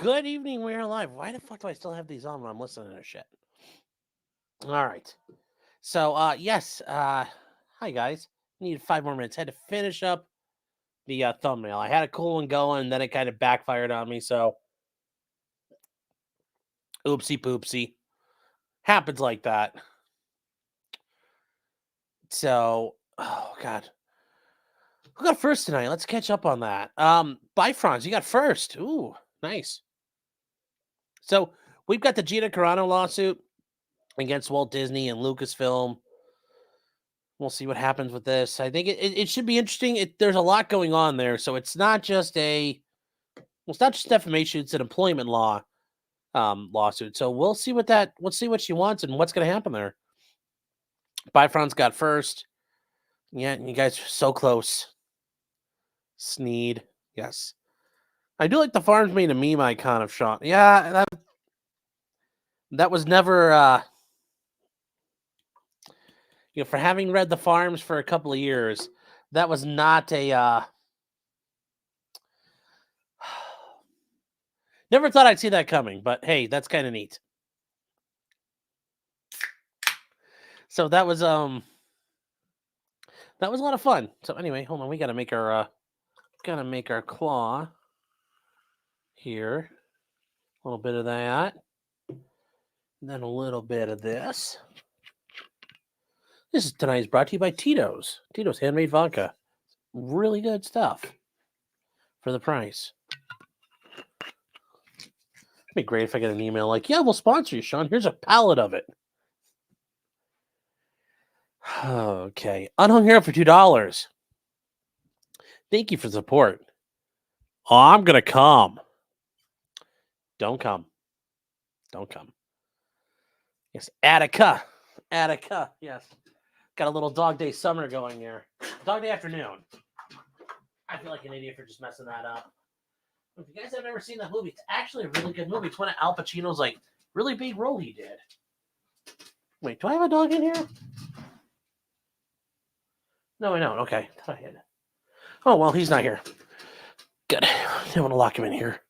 Good evening, we're live. Why the fuck do I still have these on when I'm listening to shit? All right. So, yes. Hi guys. Need 5 more minutes. Had to finish up the thumbnail. I had a cool one going, and then it kind of backfired on me. So, oopsie poopsie. Happens like that. So, oh god, who got first tonight? Let's catch up on that. Bye, Franz. You got first. Ooh, nice. So we've got the Gina Carano lawsuit against Walt Disney and Lucasfilm. We'll see what happens with this. I think it should be interesting. There's a lot going on there, so it's not just it's not just defamation; it's an employment law lawsuit. So we'll see what she wants and what's going to happen there. Bifron's got first. Yeah, you guys are so close. Sneed, yes. I do like the Farms made a meme icon of Sean. Yeah, that was never. For having read the Farms for a couple of years, that was not a. Never thought I'd see that coming, but hey, that's kind of neat. So that was a lot of fun. So anyway, hold on, we gotta make our claw here. A little bit of that, and then a little bit of this. This is tonight's brought to you by Tito's. Tito's handmade vodka, really good stuff for the price. It'd be great if I get an email like, "Yeah, we'll sponsor you, Sean. Here's a pallet of it." Okay, Unhung Hero for $2. Thank you for the support. Oh, I'm gonna come. Don't come. Don't come. Yes, Attica. Yes. Got a little dog day summer going here. Dog day afternoon. I feel like an idiot for just messing that up. If you guys have never seen that movie, it's actually a really good movie. It's one of Al Pacino's really big role he did. Wait, do I have a dog in here? No, I don't. Okay. I thought I had. Oh, well, he's not here. Good. I don't want to lock him in here.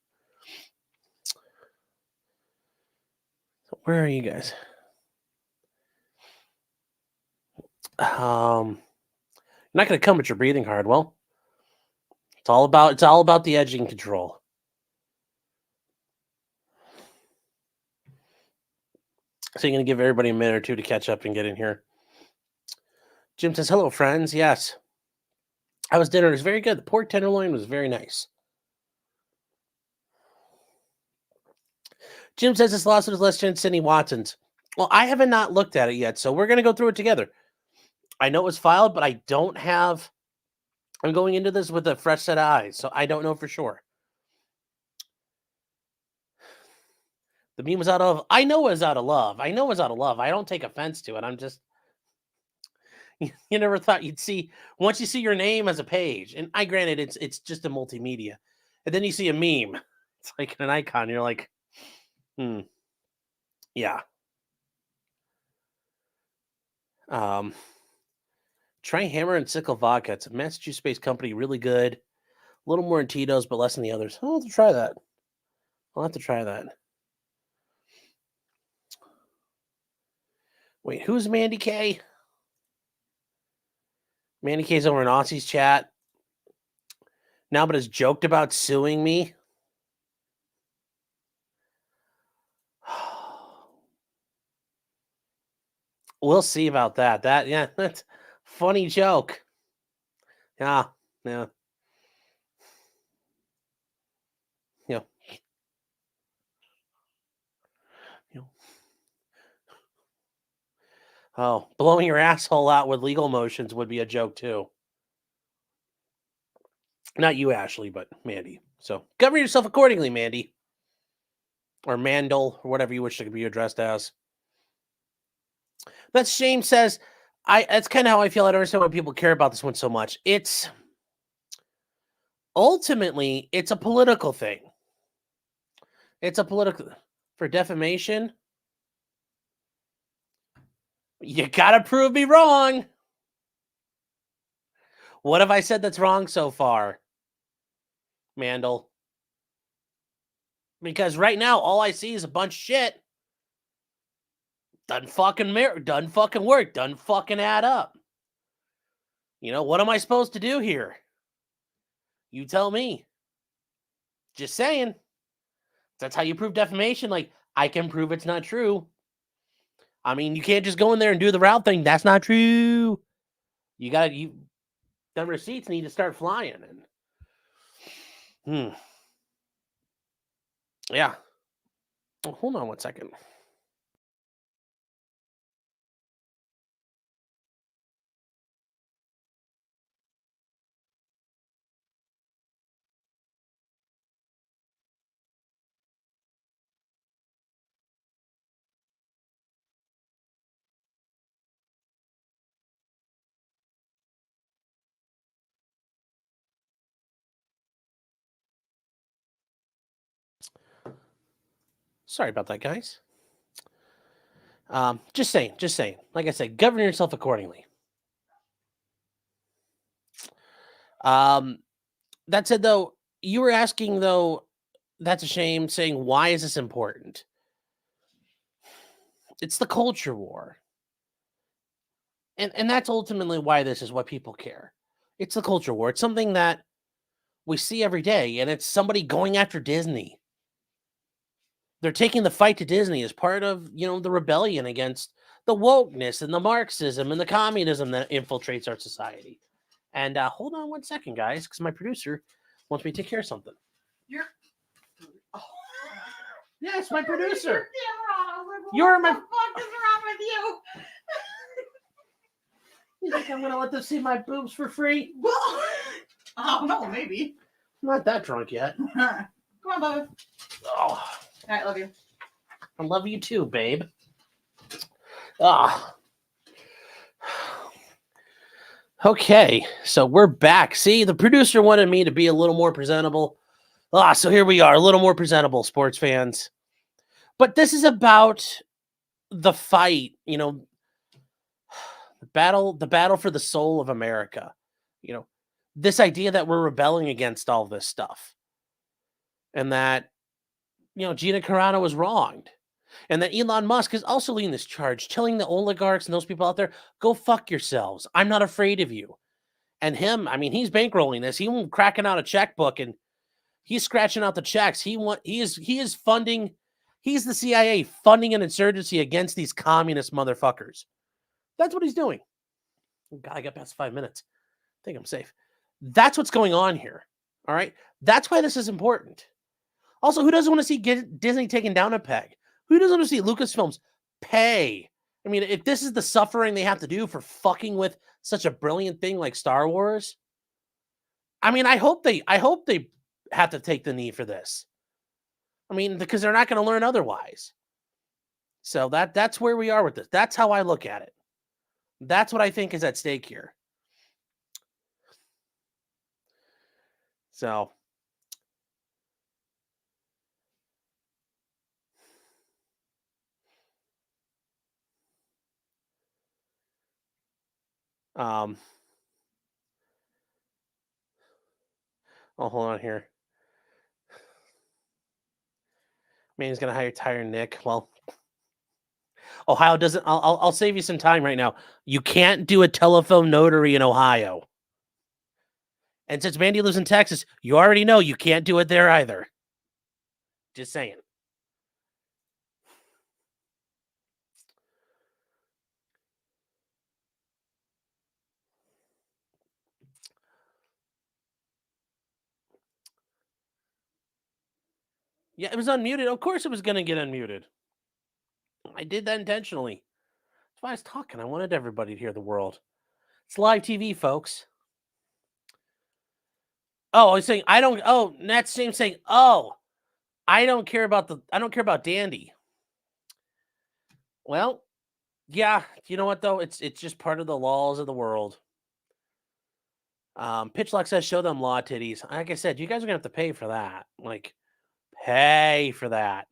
So where are you guys? You're not going to come, but you're breathing hard. Well, it's all about the edging control. So you're going to give everybody a minute or two to catch up and get in here. Jim says, "Hello, friends." Yes. How was dinner? It was very good. The pork tenderloin was very nice. Jim says this lawsuit is less than Sidney Watson's. Well, I haven't not looked at it yet, so we're going to go through it together. I know it was filed, but I don't have... I'm going into this with a fresh set of eyes, so I don't know for sure. The meme was out of... I know it was out of love. I don't take offense to it. I'm just... You never thought you'd see... Once you see your name as a page, and granted, it's just a multimedia, and then you see a meme. It's like an icon. You're like, yeah. Try Hammer and Sickle Vodka. It's a Massachusetts-based company, really good. A little more in Tito's, but less than the others. I'll have to try that. Wait, who's Mandy K? Mandy K's over in Aussie's chat now, but has joked about suing me. We'll see about that. That's funny joke. Yeah. Oh, blowing your asshole out with legal motions would be a joke too. Not you, Ashley, but Mandy. So govern yourself accordingly, Mandy. Or Mandel, or whatever you wish to be addressed as. That's Shane says, that's kind of how I feel. I don't understand why people care about this one so much. Ultimately, it's a political thing. It's a political... For defamation, you gotta prove me wrong. What have I said that's wrong so far, Mandel? Because right now, all I see is a bunch of shit. Doesn't fucking doesn't fucking work. Doesn't fucking add up. What am I supposed to do here? You tell me. Just saying. That's how you prove defamation. Like, I can prove it's not true. I mean, you can't just go in there and do the route thing. That's not true. The receipts need to start flying. And yeah. Oh, hold on 1 second. Sorry about that, guys. Just saying. Like I said, govern yourself accordingly. That said, though, you were asking, though, that's a shame, saying, why is this important? It's the culture war. And that's ultimately why this is what people care. It's the culture war. It's something that we see every day, and it's somebody going after Disney. They're taking the fight to Disney as part of, the rebellion against the wokeness and the Marxism and the communism that infiltrates our society. And hold on 1 second, guys, because my producer wants me to take care of something. Yeah, it's my producer. You're my. What the fuck is wrong with you? You think I'm gonna let them see my boobs for free? Well, I don't know, maybe. I'm not that drunk yet. Come on, Bubba. Oh, All right, love you. I love you too, babe. Ah. Okay, so we're back. See, the producer wanted me to be a little more presentable. So here we are, a little more presentable, sports fans. But this is about the fight, the battle for the soul of America. This idea that we're rebelling against all this stuff. And that, Gina Carano was wronged. And that Elon Musk is also leading this charge, telling the oligarchs and those people out there, go fuck yourselves. I'm not afraid of you. And him, I mean, he's bankrolling this. He's cracking out a checkbook and he's scratching out the checks. He is funding. He's the CIA funding an insurgency against these communist motherfuckers. That's what he's doing. God, I got past 5 minutes. I think I'm safe. That's what's going on here. All right. That's why this is important. Also, who doesn't want to see Disney taken down a peg? Who doesn't want to see Lucasfilms pay? I mean, if this is the suffering they have to do for fucking with such a brilliant thing like Star Wars, I mean, I hope they have to take the knee for this. I mean, because they're not going to learn otherwise. So that's where we are with this. That's how I look at it. That's what I think is at stake here. So oh, hold on here. Man, he's gonna hire Nick. Well, Ohio doesn't. I'll save you some time right now. You can't do a telephone notary in Ohio, and since Mandy lives in Texas, you already know you can't do it there either. Just saying. Yeah, it was unmuted. Of course, it was gonna get unmuted. I did that intentionally. That's why I was talking. I wanted everybody to hear the world. It's live TV, folks. Oh, I was saying I don't. Oh, Nat's saying. Oh, I don't care about Dandy. Well, yeah. You know what though? It's just part of the laws of the world. Pitchlock says, "Show them law titties." Like I said, you guys are gonna have to pay for that. Like, pay for that.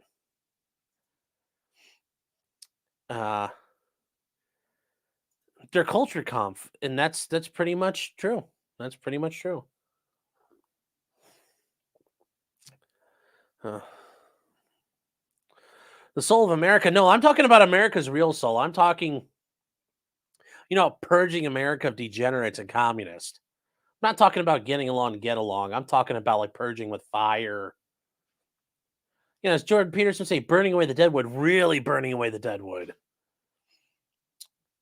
Their culture conf, and that's pretty much true. That's pretty much true. The soul of America. No, I'm talking about America's real soul. I'm talking, purging America of degenerates and communists. I'm not talking about getting along to get along. I'm talking about like purging with fire. As Jordan Peterson say, burning away the deadwood, really burning away the deadwood.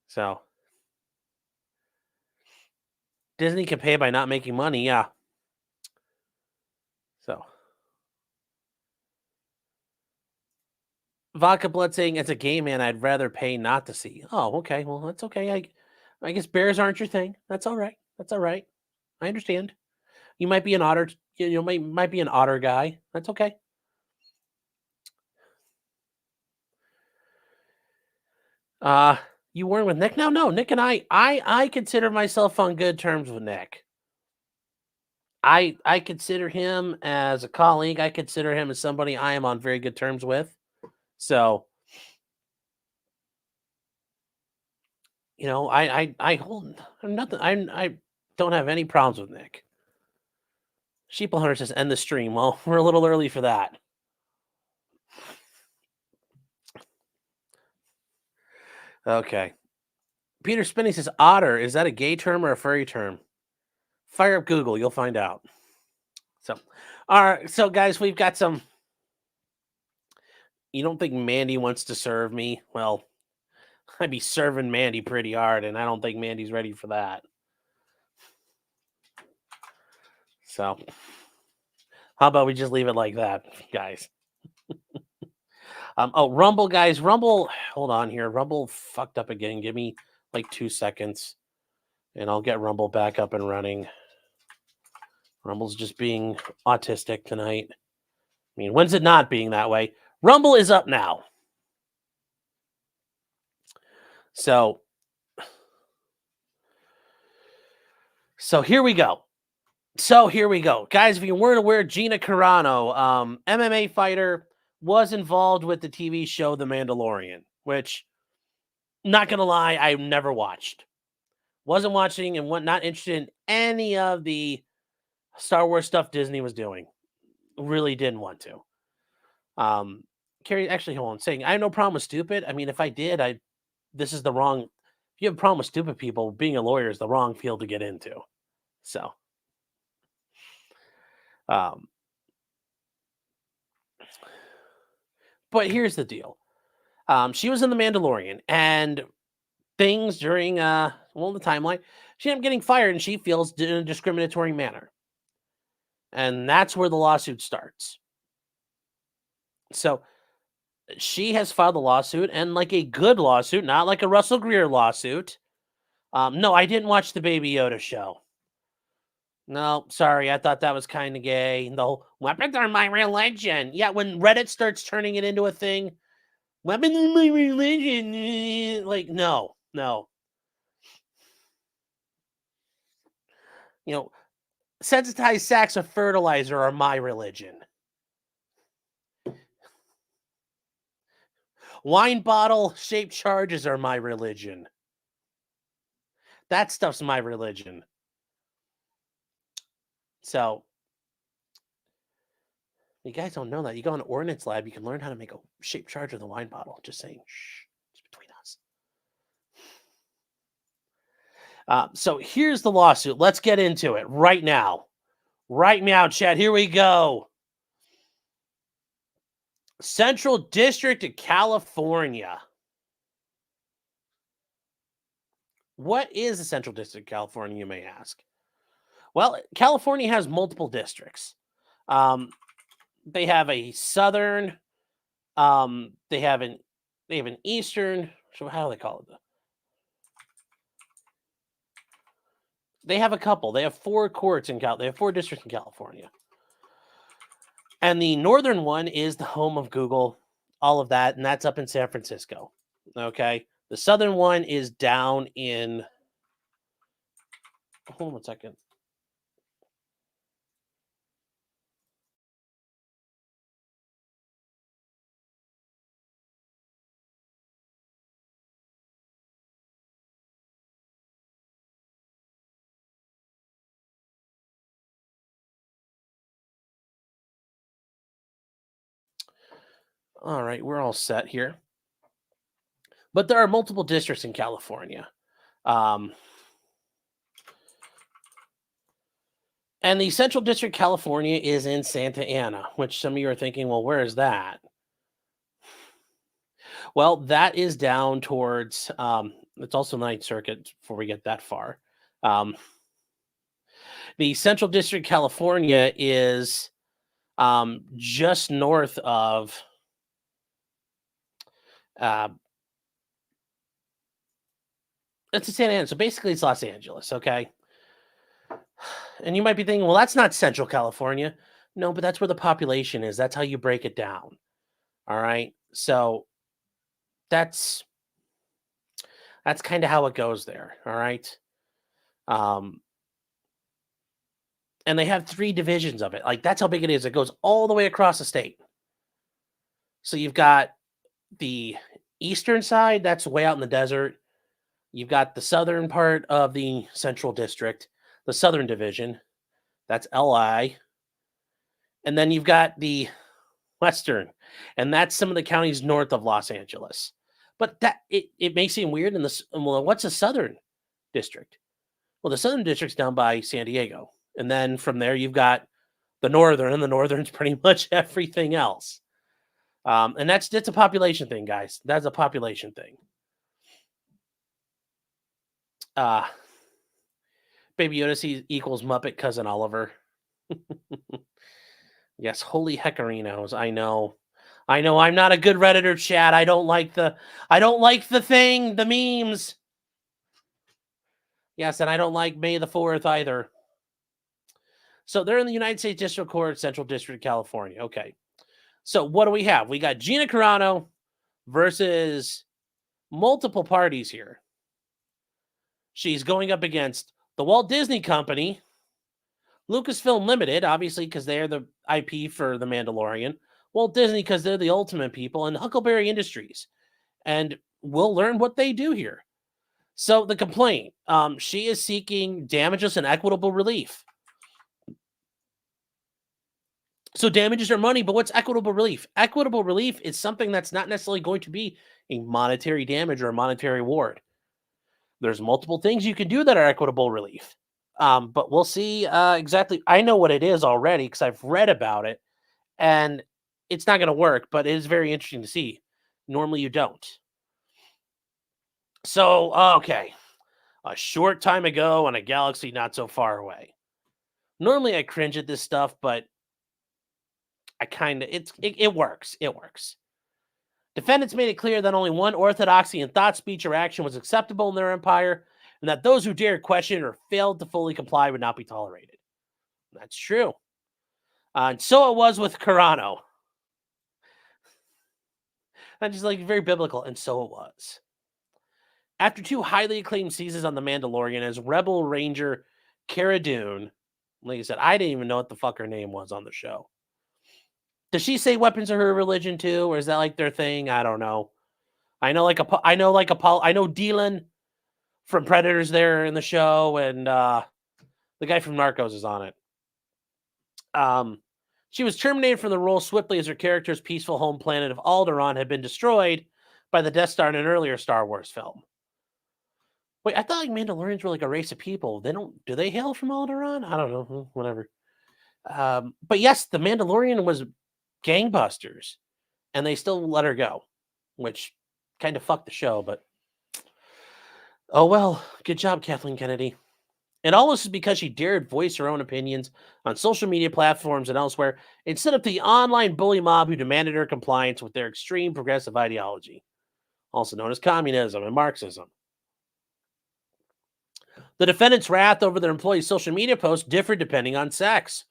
So Disney can pay by not making money, yeah. So Vodka Blood saying, as a gay man, I'd rather pay not to see. Oh, okay. Well, that's okay. I guess bears aren't your thing. That's all right. That's all right. I understand. You might be an otter. Might be an otter guy. That's okay. You weren't with Nick? No. Nick and I consider myself on good terms with Nick. I consider him as a colleague. I consider him as somebody I am on very good terms with. So, I hold nothing. I don't have any problems with Nick. Sheeple Hunter says end the stream. Well, we're a little early for that. Okay. Peter Spinney says otter. Is that a gay term or a furry term? Fire up Google. You'll find out. So, all right. So, guys, we've got some. You don't think Mandy wants to serve me? Well, I'd be serving Mandy pretty hard, and I don't think Mandy's ready for that. So, how about we just leave it like that, guys? Rumble, guys. Rumble, hold on here. Rumble fucked up again. Give me like 2 seconds, and I'll get Rumble back up and running. Rumble's just being autistic tonight. I mean, when's it not being that way? Rumble is up now. So here we go. Guys, if you weren't aware, Gina Carano, MMA fighter, was involved with the TV show The Mandalorian, which, not going to lie, I never watched. Wasn't watching and not interested in any of the Star Wars stuff Disney was doing. Really didn't want to. Carrie, actually, hold on. Saying, I have no problem with stupid. I mean, if I did, this is the wrong. If you have a problem with stupid people, being a lawyer is the wrong field to get into. So, but here's the deal. She was in The Mandalorian, and things during the timeline, she ended up getting fired, and she feels in a discriminatory manner. And that's where the lawsuit starts. So she has filed a lawsuit, and like a good lawsuit, not like a Russell Greer lawsuit. No, I didn't watch the Baby Yoda show. No, sorry, I thought that was kind of gay. The whole weapons are my religion. Yeah, when Reddit starts turning it into a thing, weapons are my religion. Like, no. Sensitized sacks of fertilizer are my religion. Wine bottle shaped charges are my religion. That stuff's my religion. So, you guys don't know that. You go in an ordnance lab, you can learn how to make a shaped charge with a wine bottle. Just saying. Shh. It's between us. So here's the lawsuit. Let's get into it right now. Right now, chat. Here we go. Central District of California. What is the Central District of California, you may ask? Well, California has multiple districts. They have a southern, they have an eastern, so how do they call it? They have a couple. They have 4 courts in they have 4 districts in California. And the northern one is the home of Google, all of that, and that's up in San Francisco. Okay. The southern one is down in, hold on 1 second. All right, we're all set here. But there are multiple districts in California. Um, and the Central District, California, is in Santa Ana, which some of you are thinking, well, where is that? Well, that is down towards, it's also Ninth Circuit before we get that far. The Central District, California is just north of uh, it's in Santa Ana. So basically, it's Los Angeles. Okay. And you might be thinking, well, that's not Central California. No, but that's where the population is. That's how you break it down. All right. So that's kind of how it goes there. All right. Um, and they have 3 divisions of it. Like that's how big it is. It goes all the way across the state. So you've got the eastern side, that's way out in the desert. You've got the southern part of the Central District, the Southern Division. That's LI. And then you've got the Western, and that's some of the counties north of Los Angeles. But that it may seem weird in this. Well, what's a Southern District? Well, the Southern District's down by San Diego, and then from there you've got the Northern, and the Northern's pretty much everything else. And that's a population thing, guys. That's a population thing. Baby Yoda equals Muppet Cousin Oliver. Yes, holy heckarinos. I know. I'm not a good Redditor, chat. I don't like the thing, the memes. Yes, and I don't like May the 4th either. So they're in the United States District Court, Central District, California. Okay. So what do we have? We got Gina Carano versus multiple parties here. She's going up against the Walt Disney Company, Lucasfilm Limited, obviously because they're the IP for The Mandalorian, Walt Disney because they're the ultimate people, and Huckleberry Industries. And we'll learn what they do here. So the complaint, she is seeking damages and equitable relief. So damages are money, but what's equitable relief? Equitable relief is something that's not necessarily going to be a monetary damage or a monetary award. There's multiple things you can do that are equitable relief. But we'll see exactly. I know what it is already because I've read about it, and it's not going to work, but it is very interesting to see. Normally you don't. So, okay. A short time ago in a galaxy not so far away. Normally I cringe at this stuff, but I kind of, it works. It works. Defendants made it clear that only one orthodoxy in thought, speech, or action was acceptable in their empire, and that those who dared question or failed to fully comply would not be tolerated. That's true. And so it was with Carano. That's just like very biblical, and so it was. After 2 highly acclaimed seasons on The Mandalorian as Rebel Ranger Cara Dune, like I said, I didn't even know what the fuck her name was on the show. Does she say weapons are her religion too, or is that like their thing? I don't know. I know Dylan from Predators there in the show, and the guy from Narcos is on it. She was terminated from the role swiftly as her character's peaceful home planet of Alderaan had been destroyed by the Death Star in an earlier Star Wars film. Wait, I thought like Mandalorians were like a race of people. Do they hail from Alderaan? I don't know. Whatever. But yes, the Mandalorian was gangbusters, and they still let her go, which kind of fucked the show, but oh well. Good job, Kathleen Kennedy. And all this is because she dared voice her own opinions on social media platforms and elsewhere instead of the online bully mob who demanded her compliance with their extreme progressive ideology, also known as communism and Marxism. The defendant's wrath over their employees' social media posts differed depending on sex.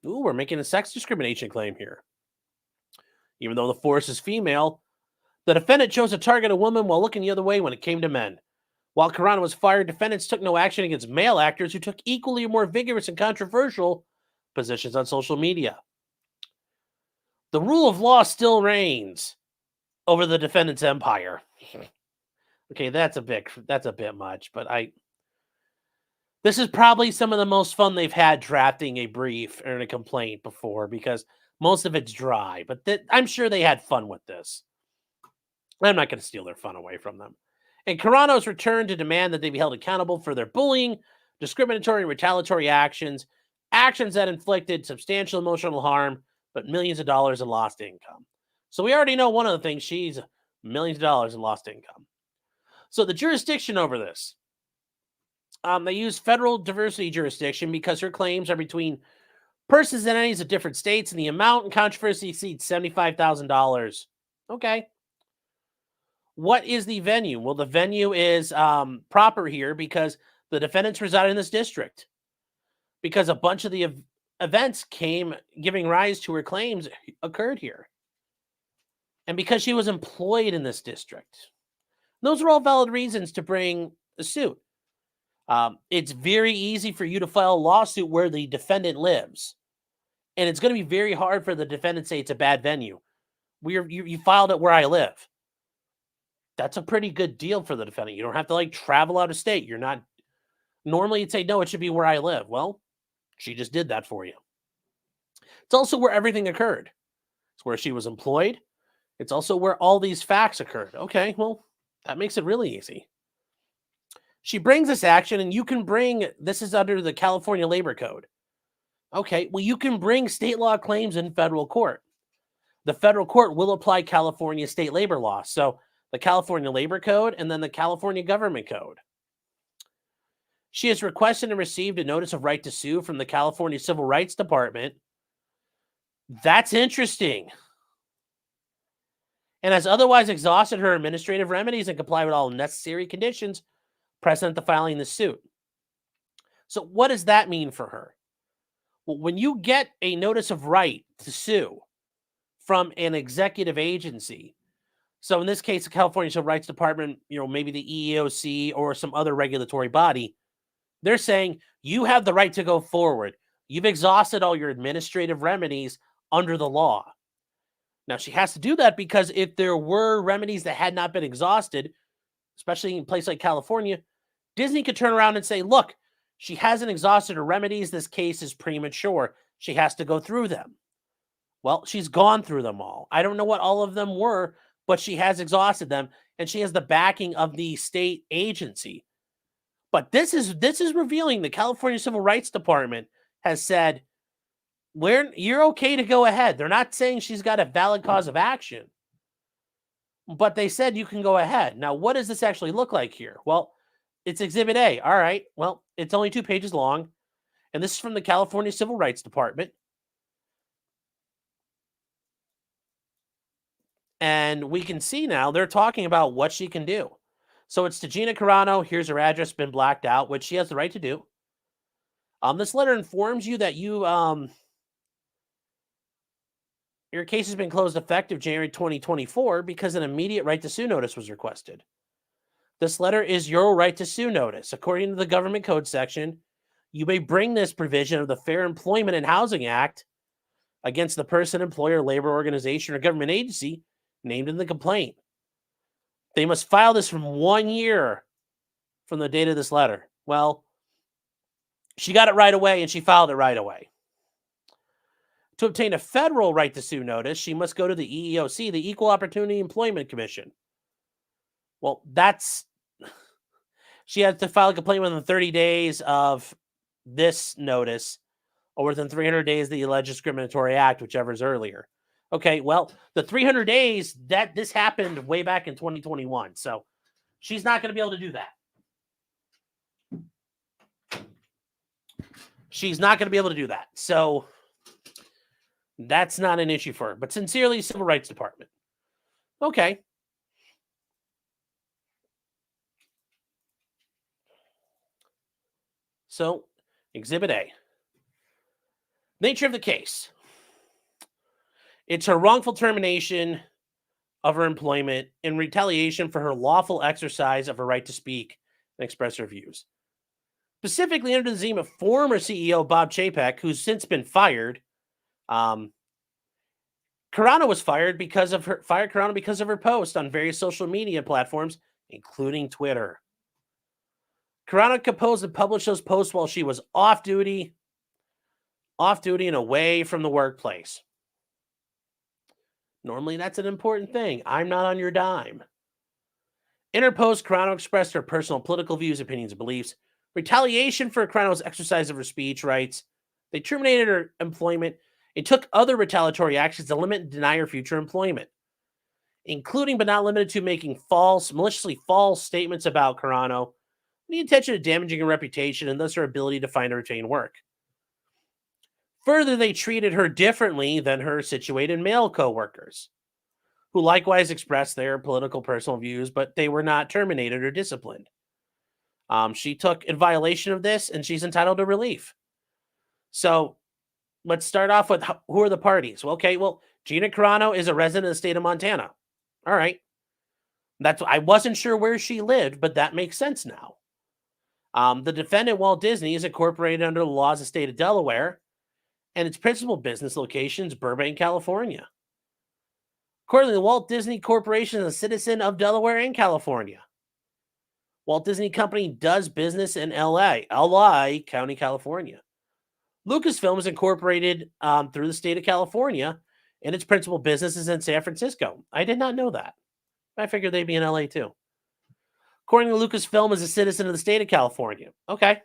Ooh, we're making a sex discrimination claim here. Even though the force is female, the defendant chose to target a woman while looking the other way when it came to men. While Carano was fired, defendants took no action against male actors who took equally or more vigorous and controversial positions on social media. The rule of law still reigns over the defendant's empire. Okay, that's a bit much, but this is probably some of the most fun they've had drafting a brief or a complaint before, because Most of it's dry, but I'm sure they had fun with this. I'm not going to steal their fun away from them. And Carano's returned to demand that they be held accountable for their bullying, discriminatory, and retaliatory actions, actions that inflicted substantial emotional harm, but millions of dollars in lost income. So we already know one of the things, she's millions of dollars in lost income. So the jurisdiction over this, they use federal diversity jurisdiction because her claims are between persons and entities of different states, and the amount in controversy exceeds $75,000. Okay. What is the venue? Well, the venue is proper here because the defendants reside in this district. Because a bunch of the events giving rise to her claims occurred here. And because she was employed in this district. Those are all valid reasons to bring a suit. It's very easy for you to file a lawsuit where the defendant lives. And it's going to be very hard for the defendant to say it's a bad venue. You filed it where I live. That's a pretty good deal for the defendant. You don't have to travel out of state. You're not normally you'd say, no, it should be where I live. Well, she just did that for you. It's also where everything occurred. It's where she was employed. It's also where all these facts occurred. Okay, well, that makes it really easy. She brings this action, and you can bring, this is under the California Labor Code. Okay, well, you can bring state law claims in federal court. The federal court will apply California state labor law. So the California Labor Code and then the California Government Code. She has requested and received a notice of right to sue from the California Civil Rights Department. That's interesting. And has otherwise exhausted her administrative remedies and complied with all necessary conditions precedent to filing the suit. So what does that mean for her? Well, when you get a notice of right to sue from an executive agency, so in this case, the California Civil Rights Department, maybe the EEOC or some other regulatory body, they're saying you have the right to go forward. You've exhausted all your administrative remedies under the law. Now, she has to do that because if there were remedies that had not been exhausted, especially in a place like California, Disney could turn around and say, look, she hasn't exhausted her remedies. This case is premature. She has to go through them. Well, she's gone through them all. I don't know what all of them were, but she has exhausted them, and she has the backing of the state agency. But this is revealing the California Civil Rights Department has said, you're okay to go ahead. They're not saying she's got a valid cause of action, but they said you can go ahead. Now, what does this actually look like here? Well, it's Exhibit A. All right. Well, it's only 2 pages long, and this is from the California Civil Rights Department. And we can see now they're talking about what she can do. So it's to Gina Carano. Here's her address, been blacked out, which she has the right to do. This letter informs you that your case has been closed effective January 2024 because an immediate right to sue notice was requested. This letter is your right to sue notice. According to the Government Code section, you may bring this provision of the Fair Employment and Housing Act against the person, employer, labor organization, or government agency named in the complaint. They must file this from 1 year from the date of this letter. Well, she got it right away, and she filed it right away. To obtain a federal right to sue notice, she must go to the EEOC, the Equal Opportunity Employment Commission. Well, she had to file a complaint within 30 days of this notice, or within 300 days of the alleged discriminatory act, whichever is earlier. Okay, well, the 300 days, this happened way back in 2021, so she's not going to be able to do that. She's not going to be able to do that. So that's not an issue for her. But sincerely, Civil Rights Department. Okay. So, Exhibit A. Nature of the case. It's her wrongful termination of her employment in retaliation for her lawful exercise of her right to speak and express her views. Specifically under the name of former CEO Bob Chapek, who's since been fired. Carano was fired because of her post on various social media platforms, including Twitter. Carano composed and published those posts while she was off duty and away from the workplace. Normally, that's an important thing. I'm not on your dime. In her post, Carano expressed her personal political views, opinions, and beliefs. Retaliation for Carano's exercise of her speech rights. They terminated her employment and took other retaliatory actions to limit and deny her future employment, including but not limited to making maliciously false statements about Carano, with the intention of damaging her reputation and thus her ability to find or retain work. Further, they treated her differently than her situated male coworkers, who likewise expressed their political personal views, but they were not terminated or disciplined. She took in violation of this, and she's entitled to relief. So let's start off with who are the parties. Well, Gina Carano is a resident of the state of Montana. All right, I wasn't sure where she lived, but that makes sense now. The defendant, Walt Disney, is incorporated under the laws of the state of Delaware, and its principal business location is Burbank, California. Accordingly, the Walt Disney Corporation is a citizen of Delaware and California. Walt Disney Company does business in LA County, California. Lucasfilm is incorporated through the state of California, and its principal business is in San Francisco. I did not know that. I figured they'd be in LA too. According to Lucasfilm, is a citizen of the state of California. Okay.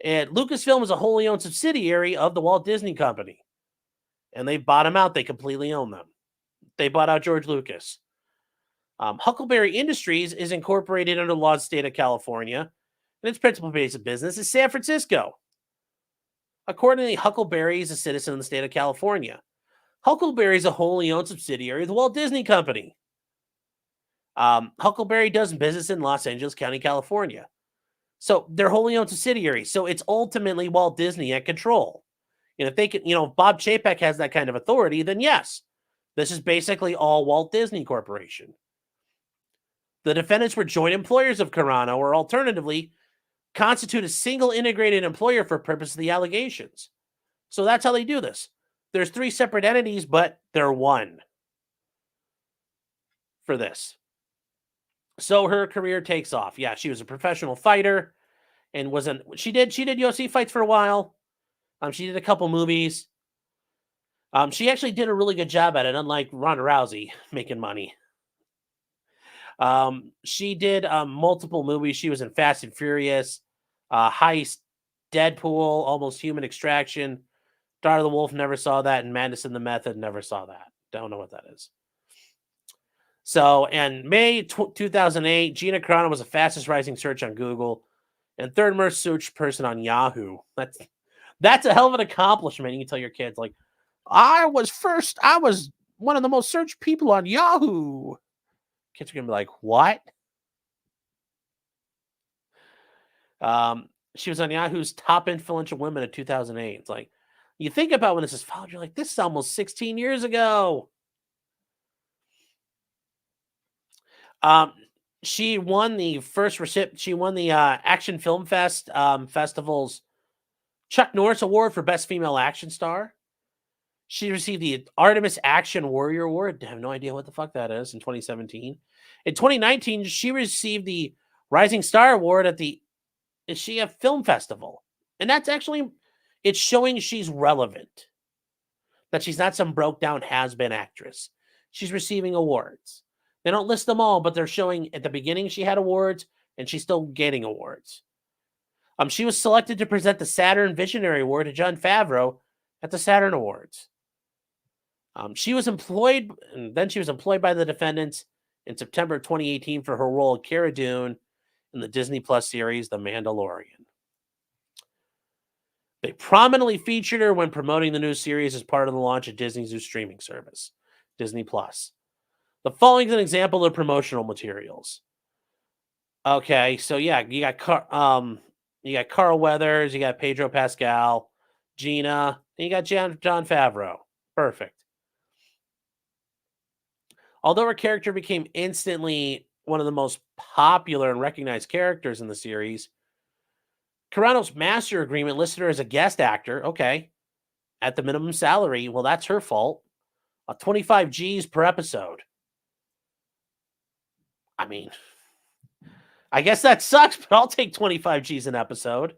And Lucasfilm is a wholly owned subsidiary of the Walt Disney Company. And they bought them out. They completely own them. They bought out George Lucas. Huckleberry Industries is incorporated under the laws of the state of California, and its principal base of business is San Francisco. Accordingly, Huckleberry is a citizen of the state of California. Huckleberry is a wholly owned subsidiary of the Walt Disney Company. Huckleberry does business in Los Angeles County, California. So they're wholly owned subsidiaries. So it's ultimately Walt Disney at control. And if they can, if Bob Chapek has that kind of authority, then yes, this is basically all Walt Disney Corporation. The defendants were joint employers of Carano, or alternatively, constitute a single integrated employer for purpose of the allegations. So that's how they do this. There's 3 separate entities, but they're one for this. So her career takes off. Yeah, she was a professional fighter and she did UFC fights for a while. She did a couple movies. She actually did a really good job at it, unlike Ronda Rousey making money. She did multiple movies. She was in Fast and Furious, Heist, Deadpool, Almost Human, Extraction, Daughter of the Wolf, never saw that, and Madness in the Method, never saw that. Don't know what that is. So, in May 2008, Gina Carano was the fastest rising search on Google and third most searched person on Yahoo. That's a hell of an accomplishment. You can tell your kids, like, I was one of the most searched people on Yahoo. Kids are going to be like, what? She was on Yahoo's top influential women of 2008. It's like, you think about when this is followed, you're like, this is almost 16 years ago. She won the Action Film Fest festival's Chuck Norris Award for Best Female Action Star. She received the Artemis Action Warrior Award. I have no idea what the fuck that is in 2017. In 2019, she received the Rising Star Award at the Ishia Film Festival. And that's actually, it's showing she's relevant. That she's not some broke down has-been actress. She's receiving awards. They don't list them all, but they're showing at the beginning she had awards and she's still getting awards. She was selected to present the Saturn Visionary Award to Jon Favreau at the Saturn Awards. She was employed by the defendants in September 2018 for her role of Cara Dune in the Disney Plus series The Mandalorian. They prominently featured her when promoting the new series as part of the launch of Disney's new streaming service, Disney Plus. The following is an example of promotional materials. Okay, so yeah, you got Carl Weathers, you got Pedro Pascal, Gina, and you got Jon Favreau. Perfect. Although her character became instantly one of the most popular and recognized characters in the series, Carano's master agreement listed her as a guest actor, okay, at the minimum salary. Well, that's her fault. 25 G's per episode. I mean, I guess that sucks, but I'll take 25 G's an episode.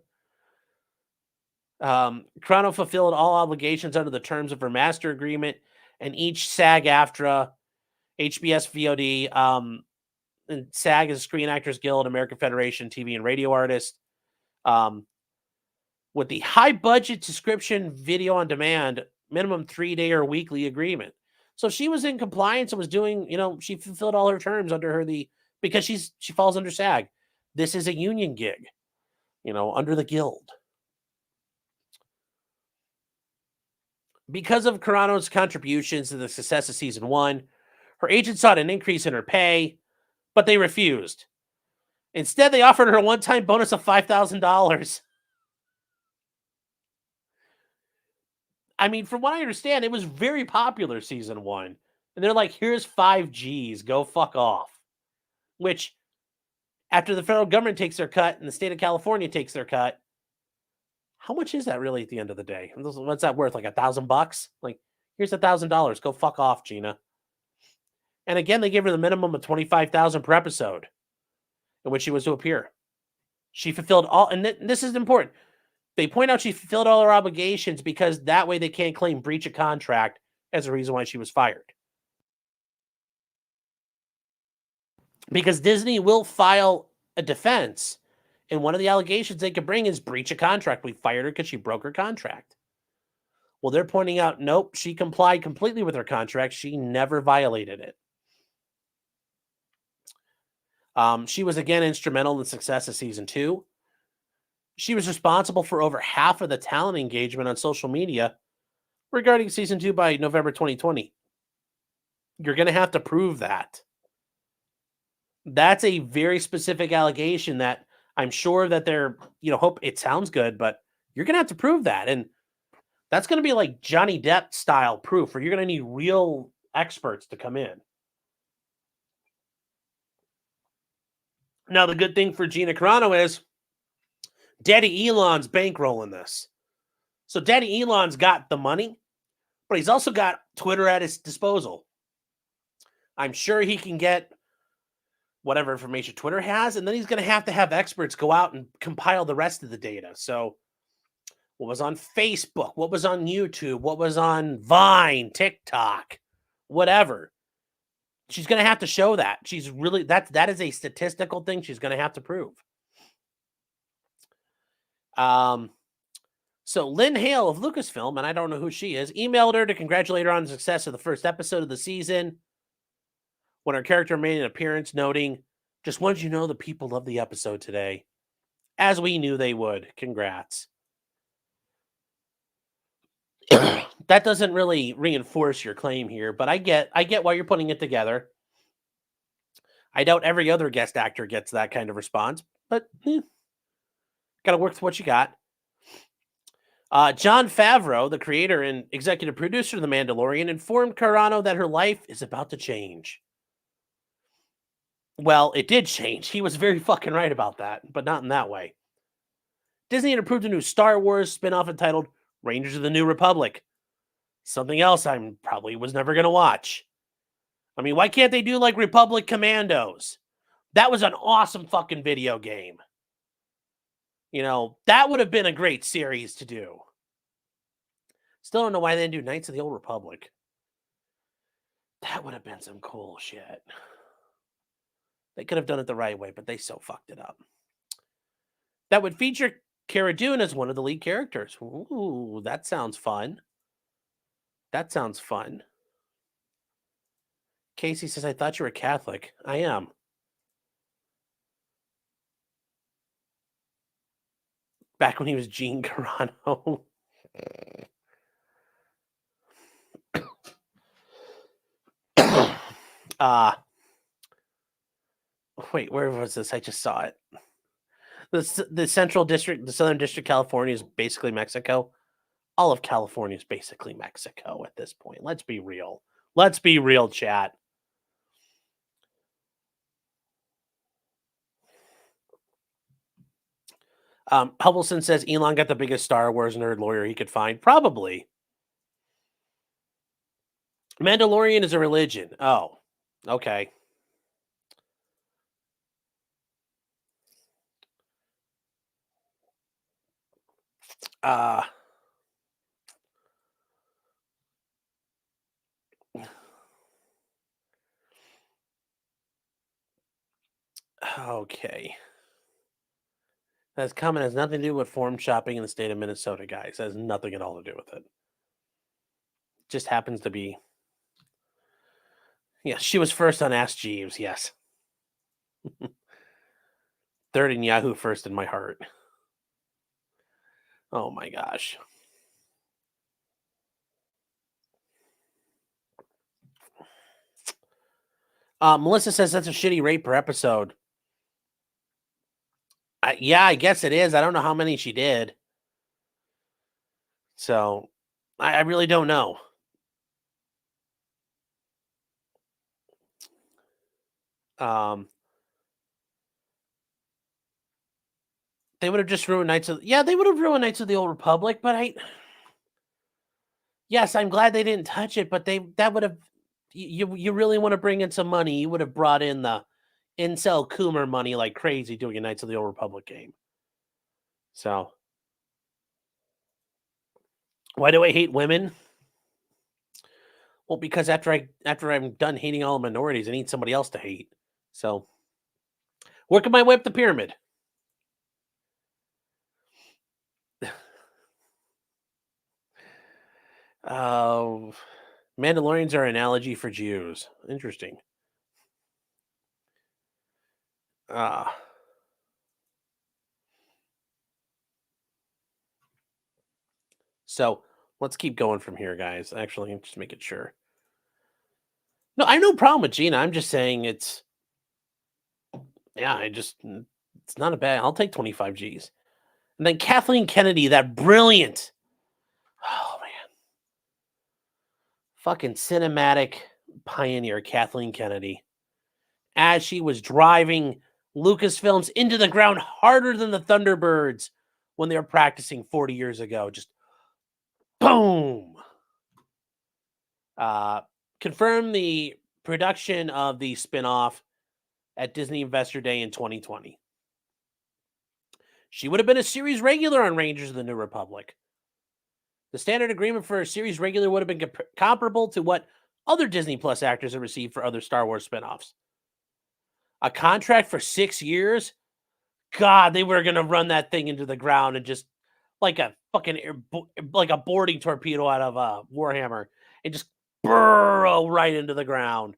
Carano fulfilled all obligations under the terms of her master agreement and each SAG-AFTRA, HBS VOD, and SAG is Screen Actors Guild, American Federation, TV and Radio Artists. With the high budget subscription video on demand, minimum 3-day or weekly agreement. So she was in compliance and was doing, she fulfilled all her terms under her because she falls under SAG. This is a union gig, under the guild. Because of Carano's contributions to the success of season 1, her agent sought an increase in her pay, but they refused. Instead, they offered her a one-time bonus of $5,000. I mean, from what I understand, it was very popular season 1. And they're like, here's 5 G's, go fuck off. Which, after the federal government takes their cut and the state of California takes their cut, how much is that really at the end of the day? What's that worth? Like $1,000? Like, here's $1,000, go fuck off, Gina. And again, they gave her the minimum of $25,000 per episode in which she was to appear. She fulfilled all, and this is important. They point out she fulfilled all her obligations because that way they can't claim breach of contract as a reason why she was fired. Because Disney will file a defense, and one of the allegations they could bring is breach of contract. We fired her because she broke her contract. Well, they're pointing out, nope, she complied completely with her contract. She never violated it. She was again instrumental in the success of season 2. She was responsible for over half of the talent engagement on social media regarding season 2 by November 2020. You're going to have to prove that. That's a very specific allegation that I'm sure that they're, hope it sounds good, but you're going to have to prove that. And that's going to be like Johnny Depp style proof, where you're going to need real experts to come in. Now, the good thing for Gina Carano is Daddy Elon's bankrolling this. So Daddy Elon's got the money, but he's also got Twitter at his disposal. I'm sure he can get whatever information Twitter has, and then he's going to have experts go out and compile the rest of the data. So what was on Facebook, what was on YouTube, what was on Vine, TikTok, whatever. She's going to have to show that. She's really, that is a statistical thing she's going to have to prove. So Lynn Hale of Lucasfilm, and I don't know who she is, emailed her to congratulate her on the success of the first episode of the season. When her character made an appearance, noting, "Just wanted you to know the people loved the episode today, as we knew they would. Congrats." That doesn't really reinforce your claim here, but I get why you're putting it together. I doubt every other guest actor gets that kind of response, but got to work with what you got. Jon Favreau, the creator and executive producer of The Mandalorian, informed Carano that her life is about to change. Well, it did change. He was very fucking right about that, but not in that way. Disney had approved a new Star Wars spin-off entitled Rangers of the New Republic. Something else I probably was never going to watch. I mean, why can't they do like Republic Commandos? That was an awesome fucking video game. That would have been a great series to do. Still don't know why they didn't do Knights of the Old Republic. That would have been some cool shit. They could have done it the right way, but they so fucked it up. That would feature Cara Dune as one of the lead characters. Ooh, that sounds fun. That sounds fun. Casey says, "I thought you were Catholic." I am. Back when he was Gene Carano. Wait, where was this? I just saw it. The Central District, the Southern District, California is basically Mexico. All of California is basically Mexico at this point. Let's be real. Let's be real, chat. Hubbleson says Elon got the biggest Star Wars nerd lawyer he could find. Probably. Mandalorian is a religion. Oh, okay. Okay. That's comment has nothing to do with forum shopping in the state of Minnesota, guys. It has nothing at all to do with it. Just happens to be. Yeah, she was first on Ask Jeeves, yes. Third in Yahoo, first in my heart. Oh my gosh. Melissa says that's a shitty rate per episode. Yeah, I guess it is. I don't know how many she did. So, I really don't know. They would have just ruined Knights of... Yeah, they would have ruined Knights of the Old Republic, but Yes, I'm glad they didn't touch it, but that would have... You really want to bring in some money, you would have brought in the incel Coomer money like crazy doing a Knights of the Old Republic game. So... Why do I hate women? Well, because after I'm done hating all minorities, I need somebody else to hate. So, working my way up the pyramid. Mandalorians are an analogy for Jews. Interesting. So let's keep going from here, guys. Actually, I'm just making sure. No, I have no problem with Gina. I'm just saying it's... Yeah, it's not a bad... I'll take 25 G's. And then Kathleen Kennedy, that brilliant... Oh, man. Fucking cinematic pioneer, Kathleen Kennedy. As she was driving Lucasfilms into the ground harder than the Thunderbirds when they were practicing 40 years ago. Just boom. Confirmed the production of the spinoff at Disney Investor Day in 2020. She would have been a series regular on Rangers of the New Republic. The standard agreement for a series regular would have been comparable to what other Disney Plus actors have received for other Star Wars spinoffs. A contract for 6 years? God, they were going to run that thing into the ground and just like a fucking like a boarding torpedo out of Warhammer and just burrow right into the ground.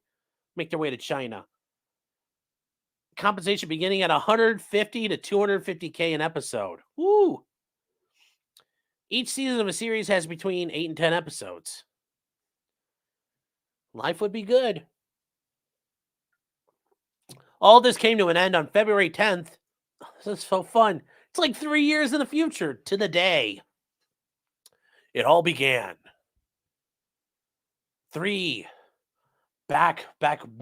Make their way to China. Compensation beginning at $150 to $250K an episode. Woo! Each season of a series has between 8 and 10 episodes. Life would be good. All this came to an end on February 10th. This is so fun. It's like 3 years in the future to the day. It all began. Back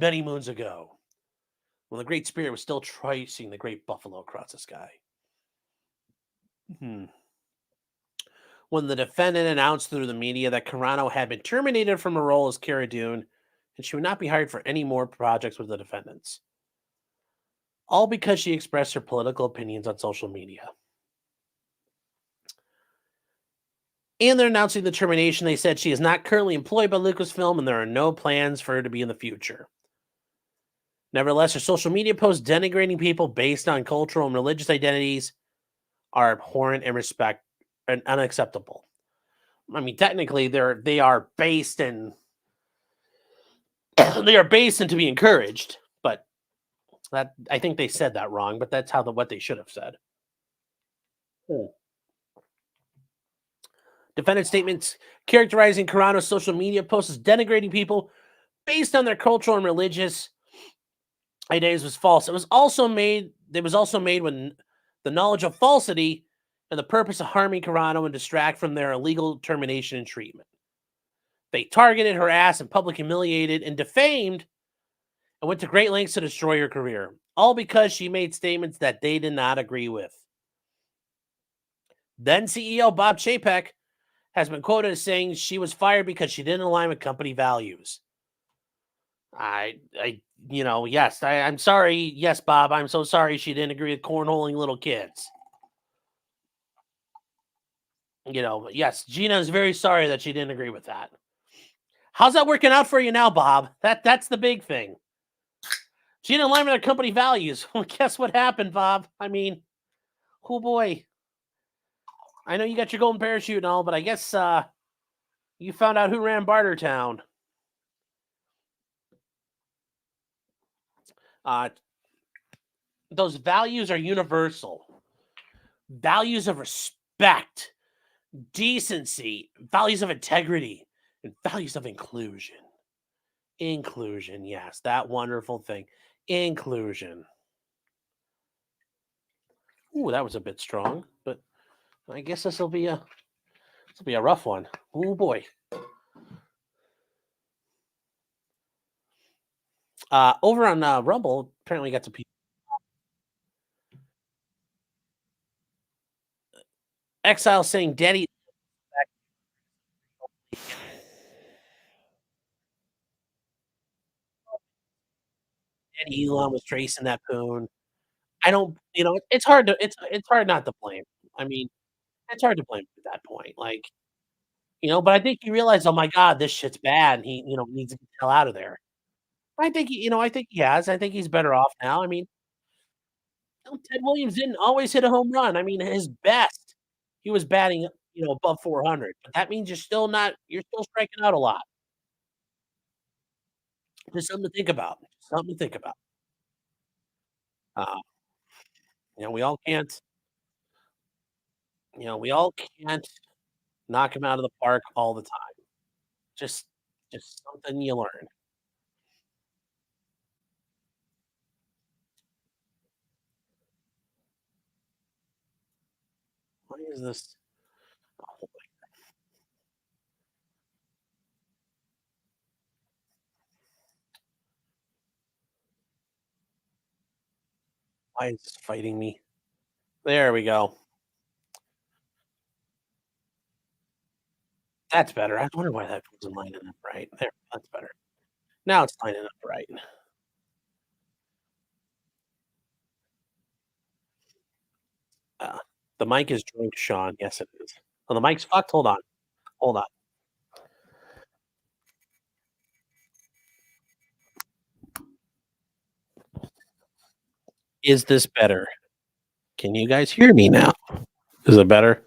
many moons ago, when the Great Spirit was still tracing the Great Buffalo across the sky. When the defendant announced through the media that Carano had been terminated from her role as Cara Dune, and she would not be hired for any more projects with the defendants. All because she expressed her political opinions on social media. And they're announcing the termination. They said she is not currently employed by Lucasfilm and there are no plans for her to be in the future. Nevertheless, her social media posts denigrating people based on cultural and religious identities are abhorrent and unacceptable. I mean, technically, they are based and they are based and to be encouraged. But that I think they said that wrong. But that's what they should have said. Defendant statements characterizing Carano's social media posts as denigrating people based on their cultural and religious identities was false. It was also made with the knowledge of falsity and the purpose of harming Carano and distract from their illegal termination and treatment. They targeted her ass and publicly humiliated and defamed and went to great lengths to destroy her career, all because she made statements that they did not agree with. Then CEO Bob Chapek has been quoted as saying she was fired because she didn't align with company values. Yes, I'm sorry. Yes, Bob, I'm so sorry she didn't agree with cornholing little kids. Yes, Gina is very sorry that she didn't agree with that. How's that working out for you now, Bob? That's the big thing. She didn't align with our company values. Well, guess what happened, Bob? I mean, oh boy. I know you got your golden parachute and all, but I guess you found out who ran Bartertown. Uh, those values are universal. Values of respect, decency, values of integrity, and values of inclusion. Inclusion, yes, that wonderful thing. Inclusion. Ooh, that was a bit strong, but I guess this will be a rough one. Oh boy. Over on Rumble, apparently got some people. Exile saying Daddy Elon was tracing that poon. I don't, it's hard not to blame. I mean, it's hard to blame at that point. Like, but I think he realized, oh my God, this shit's bad. And he, needs to get the hell out of there. I think he has. I think he's better off now. I mean, Ted Williams didn't always hit a home run. I mean, his best, he was batting, above 400. But that means you're still striking out a lot. Just something to think about. Something to think about. Uh, we all can't, we all can't knock him out of the park all the time. Just, just something you learn. Why is this? Oh, why is this fighting me? There we go. That's better. I wonder why that wasn't lining up right. There, that's better. Now it's lining up right. Uh, the mic is drunk, Sean. Yes, it is. Oh, the mic's fucked. Hold on. Hold on. Is this better? Can you guys hear me now? Is it better?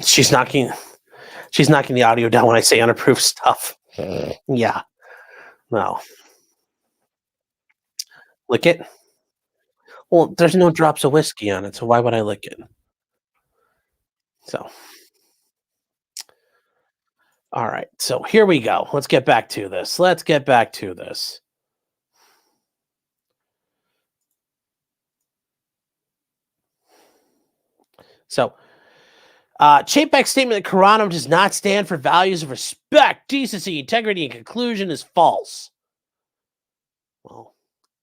She's knocking. She's knocking the audio down when I say unapproved stuff. Yeah. No. Lick it. Well, there's no drops of whiskey on it, so why would I lick it? So, all right. So here we go. Let's get back to this. So, Chapek's statement that Carano does not stand for values of respect, decency, integrity, and conclusion is false. Well,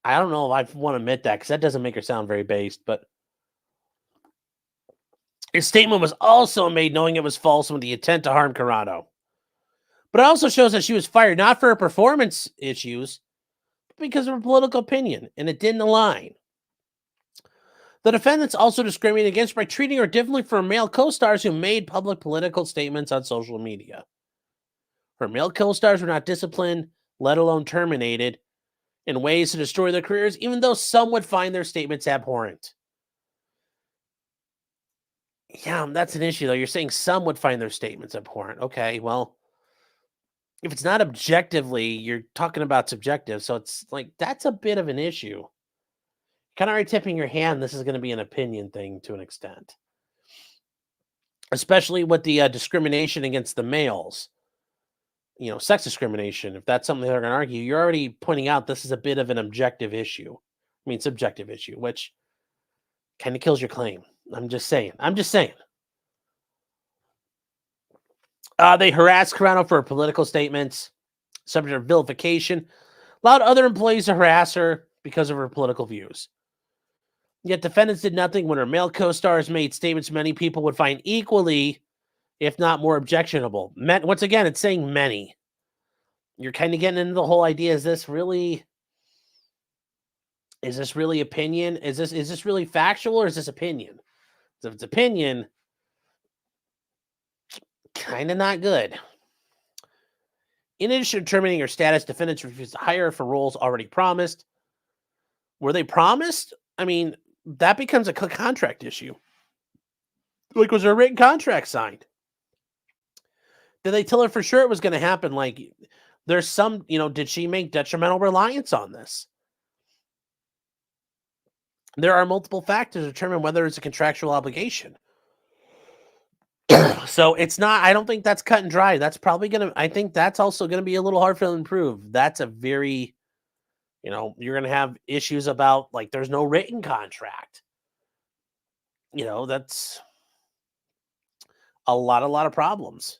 I don't know if I want to admit that because that doesn't make her sound very based, but his statement was also made knowing it was false with the intent to harm Carano. But it also shows that she was fired not for her performance issues, but because of her political opinion, and it didn't align. The defendants also discriminated against by treating her differently from male co-stars who made public political statements on social media. Her male co-stars were not disciplined, let alone terminated, in ways to destroy their careers, even though some would find their statements abhorrent. Yeah, that's an issue, though. You're saying some would find their statements abhorrent. Okay, well, if it's not objectively, you're talking about subjective. So it's like, that's a bit of an issue. Kind of already tipping your hand, this is going to be an opinion thing to an extent. Especially with the discrimination against the males. Sex discrimination, if that's something they're going to argue, you're already pointing out this is a bit of an objective issue. I mean, subjective issue, which kind of kills your claim. I'm just saying. They harassed Carano for her political statements, subject to vilification, allowed other employees to harass her because of her political views. Yet defendants did nothing when her male co-stars made statements many people would find equally, if not more objectionable. Once again, it's saying many. You're kind of getting into the whole idea. Is this really opinion? Is this really factual, or is this opinion? So if it's opinion, kind of not good. In addition to terminating her status, defendants refused to hire her for roles already promised. Were they promised? I mean, that becomes a contract issue. Like, was there a written contract signed? Did they tell her for sure it was going to happen? Like, there's some, did she make detrimental reliance on this? There are multiple factors to determine whether it's a contractual obligation. So it's not, I don't think that's cut and dry. That's probably I think that's also going to be a little hard for them to prove. That's a very, you're going to have issues about, like, there's no written contract. That's a lot of problems.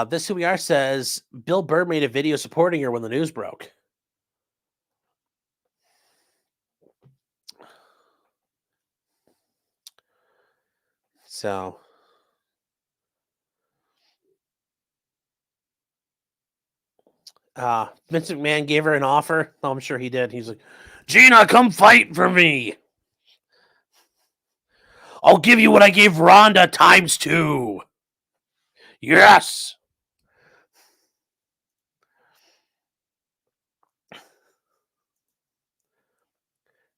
This Who We Are says Bill Burr made a video supporting her when the news broke. So, Vince McMahon gave her an offer. Oh, I'm sure he did. He's like, Gina, come fight for me. I'll give you what I gave Rhonda times 2. Yes.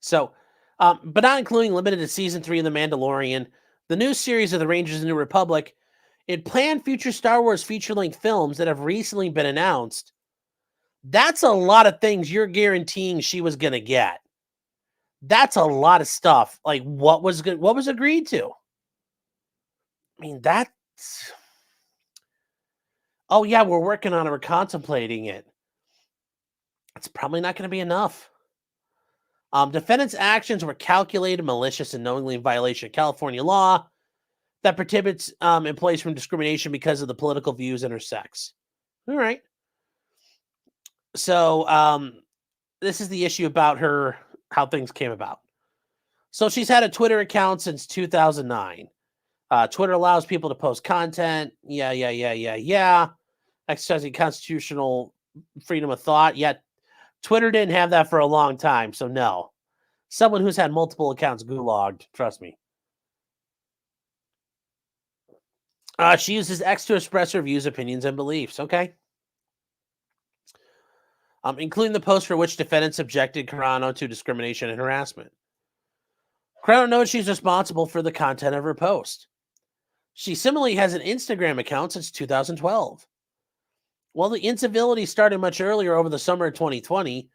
So, but not including limited to season 3 of The Mandalorian, the new series of The Rangers of the New Republic, and planned future Star Wars feature-length films that have recently been announced. That's a lot of things you're guaranteeing she was going to get. That's a lot of stuff. Like, what was agreed to? I mean, that's... Oh, yeah, we're working on it. We're contemplating it. It's probably not going to be enough. Defendants' actions were calculated, malicious, and knowingly in violation of California law that prohibits employees from discrimination because of the political views and her sex. All right. So this is the issue about her, how things came about. So she's had a Twitter account since 2009. Twitter allows people to post content. Yeah. Exercising constitutional freedom of thought. Yet Twitter didn't have that for a long time. So no. Someone who's had multiple accounts gulagged. Trust me. She uses X to express her views, opinions, and beliefs. Okay. Including the post for which defendants subjected Carano to discrimination and harassment. Carano knows she's responsible for the content of her post. She similarly has an Instagram account since 2012. While the incivility started much earlier over the summer of 2020,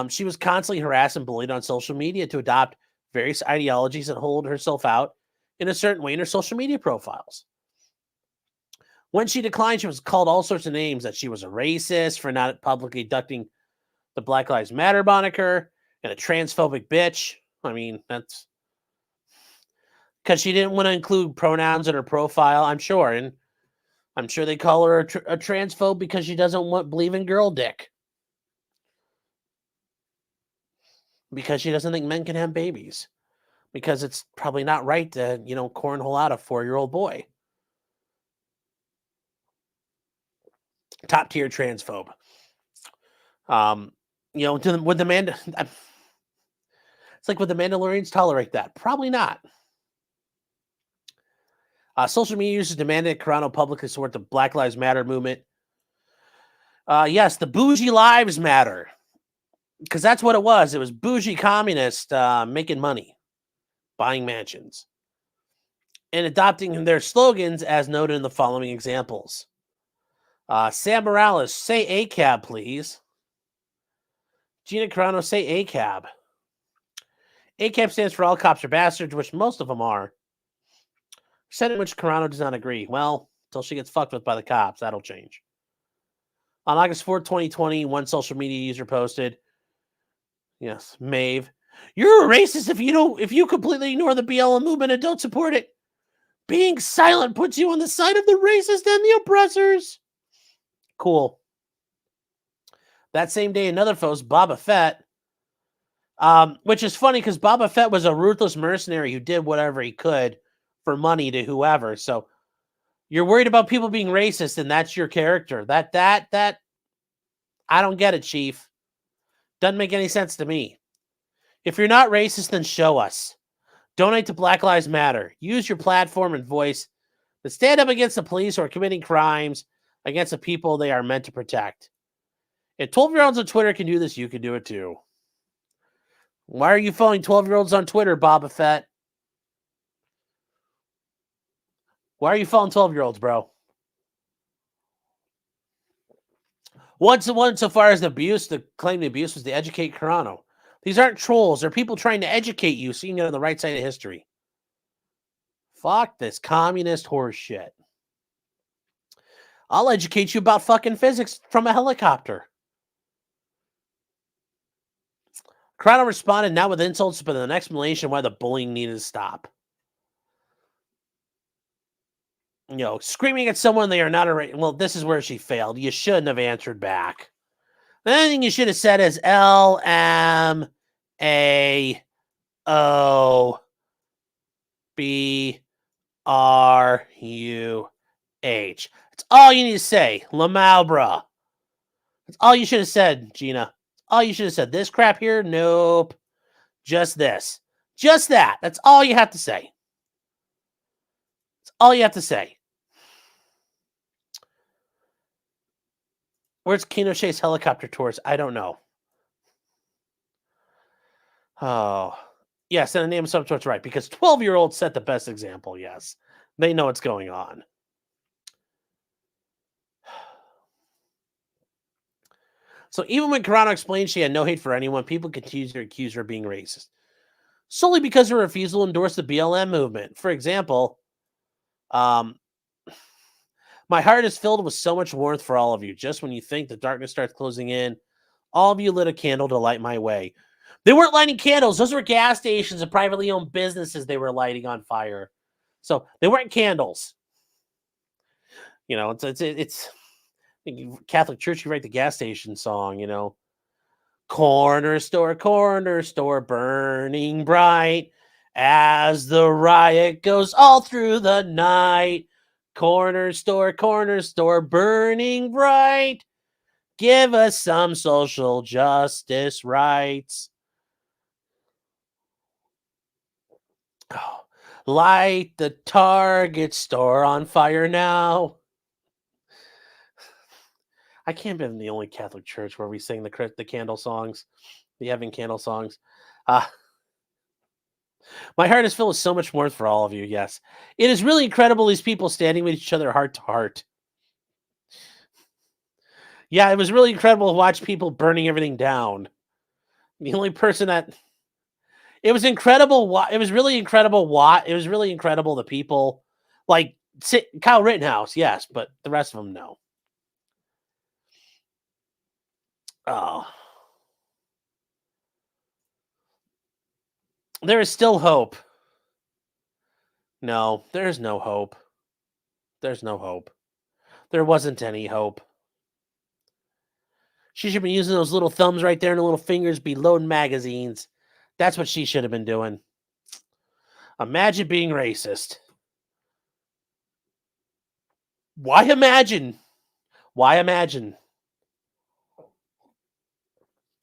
she was constantly harassed and bullied on social media to adopt various ideologies and hold herself out in a certain way in her social media profiles. When she declined, she was called all sorts of names, that she was a racist for not publicly abducting the Black Lives Matter moniker and a transphobic bitch. I mean, that's because she didn't want to include pronouns in her profile, I'm sure. And I'm sure they call her a transphobe because she doesn't believe in girl dick. Because she doesn't think men can have babies. Because it's probably not right to, cornhole out a 4-year-old boy. Top tier transphobe. Would the it's like, would the Mandalorians tolerate that? Probably not. Social media users demanded Carano publicly support the Black Lives Matter movement. Yes, the bougie lives matter. Because that's what it was. It was bougie communists making money, buying mansions, and adopting their slogans as noted in the following examples. Sam Morales, say ACAB, please. Gina Carano, say ACAB. ACAB stands for all cops are bastards, which most of them are. Said in which Carano does not agree. Well, until she gets fucked with by the cops, that'll change. On August 4th, 2020, one social media user posted, yes, Maeve, you're a racist if you completely ignore the BLM movement and don't support it. Being silent puts you on the side of the racist and the oppressors. Cool. That same day, another post, Boba Fett, which is funny because Boba Fett was a ruthless mercenary who did whatever he could for money to whoever. So you're worried about people being racist, and that's your character. That I don't get it, Chief. Doesn't make any sense to me. If you're not racist, then show us. Donate to Black Lives Matter. Use your platform and voice to stand up against the police who are committing crimes against the people they are meant to protect. If 12-year-olds on Twitter can do this, you can do it too. Why are you following 12-year-olds on Twitter, Boba Fett? Why are you following 12-year-olds, bro? Once so far as the abuse, the claim the abuse was to educate Carano. These aren't trolls. They're people trying to educate you so you can get on the right side of history. Fuck this communist horse shit. I'll educate you about fucking physics from a helicopter. Carano responded not with insults, but an explanation why the bullying needed to stop. You know, screaming at someone they are not a... Well, this is where she failed. You shouldn't have answered back. The only thing you should have said is LMAOBRUH. That's all you need to say. Lamau, That's all you should have said, Gina. All you should have said. This crap here? Nope. Just this. Just that. That's all you have to say. That's all you have to say. Where's Pinochet's helicopter tours? I don't know. Oh. Yes, and the name of subtort's right, because 12-year-olds set the best example, yes. They know what's going on. So even when Carano explained she had no hate for anyone, people continued to accuse her of being racist. Solely because of her refusal to endorse the BLM movement. For example, my heart is filled with so much warmth for all of you. Just when you think the darkness starts closing in, all of you lit a candle to light my way. They weren't lighting candles. Those were gas stations and privately owned businesses they were lighting on fire. So they weren't candles. You know, it's Catholic Church, you write the gas station song, you know. Corner store, burning bright as the riot goes all through the night. Corner store, burning bright. Give us some social justice rights. Oh, light the Target store on fire now. I can't believe the only Catholic church where we sing the candle songs, the Heaven candle songs. My heart is filled with so much warmth for all of you, yes. It is really incredible, these people standing with each other heart to heart. Yeah, it was really incredible to watch people burning everything down. The only person that... It was incredible. It was really incredible. It was really incredible the people... Like, Kyle Rittenhouse, yes, but the rest of them, no. Oh. There is still hope. No, there's no hope. There's no hope. There wasn't any hope. She should be using those little thumbs right there and the little fingers be loading magazines. That's what she should have been doing. Imagine being racist. Why imagine? Why imagine?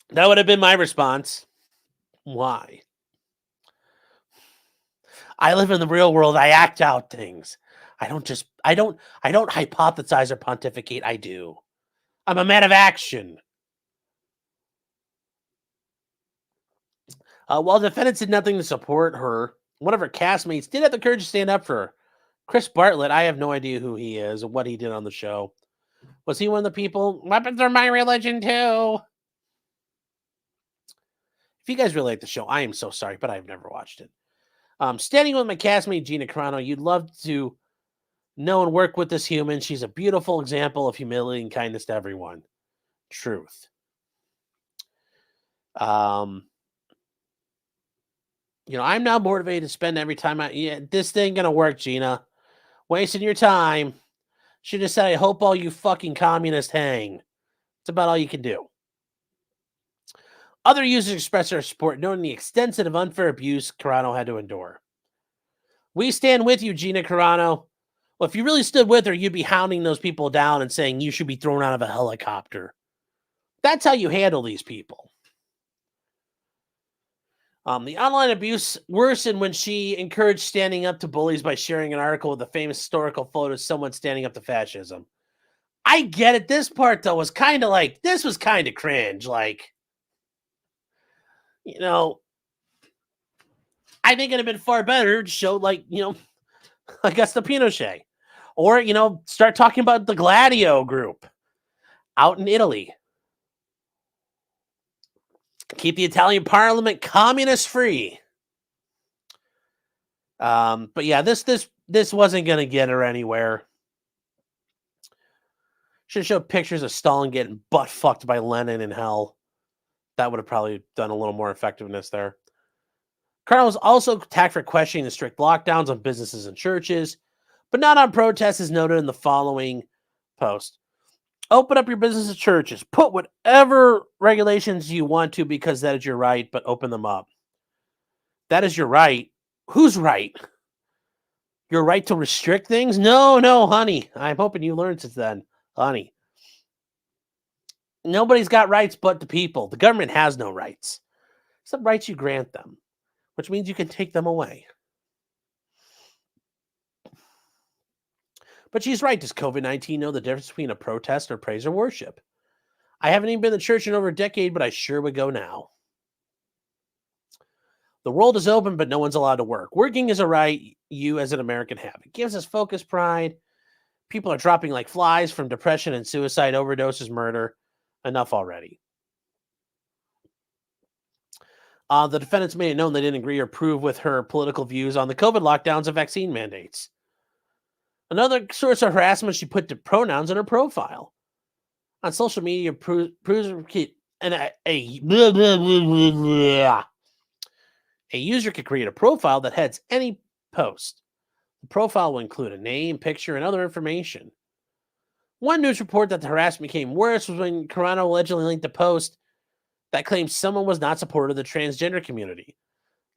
That would have been my response. Why? I live in the real world. I act out things. I don't hypothesize or pontificate. I do. I'm a man of action. While the defendants did nothing to support her, one of her castmates did have the courage to stand up for her. Chris Bartlett, I have no idea who he is or what he did on the show. Was he one of the people? Weapons are my religion too. If you guys really like the show, I am so sorry, but I've never watched it. Standing with my castmate, Gina Carano, you'd love to know and work with this human. She's a beautiful example of humility and kindness to everyone. Truth. You know, I'm now motivated to spend every time this ain't gonna work, Gina. Wasting your time. Should have said, I hope all you fucking communists hang. It's about all you can do. Other users expressed their support, noting the extensive unfair abuse Carano had to endure. We stand with you, Gina Carano. Well, if you really stood with her, you'd be hounding those people down and saying you should be thrown out of a helicopter. That's how you handle these people. The online abuse worsened when she encouraged standing up to bullies by sharing an article with a famous historical photo of someone standing up to fascism. I get it. This part, though, was kind of like, this was kind of cringe. Like, you know, I think it'd have been far better to show, like, I guess the Pinochet. Or, start talking about the Gladio group out in Italy. Keep the Italian parliament communist free. But yeah, this wasn't gonna get her anywhere. Should show pictures of Stalin getting butt fucked by Lenin in hell. That would have probably done a little more effectiveness there. Carano was also attacked for questioning the strict lockdowns on businesses and churches, but not on protests, as noted in the following post. Open up your business and churches. Put whatever regulations you want to because that is your right, but open them up. That is your right. Who's right? Your right to restrict things? No, honey. I'm hoping you learned since then, honey. Nobody's got rights but the people. The government has no rights. Some rights you grant them, which means you can take them away. But she's right. Does COVID-19 know the difference between a protest or praise or worship? I haven't even been to church in over a decade, but I sure would go now. The world is open, but no one's allowed to work. Working is a right you as an American have. It gives us focus, pride. People are dropping like flies from depression and suicide, overdoses, murder. Enough already. The defendants made it known they didn't agree or approve with her political views on the COVID lockdowns and vaccine mandates. Another source of harassment, she put the pronouns in her profile. On social media, a user could create a profile that heads any post. The profile will include a name, picture, and other information. One news report that the harassment became worse was when Carano allegedly linked a post that claimed someone was not supportive of the transgender community.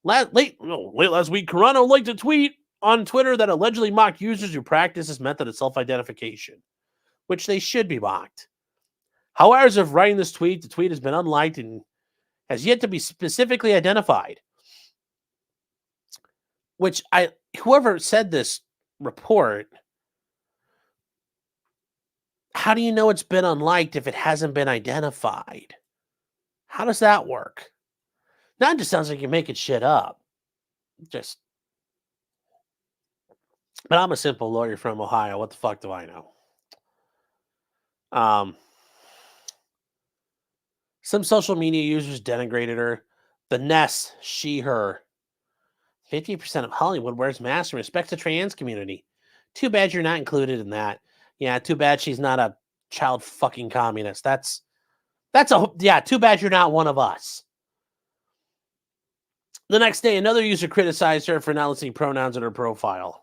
Late last week, Carano linked a tweet on Twitter that allegedly mocked users who practice this method of self-identification, which they should be mocked. However, as of writing this tweet, the tweet has been unliked and has yet to be specifically identified. Which whoever said this report, how do you know it's been unliked if it hasn't been identified? How does that work? Now it just sounds like you're making shit up. But I'm a simple lawyer from Ohio. What the fuck do I know? Some social media users denigrated her. The Ness, she, her. 50% of Hollywood wears masks and respects the trans community. Too bad you're not included in that. Yeah, too bad she's not a child fucking communist. Too bad you're not one of us. The next day, another user criticized her for not listing pronouns in her profile.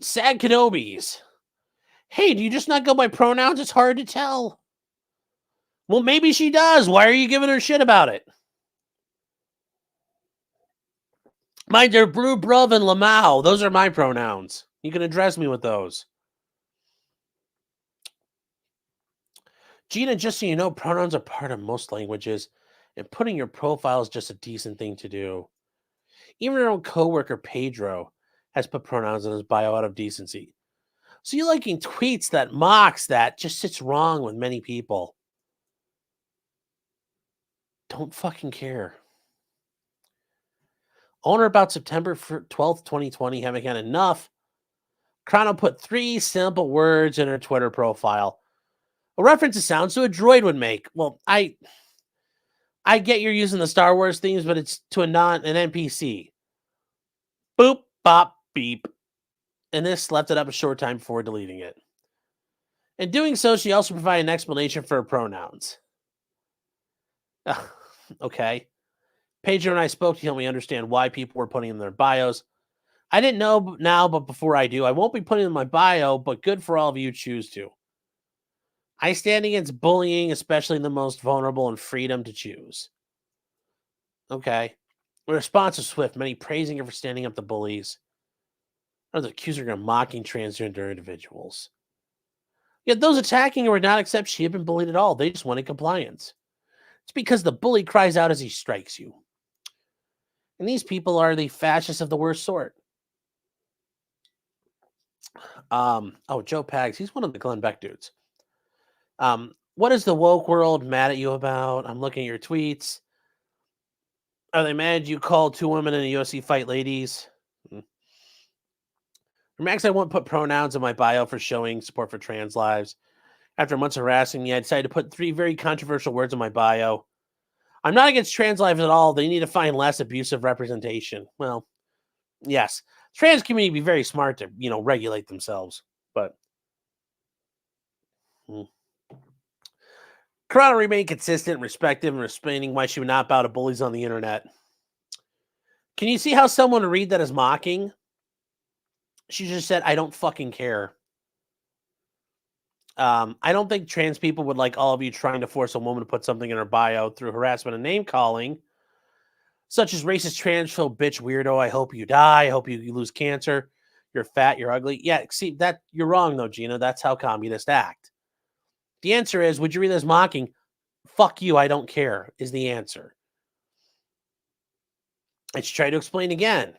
Sad Kenobis. Hey, do you just not go by pronouns? It's hard to tell. Well, maybe she does. Why are you giving her shit about it? My dear Brew, Bruv, and Lamau. Those are my pronouns. You can address me with those. Gina, just so you know, pronouns are part of most languages, and putting your profile is just a decent thing to do. Even our own coworker, Pedro, has put pronouns in his bio out of decency. So you liking tweets that mocks that just sits wrong with many people. Don't fucking care. On or about September 12th, 2020, having had enough, Carano put 3 simple words in her Twitter profile. A reference it sounds to a droid would make. Well, I get you're using the Star Wars themes, but it's to an NPC. Boop, bop, beep. And this left it up a short time before deleting it. In doing so, she also provided an explanation for her pronouns. Okay. Pedro and I spoke to help me understand why people were putting in their bios. I didn't know now, but before I do, I won't be putting in my bio, but good for all of you who choose to. I stand against bullying, especially the most vulnerable, and freedom to choose. Okay. The response was swift, many praising her for standing up to bullies. Others accusing her of mocking transgender individuals. Yet those attacking her would not accept she had been bullied at all. They just wanted compliance. It's because the bully cries out as he strikes you. And these people are the fascists of the worst sort. Joe Pags, he's one of the Glenn Beck dudes. What is the woke world mad at you about? I'm looking at your tweets. Are they mad you called 2 women in a UFC fight ladies? Max, I won't put pronouns in my bio for showing support for trans lives. After months of harassing me, I decided to put 3 very controversial words in my bio. I'm not against trans lives at all. They need to find less abusive representation. Well, yes. Trans community be very smart to, regulate themselves. But Carano remained consistent, respectful, and explaining why she would not bow to bullies on the internet. Can you see how someone would read that as mocking? She just said, I don't fucking care. I don't think trans people would like all of you trying to force a woman to put something in her bio through harassment and name calling, such as racist, transphobe, bitch, weirdo. I hope you die. I hope you lose cancer. You're fat. You're ugly. Yeah, see, that you're wrong, though, Gina. That's how communists act. The answer is, would you read this mocking? Fuck you. I don't care is the answer. And she tried to explain again.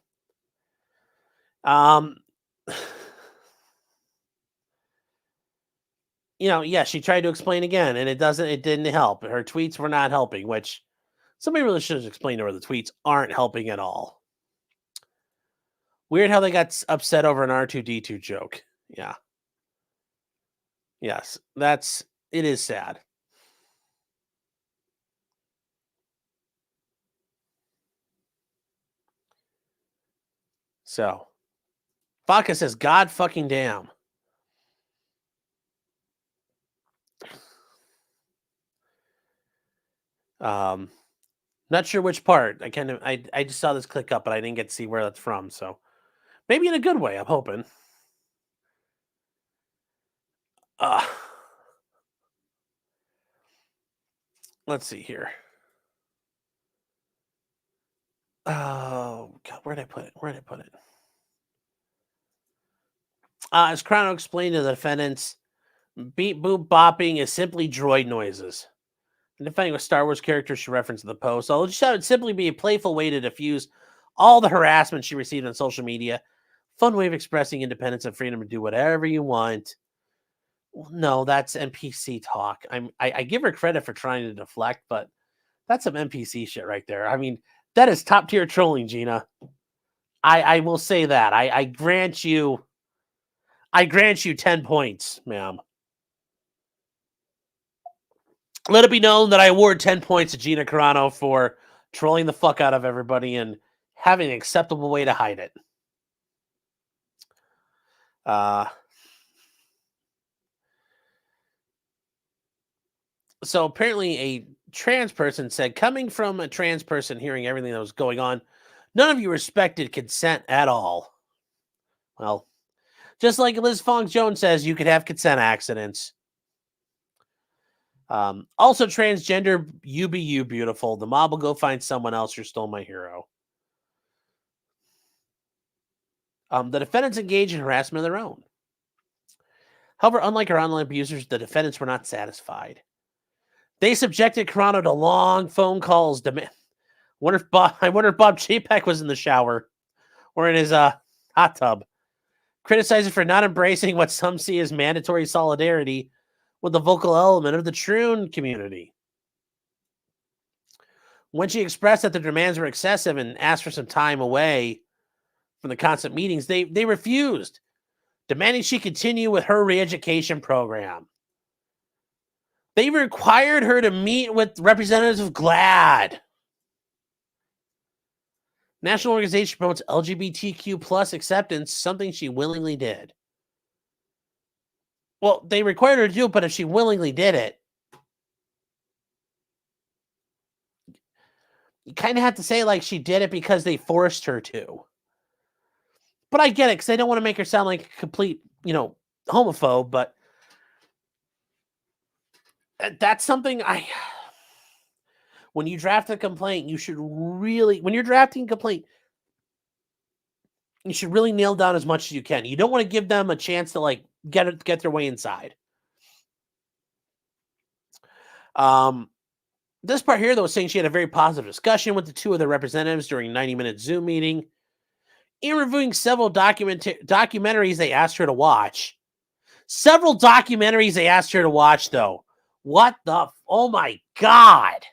She tried to explain again, and it didn't help. Her tweets were not helping, which somebody really should have explained to her the tweets aren't helping at all. Weird how they got upset over an R2-D2 joke. Yeah. Yes, it is sad. So, Vodka says, God fucking damn. Not sure which part. I just saw this click up, but I didn't get to see where that's from. So maybe in a good way, I'm hoping. Let's see here. Oh God, where'd I put it? As Carano explained to the defendants, beep boop bopping is simply droid noises. And defending with Star Wars characters she referenced in the post, so it would simply be a playful way to diffuse all the harassment she received on social media. Fun way of expressing independence and freedom to do whatever you want. Well, no, that's NPC talk. I give her credit for trying to deflect, but that's some NPC shit right there. I mean, that is top tier trolling, Gina. I will say that. I grant you 10 points, ma'am. Let it be known that I award 10 points to Gina Carano for trolling the fuck out of everybody and having an acceptable way to hide it. So apparently a trans person said, coming from a trans person hearing everything that was going on, none of you respected consent at all. Well, just like Liz Fong-Jones says, you could have consent accidents. Also, transgender, you be you, beautiful. The mob will go find someone else who stole my hero. The defendants engaged in harassment of their own. However, unlike our online abusers, the defendants were not satisfied. They subjected Carano to long phone calls. I wonder if Bob Chapek was in the shower or in his hot tub, criticizing for not embracing what some see as mandatory solidarity with the vocal element of the Troon community. When she expressed that the demands were excessive and asked for some time away from the constant meetings, they refused, demanding she continue with her re-education program. They required her to meet with representatives of GLAAD, National Organization Promotes LGBTQ plus acceptance, something she willingly did. Well, they required her to do it, but if she willingly did it, you kind of have to say like she did it because they forced her to. But I get it, because they don't want to make her sound like a complete, homophobe, but that's something when you draft a complaint, you should really, when you're drafting a complaint, you should really nail down as much as you can. You don't want to give them a chance to like get their way inside. This part here, though, is saying she had a very positive discussion with the two of the representatives during a 90-minute Zoom meeting. In reviewing several documentaries they asked her to watch. Several documentaries they asked her to watch, though. What the? Oh my God.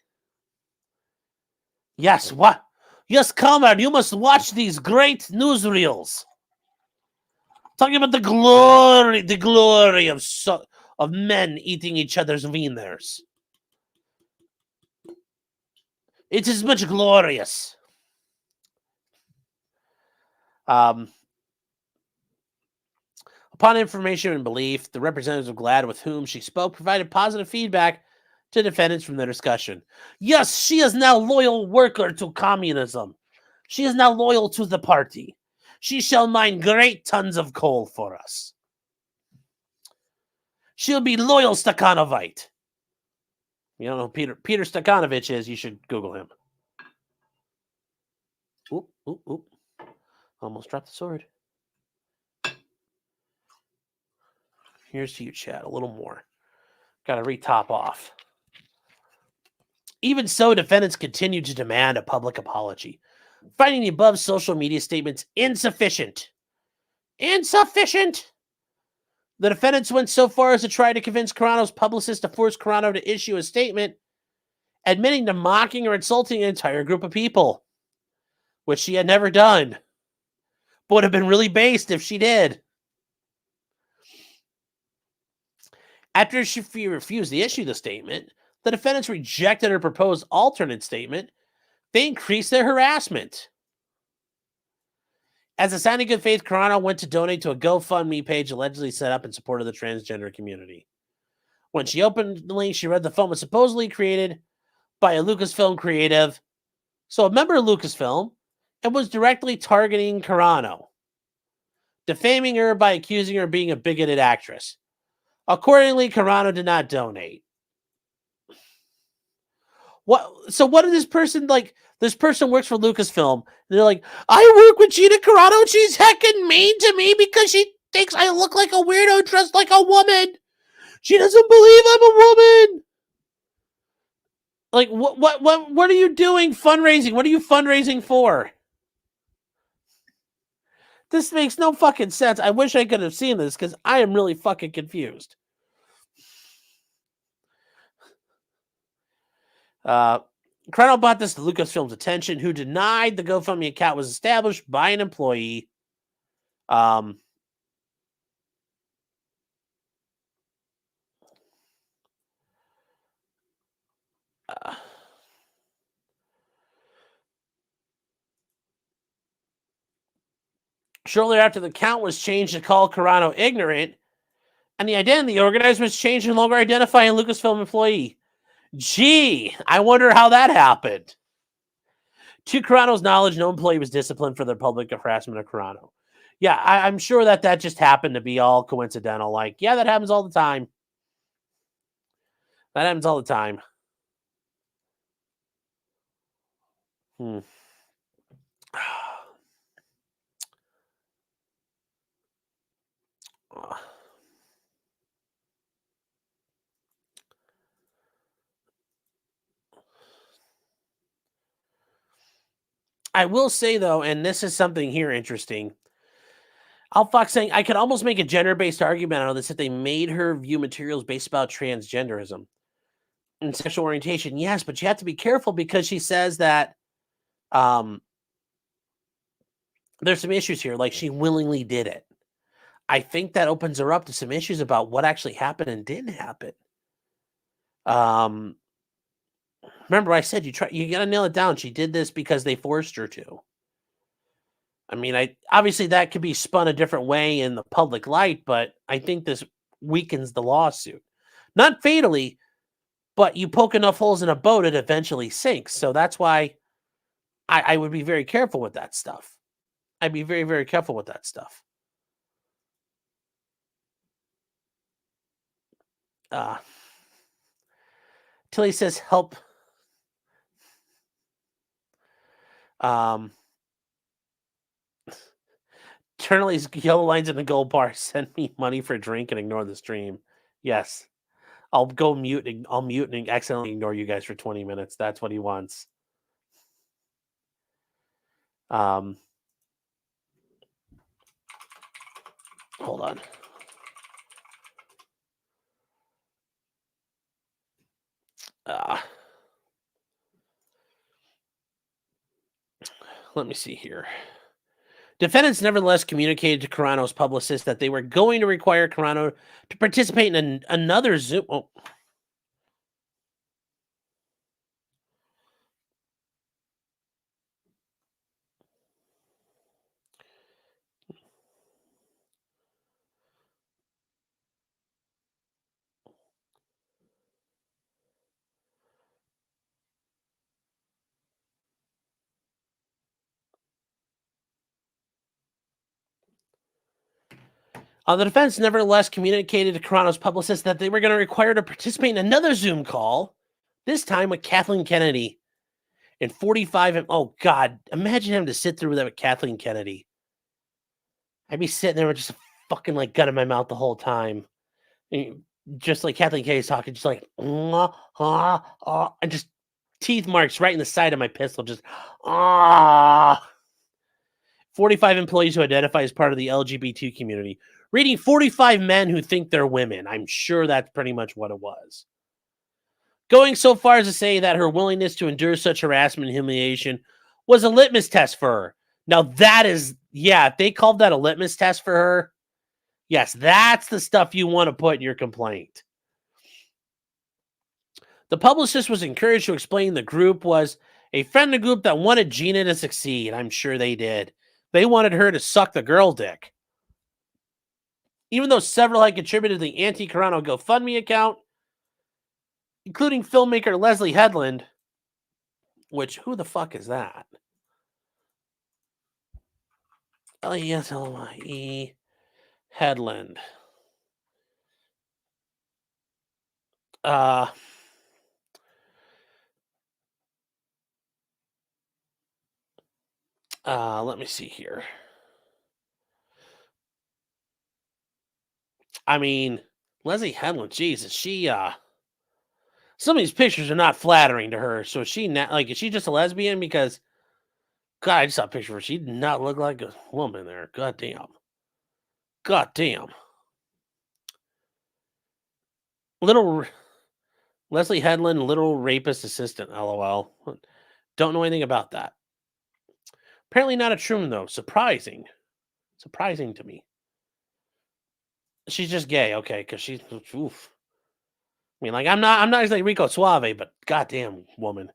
Yes, what? Yes, comrade, you must watch these great newsreels. Talking about the glory of men eating each other's wieners. It is much glorious. Upon information and belief, the representatives of GLAAD with whom she spoke provided positive feedback to defendants from the discussion. Yes, she is now loyal worker to communism. She is now loyal to the party. She shall mine great tons of coal for us. She'll be loyal Stakhanovite. You don't know who Peter Stakhanovich is, you should Google him. Oop, oop, oop. Almost dropped the sword. Here's to you, Chad. A little more. Got to re-top off. Even so, defendants continued to demand a public apology, finding the above social media statements insufficient. Insufficient! The defendants went so far as to try to convince Carano's publicist to force Carano to issue a statement admitting to mocking or insulting an entire group of people, which she had never done, but would have been really based if she did. After she refused to issue the statement, the defendants rejected her proposed alternate statement. They increased their harassment. As a sign of good faith, Carano went to donate to a GoFundMe page allegedly set up in support of the transgender community. When she opened the link, she read the film was supposedly created by a Lucasfilm creative, so a member of Lucasfilm, and was directly targeting Carano, defaming her by accusing her of being a bigoted actress. Accordingly, Carano did not donate. So what did this person like? This person works for Lucasfilm. They're like, I work with Gina Carano. And she's heckin' mean to me because she thinks I look like a weirdo dressed like a woman. She doesn't believe I'm a woman. Like, what are you doing fundraising? What are you fundraising for? This makes no fucking sense. I wish I could have seen this because I am really fucking confused. Carano brought this to Lucasfilm's attention, who denied the GoFundMe account was established by an employee. Shortly after, the account was changed to call Carano ignorant, and the identity of the organizer was changed to no longer identify a Lucasfilm employee. Gee, I wonder how that happened. To Carano's knowledge, no employee was disciplined for their public harassment of Carano. Yeah, I'm sure that just happened to be all coincidental. Like, yeah, that happens all the time. That happens all the time. I will say, though, and this is something here interesting. Fox saying, I could almost make a gender-based argument on this if they made her view materials based about transgenderism and sexual orientation. Yes, but you have to be careful because she says that there's some issues here. Like, she willingly did it. I think that opens her up to some issues about what actually happened and didn't happen. Remember, I said you got to nail it down. She did this because they forced her to. I mean, obviously that could be spun a different way in the public light, but I think this weakens the lawsuit. Not fatally, but you poke enough holes in a boat, it eventually sinks. So that's why I would be very careful with that stuff. I'd be very, very careful with that stuff. Tilly says, help. Turnerly's yellow lines in the gold bar. Send me money for a drink and ignore the stream. Yes. I'll go mute and I'll mute and accidentally ignore you guys for 20 minutes. That's what he wants. Hold on. Let me see here. Defendants nevertheless communicated to Carano's publicist that they were going to require Carano to participate in another Zoom. Oh. The defense nevertheless communicated to Carano's publicist that they were going to require to participate in another Zoom call, this time with Kathleen Kennedy. And 45. Oh, God. Imagine having to sit through that with Kathleen Kennedy. I'd be sitting there with just a fucking like gun in my mouth the whole time. And just like Kathleen Kennedy's talking, just like, and just teeth marks right in the side of my pistol. Just, 45 employees who identify as part of the LGBT community. Reading 45 men who think they're women. I'm sure that's pretty much what it was. Going so far as to say that her willingness to endure such harassment and humiliation was a litmus test for her. Now that is, yeah, if they called that a litmus test for her, yes, that's the stuff you want to put in your complaint. The publicist was encouraged to explain the group was a friendly group that wanted Gina to succeed. I'm sure they did. They wanted her to suck the girl dick. Even though several had contributed to the anti-Carano GoFundMe account, including filmmaker Leslie Headland, which, who the fuck is that? Leslie Headland. Let me see here. I mean, Leslie Headland, Jesus, she, some of these pictures are not flattering to her. So is she not, like, is she just a lesbian? Because, God, I just saw a picture of her. She did not look like a woman there. God damn. God damn. Leslie Headland, little rapist assistant, lol. Don't know anything about that. Apparently not a Truman, though. Surprising. Surprising to me. She's just gay, okay, because she's, oof. I mean, like, I'm not exactly Rico Suave, but goddamn woman.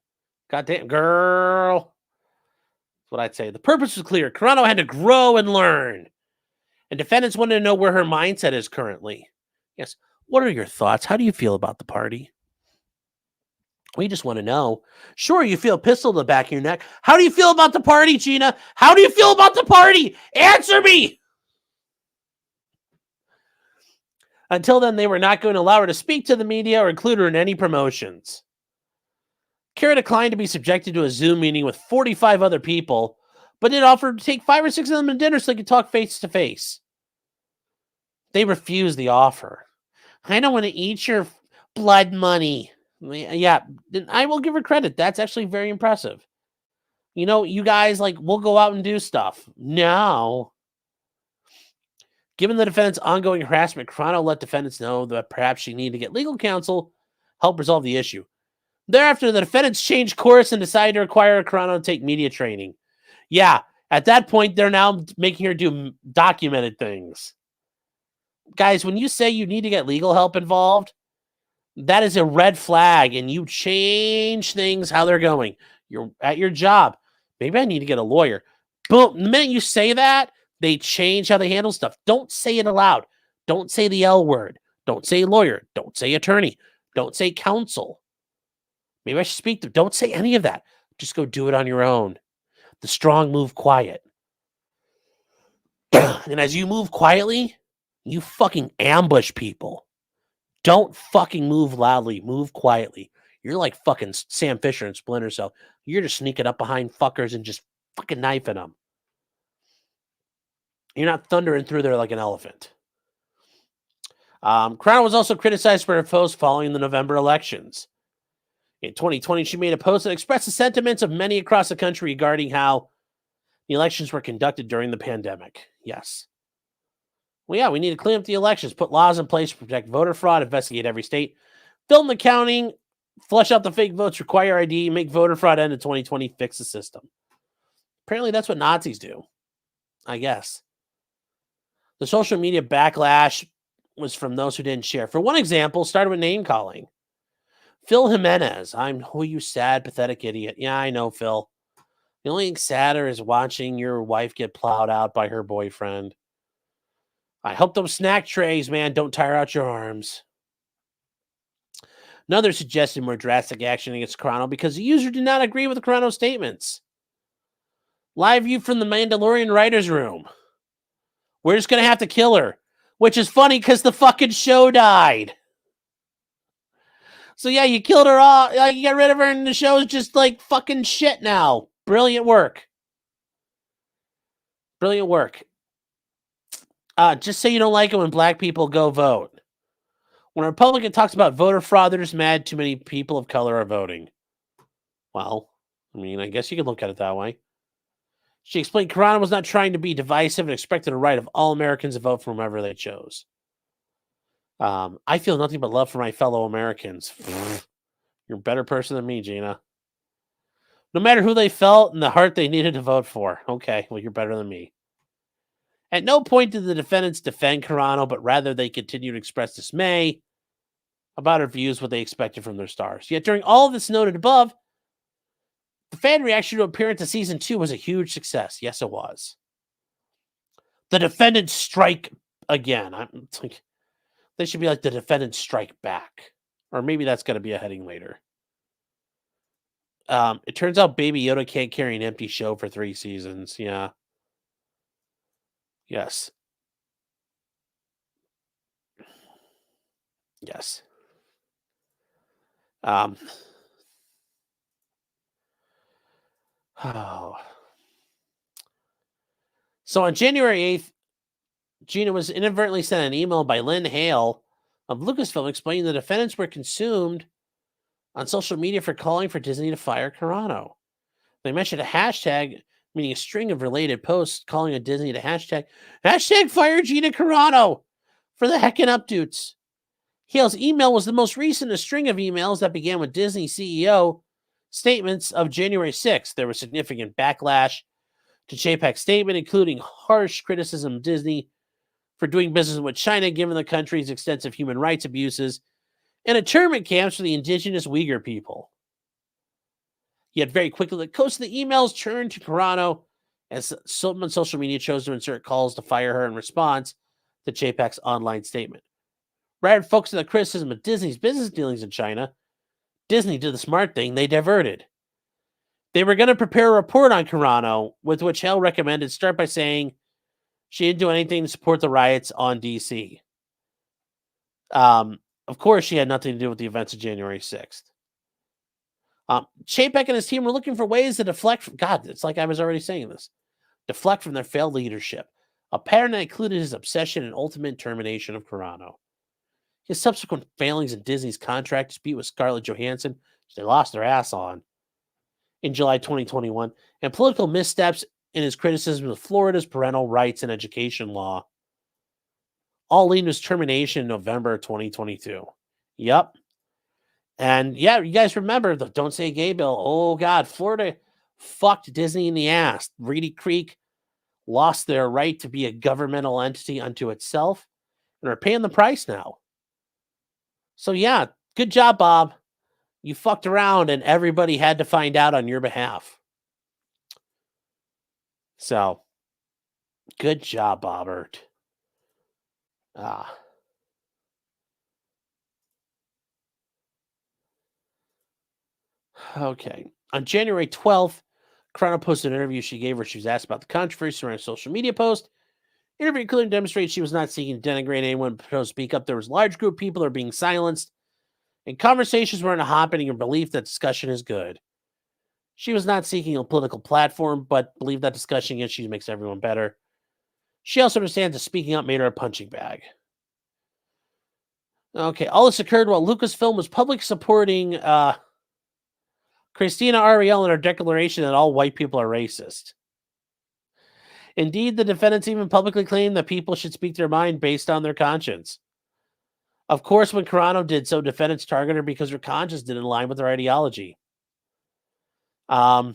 Goddamn girl. That's what I'd say. The purpose was clear. Carano had to grow and learn. And defendants wanted to know where her mindset is currently. Yes. What are your thoughts? How do you feel about the party? We just want to know. Sure, you feel a pistol in the back of your neck. How do you feel about the party, Gina? How do you feel about the party? Answer me! Until then, they were not going to allow her to speak to the media or include her in any promotions. Kara declined to be subjected to a Zoom meeting with 45 other people, but did offer to take 5 or 6 of them to dinner so they could talk face to face. They refused the offer. I don't want to eat your blood money. Yeah, I will give her credit. That's actually very impressive. You know, you guys, like, we'll go out and do stuff. No. Given the defendant's ongoing harassment, Carano let defendants know that perhaps she needed to get legal counsel help resolve the issue. Thereafter, the defendants changed course and decided to require Carano to take media training. Yeah, at that point, they're now making her do documented things. Guys, when you say you need to get legal help involved, that is a red flag, and you change things how they're going. You're at your job. Maybe I need to get a lawyer. Boom. The minute you say that, they change how they handle stuff. Don't say it aloud. Don't say the L word. Don't say lawyer. Don't say attorney. Don't say counsel. Maybe I should speak to. Don't say any of that. Just go do it on your own. The strong move quiet. And as you move quietly, you fucking ambush people. Don't fucking move loudly. Move quietly. You're like fucking Sam Fisher in Splinter Cell. You're just sneaking up behind fuckers and just fucking knifing them. You're not thundering through there like an elephant. Carano was also criticized for her post following the November elections. In 2020, she made a post that expressed the sentiments of many across the country regarding how the elections were conducted during the pandemic. Yes. Well, yeah, we need to clean up the elections, put laws in place to protect voter fraud, investigate every state, film the counting, flush out the fake votes, require ID, make voter fraud end in 2020, fix the system. Apparently, that's what Nazis do, I guess. The social media backlash was from those who didn't share. For one example, started with name calling. Phil Jimenez, oh, you sad, pathetic idiot. Yeah, I know, Phil. The only thing sadder is watching your wife get plowed out by her boyfriend. I hope those snack trays, man, don't tire out your arms. Another suggested more drastic action against Carano because the user did not agree with Carano's statements. Live view from the Mandalorian writer's room. We're just going to have to kill her. Which is funny because the fucking show died. So yeah, you killed her all. You got rid of her and the show's just like fucking shit now. Brilliant work. Brilliant work. Just say you don't like it when black people go vote. When a Republican talks about voter fraud, they're just mad too many people of color are voting. Well, I mean, I guess you could look at it that way. She explained Carano was not trying to be divisive and expected a right of all Americans to vote for whomever they chose. I feel nothing but love for my fellow Americans. You're a better person than me, Gina. No matter who they felt and the heart they needed to vote for. Okay, well, you're better than me. At no point did the defendants defend Carano, but rather they continued to express dismay about her views, what they expected from their stars. Yet during all of this noted above, the fan reaction to appearance of season 2 was a huge success. Yes, it was. The defendants strike again. It's like, they should be like the defendants strike back. Or maybe that's going to be a heading later. It turns out Baby Yoda can't carry an empty show for 3 seasons. Yeah. Yes. Yes. Oh. So on January 8th, Gina was inadvertently sent an email by Lynn Hale of Lucasfilm explaining the defendants were consumed on social media for calling for Disney to fire Carano. They mentioned a hashtag, meaning a string of related posts calling on Disney to hashtag fire Gina Carano for the heckin' updoots. Hale's email was the most recent in a string of emails that began with Disney CEO statements of January 6th. There was significant backlash to Chapek's statement, including harsh criticism of Disney for doing business with China, given the country's extensive human rights abuses, and internment camps for the indigenous Uyghur people. Yet very quickly, the coast of the emails turned to Carano as some on social media chose to insert calls to fire her in response to Chapek's online statement. Rather than focusing on the criticism of Disney's business dealings in China, Disney did the smart thing. They diverted. They were going to prepare a report on Carano, with which Hale recommended start by saying she didn't do anything to support the riots on DC. Of course, she had nothing to do with the events of January 6th. Chapek and his team were looking for ways to deflect from... God, it's like I was already saying this. Deflect from their failed leadership. A pattern that included his obsession and ultimate termination of Carano. His subsequent failings in Disney's contract dispute with Scarlett Johansson, which they lost their ass on, in July 2021, and political missteps in his criticism of Florida's parental rights and education law, all leading to his termination in November 2022. Yep. And yeah, you guys remember the Don't Say Gay bill. Oh, God, Florida fucked Disney in the ass. Reedy Creek lost their right to be a governmental entity unto itself and are paying the price now. So yeah, good job, Bob. You fucked around and everybody had to find out on your behalf. So, good job, Bobbert. Okay. On January 12th, Carano posted an interview she gave where she was asked about the controversy surrounding a social media post. Interview clearly demonstrated she was not seeking to denigrate anyone to speak up. There was a large group of people that are being silenced, and conversations weren't happening in belief that discussion is good. She was not seeking a political platform, but believed that discussing issues makes everyone better. She also understands that speaking up made her a punching bag. Okay, all this occurred while Lucasfilm was publicly supporting Christina Ariel in her declaration that all white people are racist. Indeed, the defendants even publicly claimed that people should speak their mind based on their conscience. Of course, when Carano did so, defendants targeted her because her conscience didn't align with her ideology. Yeah,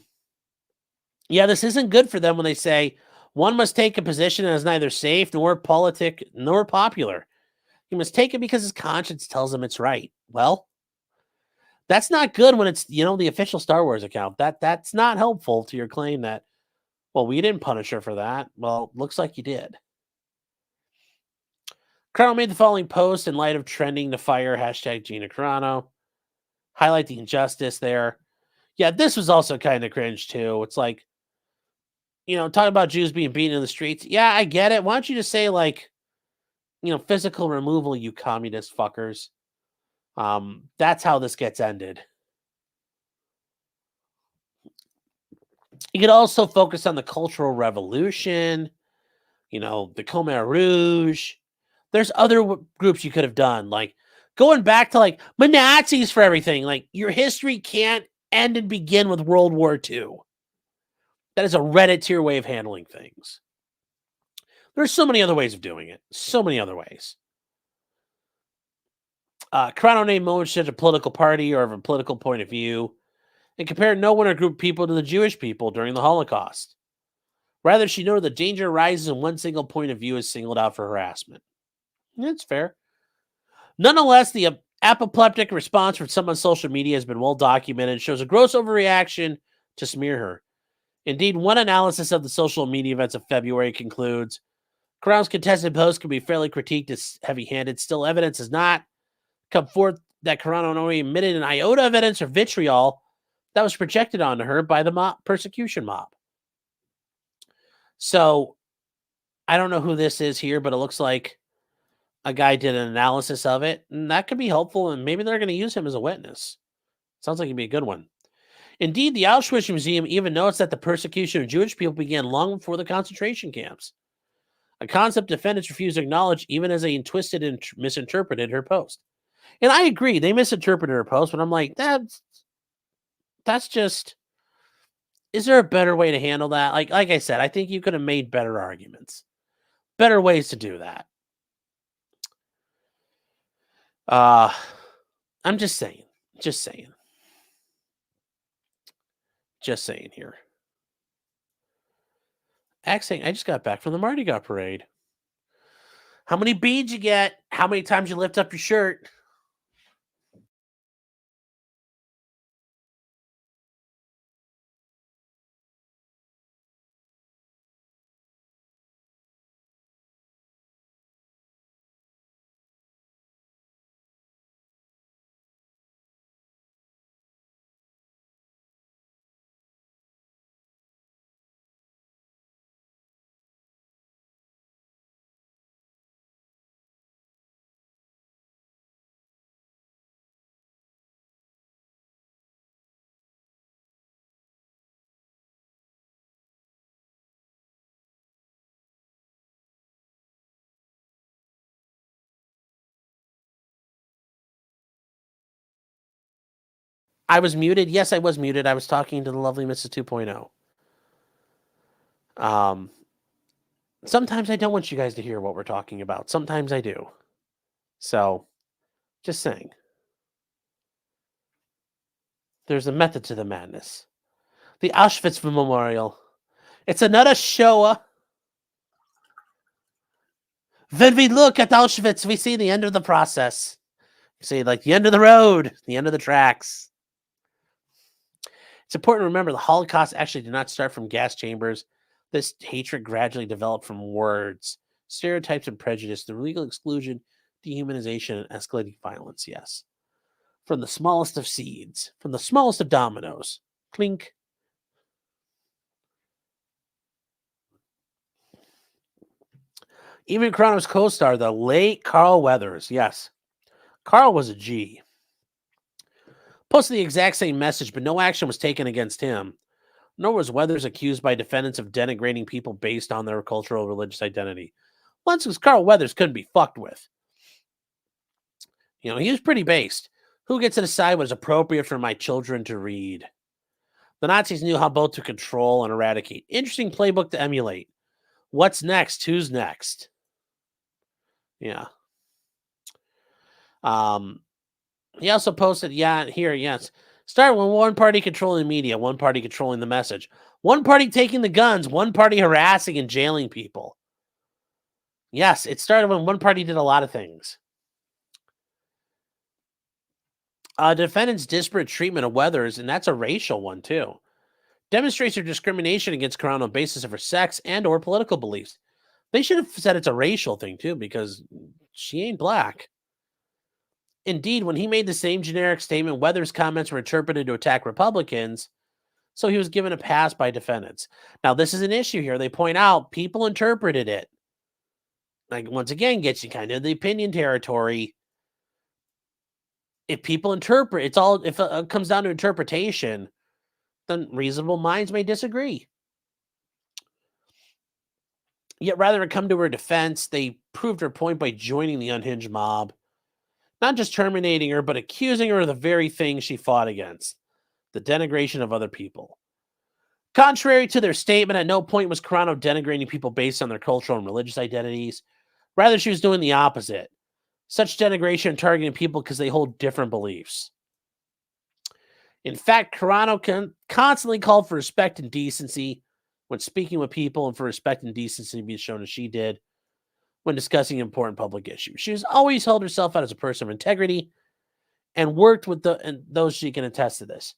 this isn't good for them when they say one must take a position that is neither safe nor politic nor popular. He must take it because his conscience tells him it's right. Well, that's not good when it's the official Star Wars account. That's not helpful to your claim that, well, we didn't punish her for that. Well, looks like you did. Carano made the following post in light of trending to fire hashtag Gina Carano. Highlight the injustice there. Yeah, this was also kind of cringe too. It's like, talking about Jews being beaten in the streets. Yeah, I get it. Why don't you just say physical removal, you communist fuckers? That's how this gets ended. You could also focus on the Cultural Revolution, the Khmer Rouge. There's other groups you could have done, like going back to like Nazis for everything. Like your history can't end and begin with World War II. That is a Reddit-tier way of handling things. There's so many other ways of doing it. So many other ways. Carano named moments a political party or of a political point of view and compared no one or group of people to the Jewish people during the Holocaust. Rather, she noted the danger arises when one single point of view is singled out for harassment. That's fair. Nonetheless, the apoplectic response from some on social media has been well documented and shows a gross overreaction to smear her. Indeed, one analysis of the social media events of February concludes Carano's contested post can be fairly critiqued as heavy-handed. Still, evidence has not come forth that Carano only admitted an iota of evidence or vitriol that was projected onto her by the persecution mob. So, I don't know who this is here, but it looks like a guy did an analysis of it, and that could be helpful, and maybe they're going to use him as a witness. Sounds like it'd be a good one. Indeed, the Auschwitz Museum even notes that the persecution of Jewish people began long before the concentration camps, a concept defendants refuse to acknowledge even as they twisted and misinterpreted her post. And I agree, they misinterpreted her post, but I'm like, that's just... Is there a better way to handle that? Like I said, I think you could have made better arguments. Better ways to do that. I'm just saying. Just saying here. Saying, I just got back from the Mardi Gras parade. How many beads you get? How many times you lift up your shirt? I was muted. Yes, I was muted. I was talking to the lovely Mrs. 2.0. Sometimes I don't want you guys to hear what we're talking about. Sometimes I do. So, just saying. There's a method to the madness. The Auschwitz Memorial. It's another Shoah. When we look at Auschwitz, we see the end of the process. We see like the end of the road, the end of the tracks. It's important to remember the Holocaust actually did not start from gas chambers. This hatred gradually developed from words, stereotypes, and prejudice, through legal exclusion, dehumanization, and escalating violence, yes. From the smallest of seeds, from the smallest of dominoes. Clink. Even Carano's co-star, the late Carl Weathers, yes. Carl was a G. Posted the exact same message, but no action was taken against him. Nor was Weathers accused by defendants of denigrating people based on their cultural or religious identity. Once because Carl Weathers couldn't be fucked with. He was pretty based. Who gets to decide what is appropriate for my children to read? The Nazis knew how both to control and eradicate. Interesting playbook to emulate. What's next? Who's next? Yeah. He also posted, yes. Start with one party controlling the media, one party controlling the message, one party taking the guns, one party harassing and jailing people. Yes, it started when one party did a lot of things. Defendant's disparate treatment of Weathers, and that's a racial one too, demonstrates their discrimination against Carano on the basis of her sex and or political beliefs. They should have said it's a racial thing too, because she ain't black. Indeed, when he made the same generic statement, Weathers' comments were interpreted to attack Republicans, so he was given a pass by defendants. Now, this is an issue here. They point out people interpreted it. Like, once again, gets you kind of the opinion territory. If people interpret, if it comes down to interpretation, then reasonable minds may disagree. Yet rather than come to her defense, they proved her point by joining the unhinged mob, not just terminating her, but accusing her of the very thing she fought against, the denigration of other people. Contrary to their statement, at no point was Carano denigrating people based on their cultural and religious identities. Rather, she was doing the opposite. Such denigration targeting people because they hold different beliefs. In fact, Carano constantly called for respect and decency when speaking with people, and for respect and decency to be shown as she did when discussing important public issues. She has always held herself out as a person of integrity and worked with those she can attest to this.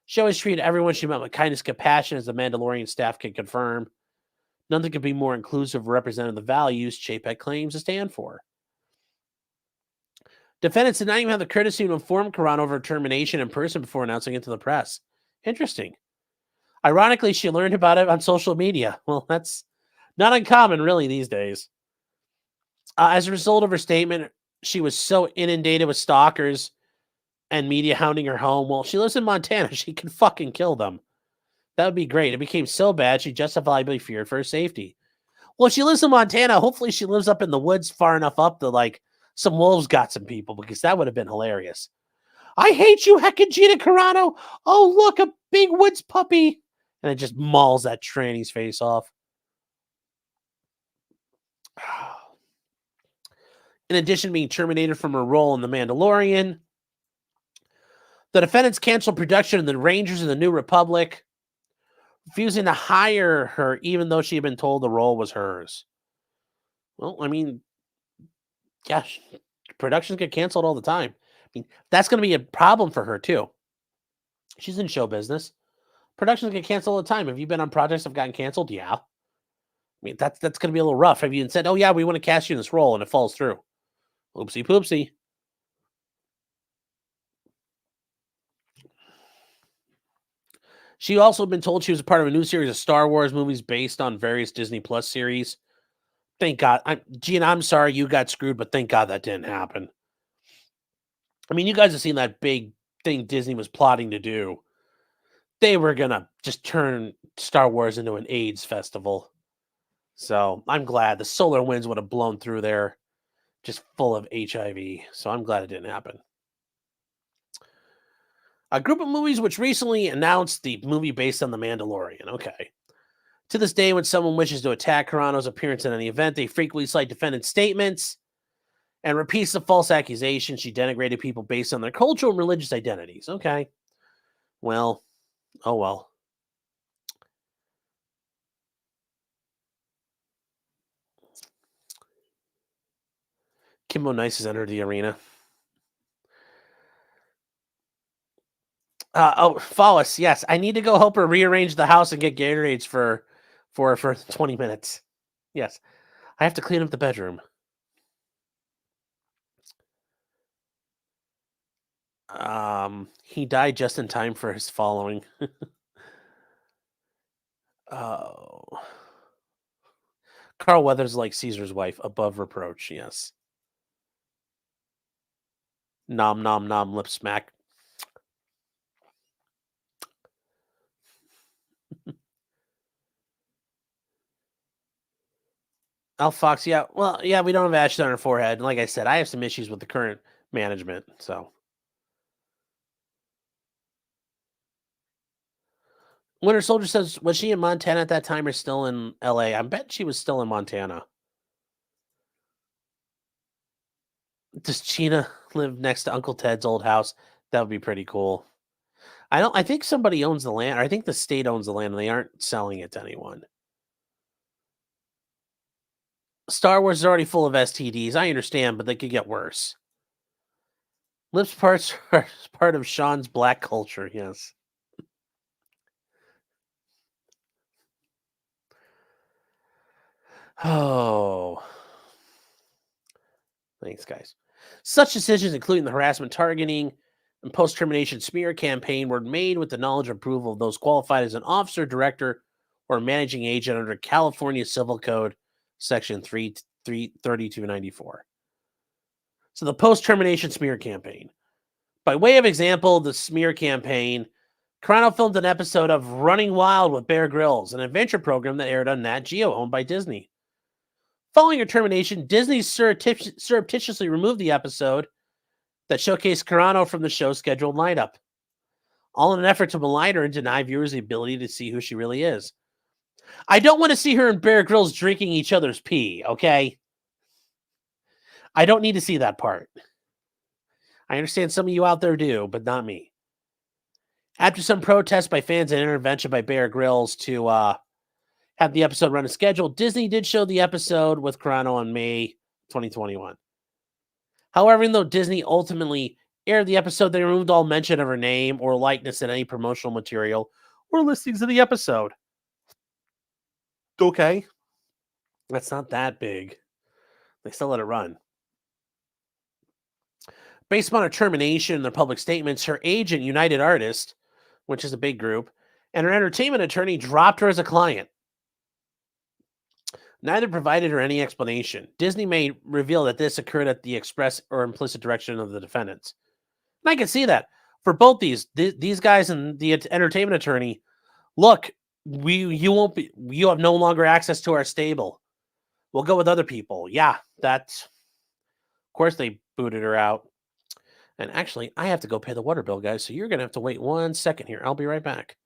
She always treated everyone she met with kindness, compassion, as the Mandalorian staff can confirm. Nothing could be more inclusive or representative of the values Chapek claims to stand for. Defendants did not even have the courtesy to inform Carano of her termination in person before announcing it to the press. Interesting. Ironically, she learned about it on social media. Well, that's not uncommon, really, these days. As a result of her statement, she was so inundated with stalkers and media hounding her home. Well, she lives in Montana. She can fucking kill them. That would be great. It became so bad, she justifiably feared for her safety. Well, if she lives in Montana, hopefully she lives up in the woods far enough up that, like, some wolves got some people, because that would have been hilarious. I hate you, heckin' Gina Carano. Oh, look, a big woods puppy. And it just mauls that tranny's face off. In addition to being terminated from her role in The Mandalorian, the defendants canceled production of The Rangers of the New Republic, refusing to hire her even though she had been told the role was hers. Well, I mean, gosh, productions get canceled all the time. I mean, that's going to be a problem for her too. She's in show business. Productions get canceled all the time. Have you been on projects that have gotten canceled? Yeah. I mean, that's going to be a little rough. Have you said, oh yeah, we want to cast you in this role, and it falls through? Oopsie poopsie. She also been told she was a part of a new series of Star Wars movies based on various Disney Plus series. Thank God. Gina, I'm sorry you got screwed, but thank God that didn't happen. I mean, you guys have seen that big thing Disney was plotting to do. They were going to just turn Star Wars into an AIDS festival. So I'm glad the solar winds would have blown through there just full of HIV. So I'm glad it didn't happen. A group of movies which recently announced the movie based on The Mandalorian. Okay. To this day, when someone wishes to attack Carano's appearance in any event, they frequently cite defendant's statements and repeats the false accusation she denigrated people based on their cultural and religious identities. Okay. Well, oh well. Kimbo Nice has entered the arena. Follis, yes. I need to go help her rearrange the house and get Gatorades for 20 minutes. Yes. I have to clean up the bedroom. He died just in time for his following. Oh. Carl Weathers like Caesar's wife, above reproach, yes. Nom nom nom lip smack. Al Fox, yeah. Well, yeah, we don't have ashes on her forehead. And like I said, I have some issues with the current management. So Winter Soldier says, was she in Montana at that time or still in LA? I bet she was still in Montana. Does Chyna live next to Uncle Ted's old house? That would be pretty cool. I think somebody owns the land, or I think the state owns the land and they aren't selling it to anyone. Star Wars is already full of STDs. I understand, but they could get worse. Lips parts are part of Sean's black culture, yes. Oh. Thanks, guys. Such decisions, including the harassment targeting and post-termination smear campaign, were made with the knowledge and approval of those qualified as an officer, director, or managing agent under California Civil Code, Section 3294. So the post-termination smear campaign. By way of example, the smear campaign, Carano filmed an episode of Running Wild with Bear Grylls, an adventure program that aired on Nat Geo, owned by Disney. Following her termination, Disney surreptitiously removed the episode that showcased Carano from the show's scheduled lineup, all in an effort to malign her and deny viewers the ability to see who she really is. I don't want to see her and Bear Grylls drinking each other's pee, okay? I don't need to see that part. I understand some of you out there do, but not me. After some protests by fans and intervention by Bear Grylls to have the episode run as scheduled, Disney did show the episode with Carano on May 2021. However, even though Disney ultimately aired the episode, they removed all mention of her name or likeness in any promotional material or listings of the episode. Okay. That's not that big. They still let it run. Based on her termination and their public statements, her agent, United Artists, which is a big group, and her entertainment attorney dropped her as a client. Neither provided her any explanation. Disney may reveal that this occurred at the express or implicit direction of the defendants. And I can see that. For both these guys and the entertainment attorney, look, you have no longer access to our stable. We'll go with other people. Yeah, that's, of course they booted her out. And actually, I have to go pay the water bill, guys, so you're going to have to wait 1 second here. I'll be right back.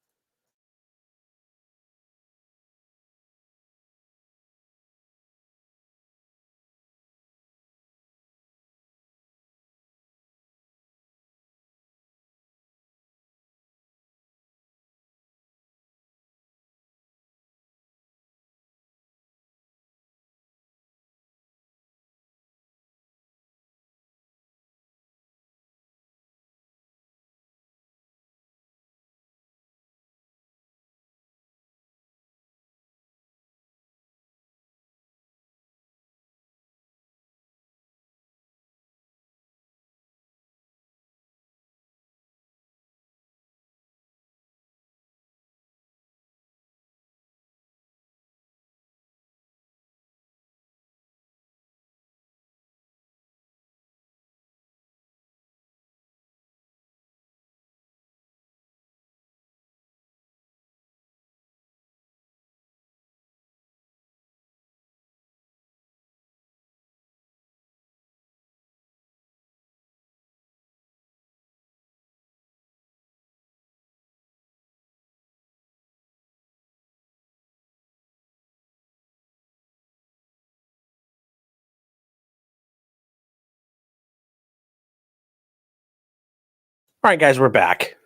All right, guys, we're back.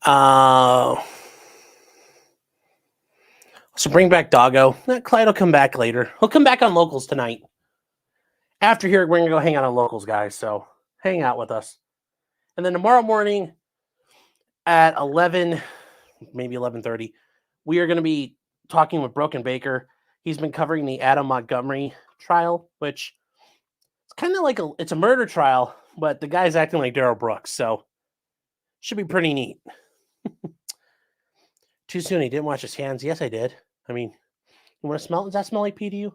So bring back Doggo. Clyde will come back later. He'll come back on Locals tonight. After here, we're going to go hang out on Locals, guys. So hang out with us. And then tomorrow morning at 11, maybe 11:30, we are going to be talking with Broken Baker. He's been covering the Adam Montgomery trial, which it's kind of like it's a murder trial, but the guy's acting like Darryl Brooks. So should be pretty neat. Too soon. He didn't wash his hands. Yes, I did. I mean, you want to smell? Does that smell like pee to you?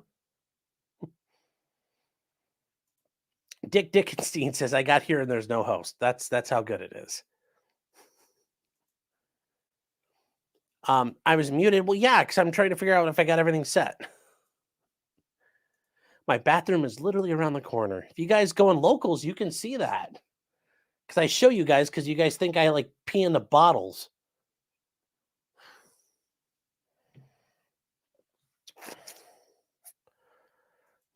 Dick Dickenstein says, I got here and there's no host. That's how good it is. I was muted. Well, yeah, because I'm trying to figure out if I got everything set. My bathroom is literally around the corner. If you guys go in locals, you can see that. Because I show you guys because you guys think I like pee in the bottles.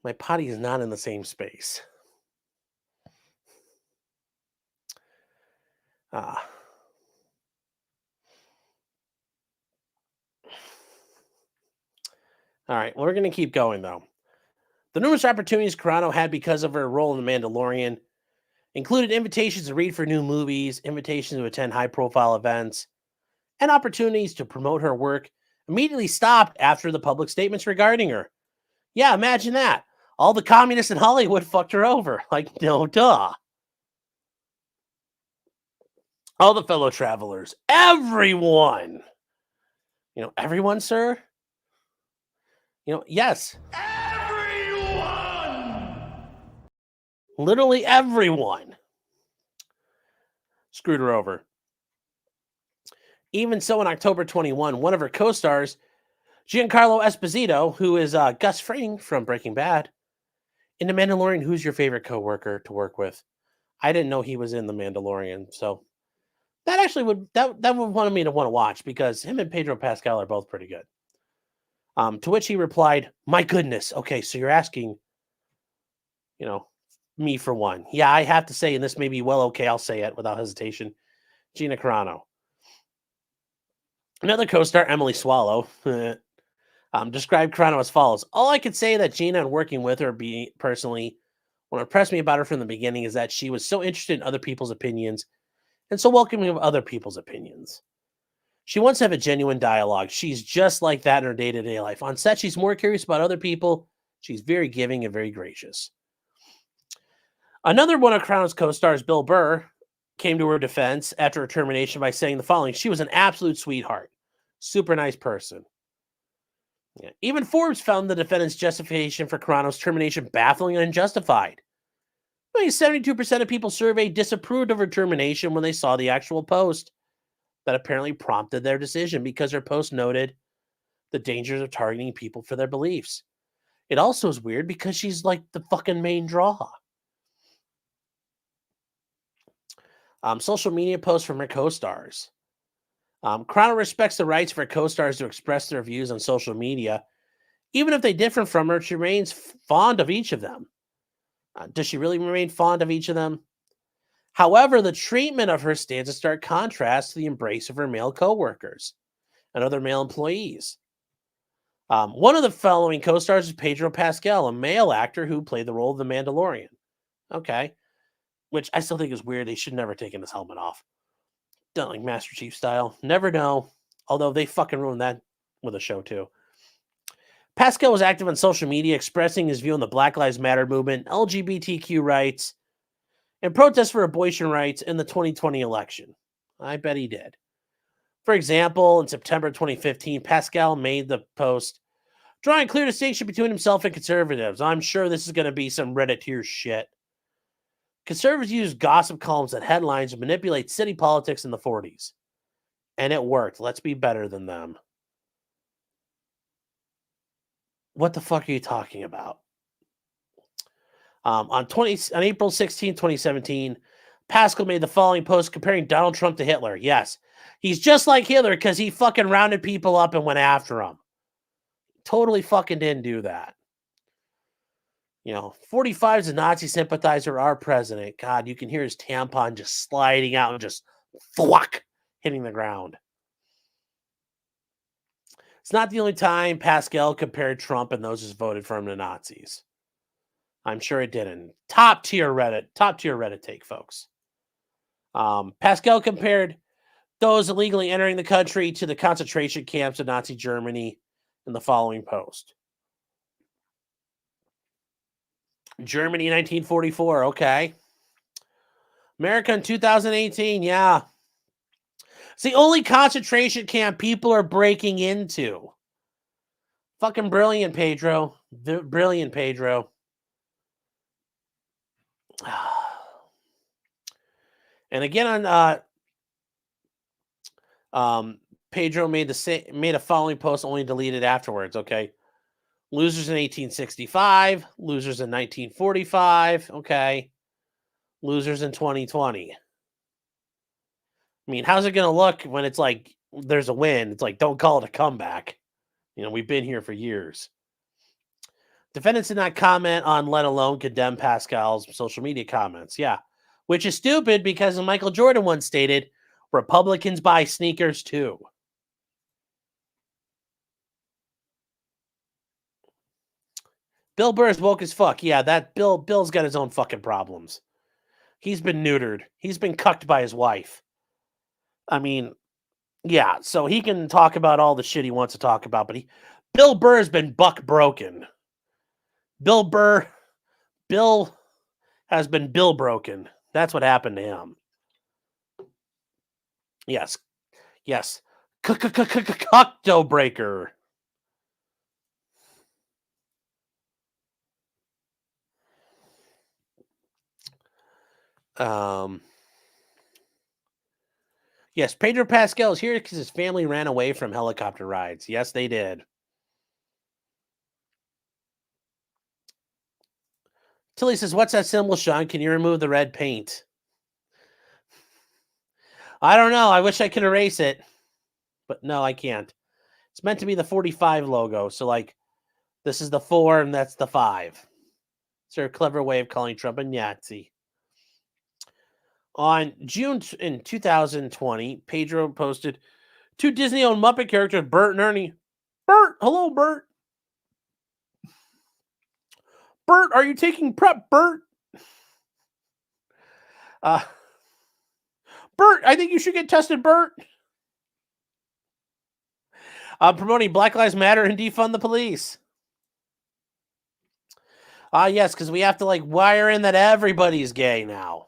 My potty is not in the same space. Ah. All right, we're going to keep going, though. The numerous opportunities Carano had because of her role in The Mandalorian included invitations to read for new movies, invitations to attend high-profile events, and opportunities to promote her work immediately stopped after the public statements regarding her. Yeah, imagine that. All the communists in Hollywood fucked her over. Like, no duh. All the fellow travelers, everyone. Everyone, sir? Yes. Everyone! Literally everyone screwed her over. Even so, in October 21, one of her co-stars, Giancarlo Esposito, who is Gus Fring from Breaking Bad, in The Mandalorian, who's your favorite co-worker to work with? I didn't know he was in The Mandalorian, so that actually would want me to want to watch because him and Pedro Pascal are both pretty good. To which he replied, "My goodness, okay, so you're asking, me for one. Yeah, I have to say, and this may be okay, I'll say it without hesitation. Gina Carano." Another co-star, Emily Swallow, described Carano as follows: "All I could say that Gina and working with her personally, what impressed me about her from the beginning is that she was so interested in other people's opinions and so welcoming of other people's opinions. She wants to have a genuine dialogue. She's just like that in her day-to-day life. On set, she's more curious about other people. She's very giving and very gracious." Another one of Crown's co-stars, Bill Burr, came to her defense after her termination by saying the following: "She was an absolute sweetheart. Super nice person." Yeah. Even Forbes found the defendant's justification for Carano's termination baffling and unjustified. 72% of people surveyed disapproved of her termination when they saw the actual post that apparently prompted their decision because her post noted the dangers of targeting people for their beliefs. It also is weird because she's like the fucking main draw. Social media posts from her co-stars. Carano respects the rights of her co-stars to express their views on social media. Even if they differ from her, she remains fond of each of them. Does she really remain fond of each of them? However, the treatment of her stands in stark contrast to the embrace of her male co-workers and other male employees. One of the following co-stars is Pedro Pascal, a male actor who played the role of the Mandalorian. Okay. Which I still think is weird. They should never taken his helmet off. Done like Master Chief style. Never know. Although they fucking ruined that with a show too. Pascal was active on social media expressing his view on the Black Lives Matter movement, LGBTQ rights, and protests for abortion rights in the 2020 election. I bet he did. For example, in September 2015, Pascal made the post drawing a clear distinction between himself and conservatives. I'm sure this is going to be some Reddit tier shit. Conservatives use gossip columns and headlines to manipulate city politics in the 40s. And it worked. Let's be better than them. What the fuck are you talking about? On April 16, 2017, Pascal made the following post comparing Donald Trump to Hitler. Yes, he's just like Hitler because he fucking rounded people up and went after them. Totally fucking didn't do that. 45's a Nazi sympathizer, our president. God, you can hear his tampon just sliding out and just thwack hitting the ground. It's not the only time Pascal compared Trump and those who voted for him to Nazis. I'm sure it didn't. Top tier Reddit take, folks. Pascal compared those illegally entering the country to the concentration camps of Nazi Germany in the following post. Germany 1944, okay. America in 2018, yeah. It's the only concentration camp people are breaking into. Fucking brilliant, Pedro. Brilliant, Pedro. And again on Pedro made a following post, only deleted afterwards, okay? Losers in 1865, losers in 1945, okay. Losers in 2020. I mean, how's it going to look when it's like there's a win? It's like, don't call it a comeback. You know, we've been here for years. Defendants did not comment on, let alone condemn Pascal's social media comments. Yeah, which is stupid because Michael Jordan once stated, Republicans buy sneakers too. Bill Burr's woke as fuck. Yeah, that Bill's got his own fucking problems. He's been neutered. He's been cucked by his wife. I mean, yeah, so he can talk about all the shit he wants to talk about, but Bill Burr has been buck broken. Bill has been Bill broken. That's what happened to him. Yes. Cocktail breaker. Yes, Pedro Pascal is here because his family ran away from helicopter rides. Yes, they did. Tilly says, what's that symbol, Sean? Can you remove the red paint? I don't know. I wish I could erase it. But no, I can't. It's meant to be the 45 logo. So, like, this is the 4 and that's the 5. Is there a clever way of calling Trump a Nazi? On June in 2020, Pedro posted 2 Disney-owned Muppet characters, Bert and Ernie. Bert, hello, Bert. Bert, are you taking prep, Bert? Bert, I think you should get tested, Bert. Promoting Black Lives Matter and defund the police. Yes, because we have to like wire in that everybody's gay now.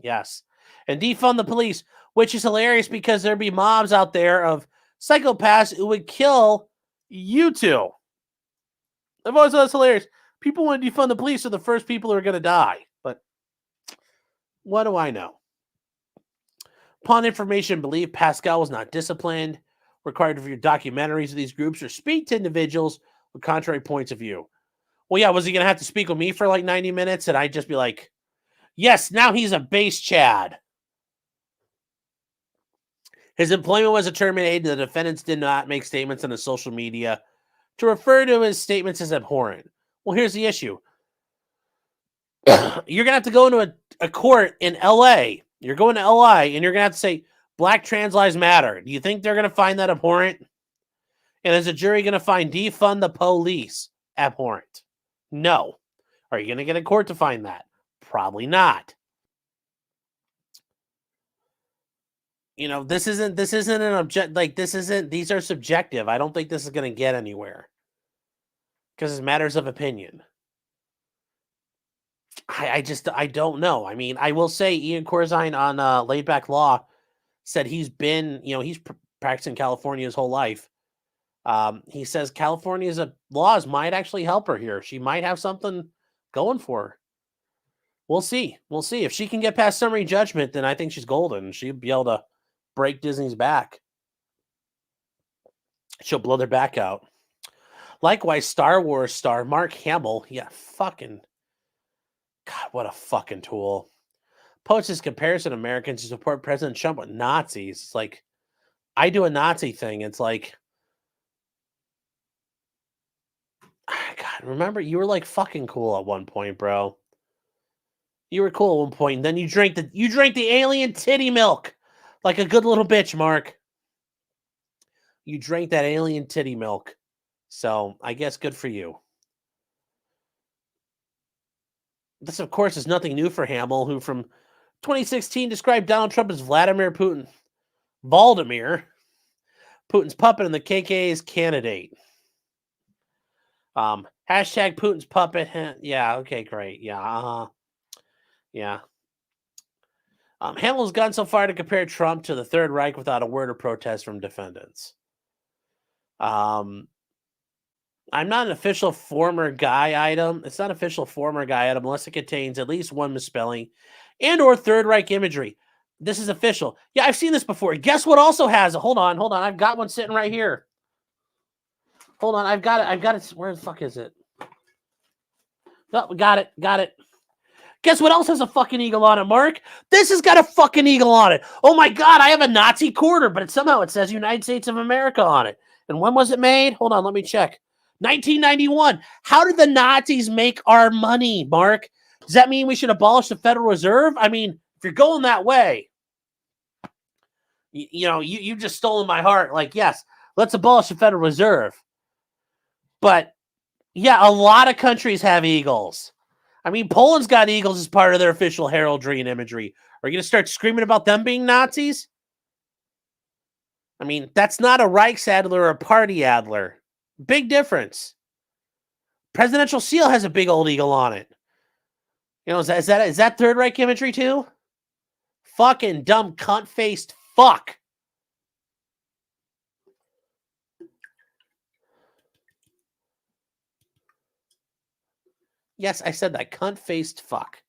Yes. And defund the police, which is hilarious because there'd be mobs out there of psychopaths who would kill you two. I've always thought that's hilarious. People want to defund the police are the first people who are going to die. But what do I know? Upon information, believe Pascal was not disciplined, required to view documentaries of these groups or speak to individuals with contrary points of view. Well, yeah, was he going to have to speak with me for like 90 minutes? And I'd just be like, yes, now he's a base Chad. His employment was terminated. The defendants did not make statements on the social media to refer to his statements as abhorrent. Well, here's the issue. You're going to have to go into a court in L.A. You're going to L.A. and you're going to have to say, Black trans lives matter. Do you think they're going to find that abhorrent? And is a jury going to find defund the police abhorrent? No. Are you going to get a court to find that? Probably not. You know, this isn't an object, like these are subjective. I don't think this is going to get anywhere. Because it's matters of opinion. I don't know. I mean, I will say Ian Corzine on Laid Back Law said he's been, he's practicing California his whole life. He says California's laws might actually help her here. She might have something going for her. We'll see. We'll see. If she can get past summary judgment, then I think she's golden. She'll be able to break Disney's back. She'll blow their back out. Likewise, Star Wars star Mark Hamill. Yeah, fucking... God, what a fucking tool. Posts his comparison of Americans who support President Trump with Nazis. It's like, I do a Nazi thing. It's like... God, remember, you were like fucking cool at one point, bro. You were cool at one point, and then you drank the alien titty milk like a good little bitch, Mark. You drank that alien titty milk. So, I guess good for you. This, of course, is nothing new for Hamill, who from 2016 described Donald Trump as Vladimir Putin. Putin's puppet and the KKK's candidate. Hashtag Putin's puppet. Yeah, okay, great. Yeah, yeah. Hamill's gone so far to compare Trump to the Third Reich without a word of protest from defendants. I'm not an official former guy item. It's not official former guy item unless it contains at least one misspelling and or Third Reich imagery. This is official. Yeah, I've seen this before. Guess what also has it? Hold on. I've got one sitting right here. Hold on, I've got it. Where the fuck is it? Oh, got it. Guess what else has a fucking eagle on it, Mark? This has got a fucking eagle on it. Oh my God, I have a Nazi quarter, but somehow it says United States of America on it. And when was it made? Hold on, let me check. 1991. How did the Nazis make our money, Mark? Does that mean we should abolish the Federal Reserve? I mean, if you're going that way, you just stolen my heart. Like, yes, let's abolish the Federal Reserve. But yeah, a lot of countries have eagles. I mean, Poland's got eagles as part of their official heraldry and imagery. Are you going to start screaming about them being Nazis? I mean, that's not a Reichsadler or a party adler. Big difference. Presidential seal has a big old eagle on it. Is that Third Reich imagery too? Fucking dumb cunt-faced fuck. Yes, I said that. Cunt-faced fuck.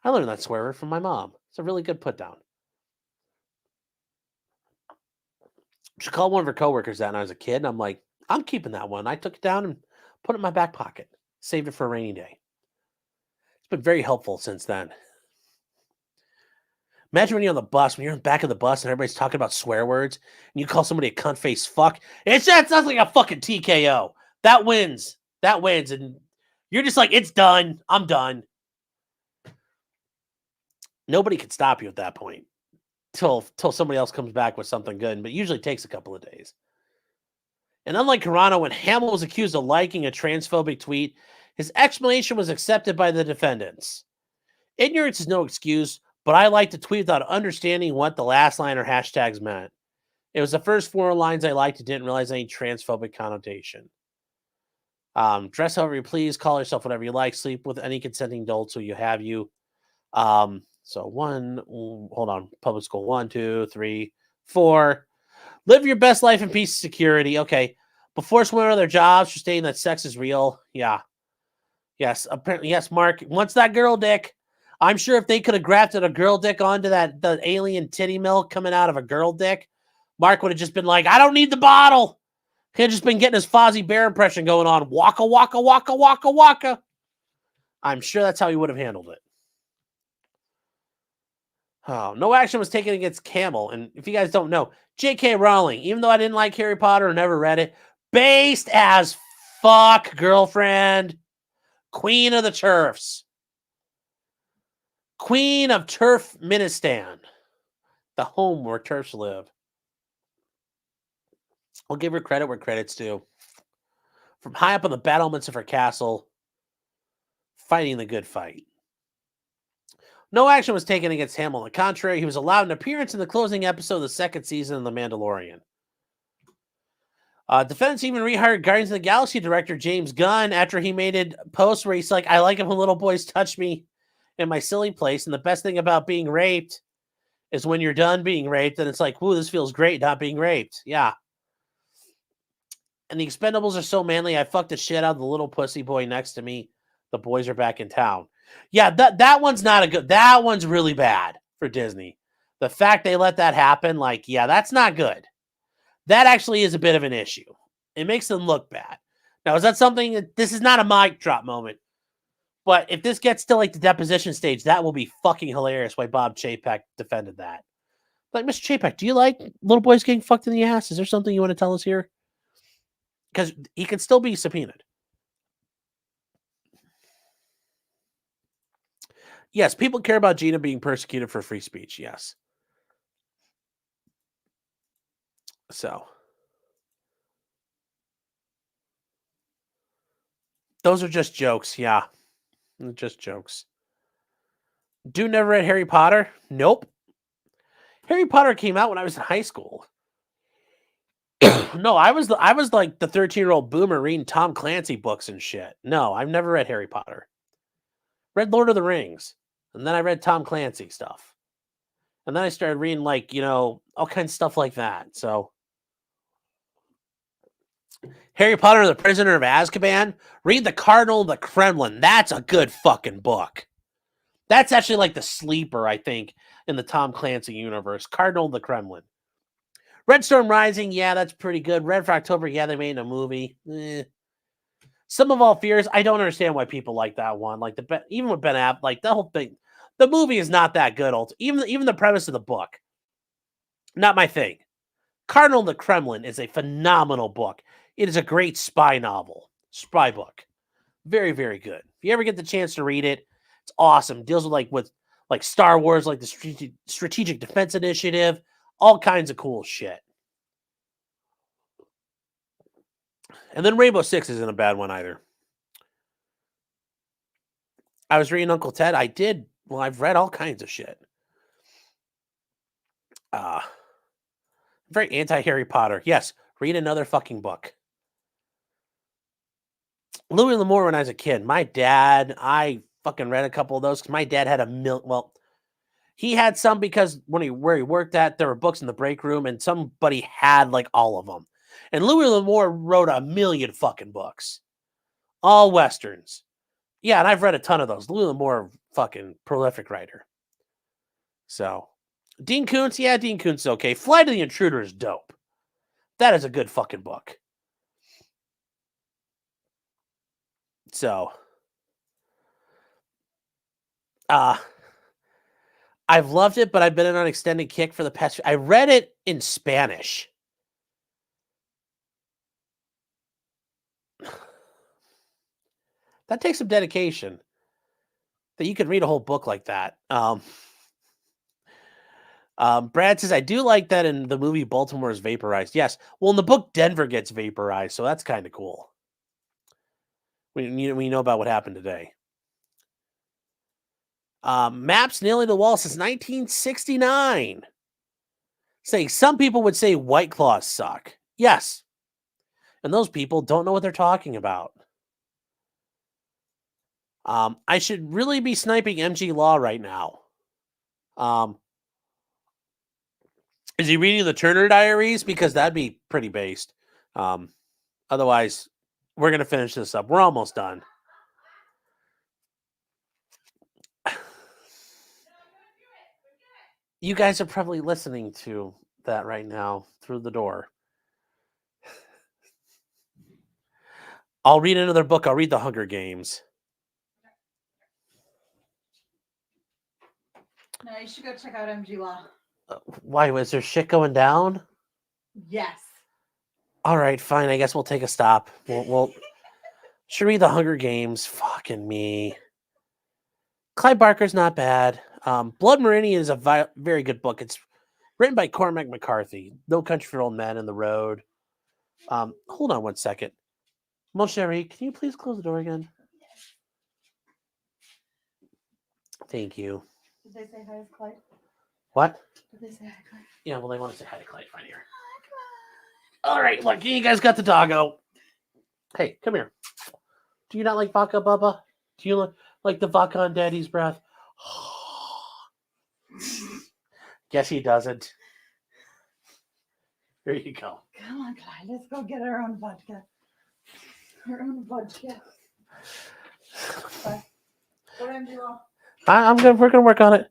I learned that swear word from my mom. It's a really good put down. She called one of her coworkers that when I was a kid, and I'm like, I'm keeping that one. I took it down and put it in my back pocket. Saved it for a rainy day. It's been very helpful since then. Imagine when you're on the bus, when you're in the back of the bus and everybody's talking about swear words, and you call somebody a cunt-faced fuck. That sounds like a fucking TKO. That wins. And you're just like, it's done. I'm done. Nobody can stop you at that point till somebody else comes back with something good, but it usually takes a couple of days. And unlike Carano, when Hamill was accused of liking a transphobic tweet, his explanation was accepted by the defendants. Ignorance is no excuse, but I liked the tweet without understanding what the last line or hashtags meant. It was the first 4 lines I liked and didn't realize any transphobic connotation. Dress however you please, call yourself whatever you like, sleep with any consenting adult so you have you. So hold on, public school, 1, 2, 3, 4. Live your best life in peace and security. Okay. Before women on their jobs for stating that sex is real. Yeah. Yes. Apparently, yes, Mark. Once that girl dick, I'm sure if they could have grafted a girl dick onto the alien titty milk coming out of a girl dick, Mark would have just been like, I don't need the bottle. He had just been getting his Fozzie Bear impression going on. Waka, waka, waka, waka, waka. I'm sure that's how he would have handled it. Oh, no action was taken against Camel. And if you guys don't know, J.K. Rowling, even though I didn't like Harry Potter or never read it, based as fuck, girlfriend. Queen of the Turfs. Queen of Turfministan. The home where turfs live. I'll give her credit where credit's due. From high up on the battlements of her castle, fighting the good fight. No action was taken against Hamill. On the contrary, he was allowed an appearance in the closing episode of the 2nd season of The Mandalorian. Defendants even rehired Guardians of the Galaxy director James Gunn after he made a post where he's like, I like it when little boys touch me in my silly place. And the best thing about being raped is when you're done being raped, and it's like, woo, this feels great not being raped. Yeah. And the Expendables are so manly, I fucked the shit out of the little pussy boy next to me. The boys are back in town. Yeah, that one's not a good. That one's really bad for Disney. The fact they let that happen, like, yeah, that's not good. That actually is a bit of an issue. It makes them look bad. Now, is that something that this is not a mic drop moment? But if this gets to like the deposition stage, that will be fucking hilarious why Bob Chapek defended that. Like, Mr. Chapek, do you like little boys getting fucked in the ass? Is there something you want to tell us here? Because he can still be subpoenaed. Yes, people care about Gina being persecuted for free speech. Yes. So. Those are just jokes. Yeah. Just jokes. Dude never read Harry Potter? Nope. Harry Potter came out when I was in high school. No, I was like the 13-year-old boomer reading Tom Clancy books and shit. No, I've never read Harry Potter. Read Lord of the Rings. And then I read Tom Clancy stuff. And then I started reading like, all kinds of stuff like that. So Harry Potter and the Prisoner of Azkaban. Read The Cardinal and the Kremlin. That's a good fucking book. That's actually like the sleeper, I think, in the Tom Clancy universe. Cardinal and the Kremlin. Red Storm Rising, yeah, that's pretty good. Red for October, yeah, they made a movie. Some of All Fears, I don't understand why people like that one. Like even with Ben Affleck, like the whole thing, the movie is not that good. Even the premise of the book, not my thing. Cardinal the Kremlin is a phenomenal book. It is a great spy spy book. Very, very good. If you ever get the chance to read it, it's awesome. Deals with Star Wars, like the Strategic Defense Initiative, all kinds of cool shit. And then Rainbow Six isn't a bad one either. I was reading Uncle Ted. I've read all kinds of shit. Very anti-Harry Potter. Yes, read another fucking book. Louis L'Amour when I was a kid. I fucking read a couple of those because my dad had he had some because where he worked at, there were books in the break room and somebody had like all of them. And Louis L'Amour wrote a million fucking books. All Westerns. Yeah, and I've read a ton of those. Louis L'Amour, fucking prolific writer. So, Dean Koontz, yeah, Dean Koontz is okay. Flight of the Intruder is dope. That is a good fucking book. So, I've loved it, but I've been on an extended kick for the past. I read it in Spanish. That takes some dedication. That you can read a whole book like that. Brad says, I do like that in the movie Baltimore is vaporized. Yes. Well, in the book, Denver gets vaporized, so that's kind of cool. We know about what happened today. Maps nailing the wall since 1969. Saying some people would say White Claws suck. Yes. And those people don't know what they're talking about. I should really be sniping MG Law right now. Is he reading the Turner Diaries? Because that'd be pretty based. Otherwise, we're going to finish this up. We're almost done. You guys are probably listening to that right now through the door. I'll read another book. I'll read The Hunger Games. No, you should go check out MG Law. Why? Was there shit going down? Yes. All right, fine. I guess we'll take a stop. We'll should read The Hunger Games. Fucking me. Clive Barker's not bad. Blood Meridian is a very good book. It's written by Cormac McCarthy. No Country for Old Men and The Road. Hold on one second. Mon chéri, can you please close the door again? Thank you. Did they say hi to Clyde? What? Did they say hi to Clyde? Yeah, well, they want to say hi to Clyde right here. All right, look, you guys got the doggo. Hey, come here. Do you not like vodka, Bubba? Do you like the vodka on Daddy's breath? Guess he doesn't. Here you go. Come on, Clyde. Let's go get our own vodka. Our own vodka. Bye. Go to MG Law. We're gonna work on it.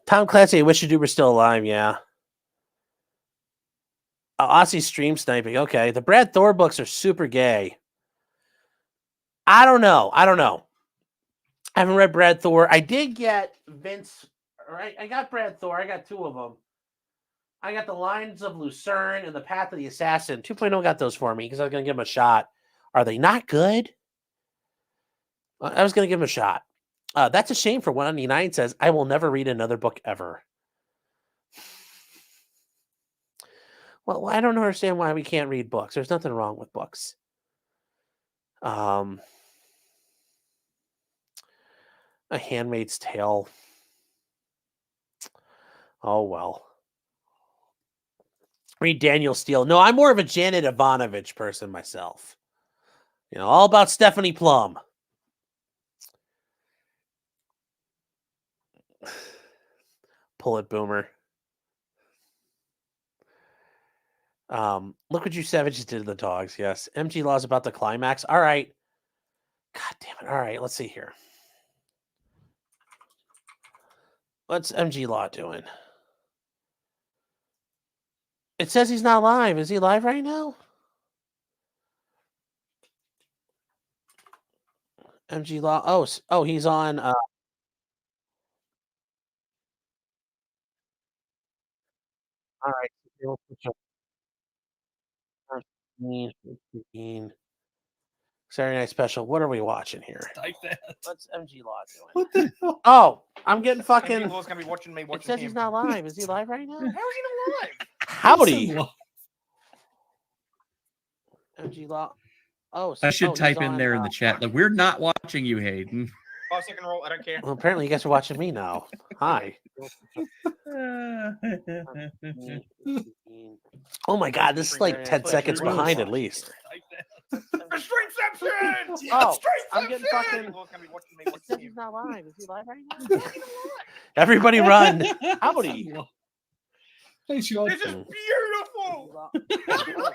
Tom Clancy, I wish you were still alive. Yeah. Aussie stream sniping. Okay, the Brad Thor books are super gay. I don't know. I haven't read Brad Thor. I did get Vince. Right, I got Brad Thor. I got two of them. I got the Lines of Lucerne and the Path of the Assassin. 2.0 got those for me because I was going to give them a shot. Are they not good? I was going to give them a shot. That's a shame for 199 says, I will never read another book ever. Well, I don't understand why we can't read books. There's nothing wrong with books. A Handmaid's Tale. Oh, well. Read Daniel Steele. No, I'm more of a Janet Ivanovich person myself. You know, all about Stephanie Plum. Pull it, Boomer. Look what you savages did to the dogs. Yes. MG Law's about the climax. All right. God damn it. All right. Let's see here. What's MG Law doing? It says he's not live. Is he live right now? MG Law. Oh, he's on. All right. We'll put you on 15. Saturday Night Special. What are we watching here? Type that. What's MG Law doing? What the hell? Oh, I'm getting fucking. MG Law's gonna be watching me. It says he's not live. Is he live right now? How is he not live? Howdy, MG Law. I should he's type in on, there in the chat. Like, we're not watching you, Hayden. 5-second roll. I don't care. Well, apparently you guys are watching me now. Hi. Oh my God, this is like 10 seconds behind at least. Streetception! Oh, I'm getting fucking. MG Law's gonna be watching me. It says he's not live. Is he live right now? Everybody run. Howdy. Hey, Sean. This is beautiful.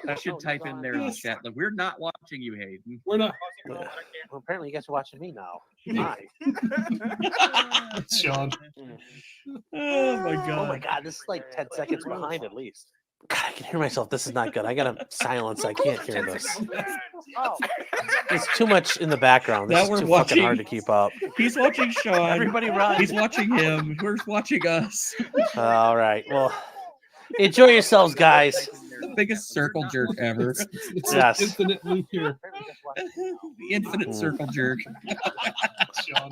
I should type in there in the chat. Like, we're not watching you, Hayden. We're not. 5-second roll. I don't care. Well, apparently you guys are watching me now. Hi. Sean. Oh my god. Oh my God, this is like 10 seconds behind at least. God, I can hear myself. This is not good. I gotta silence. I can't hear this. It's too much in the background. This Now is we're too watching- fucking hard to keep up. He's watching Sean. Everybody run. He's watching him. We're watching us. All right. Well, enjoy yourselves, guys. The biggest circle jerk ever. It's Yes. an infinite loop here. The infinite circle jerk. Sean.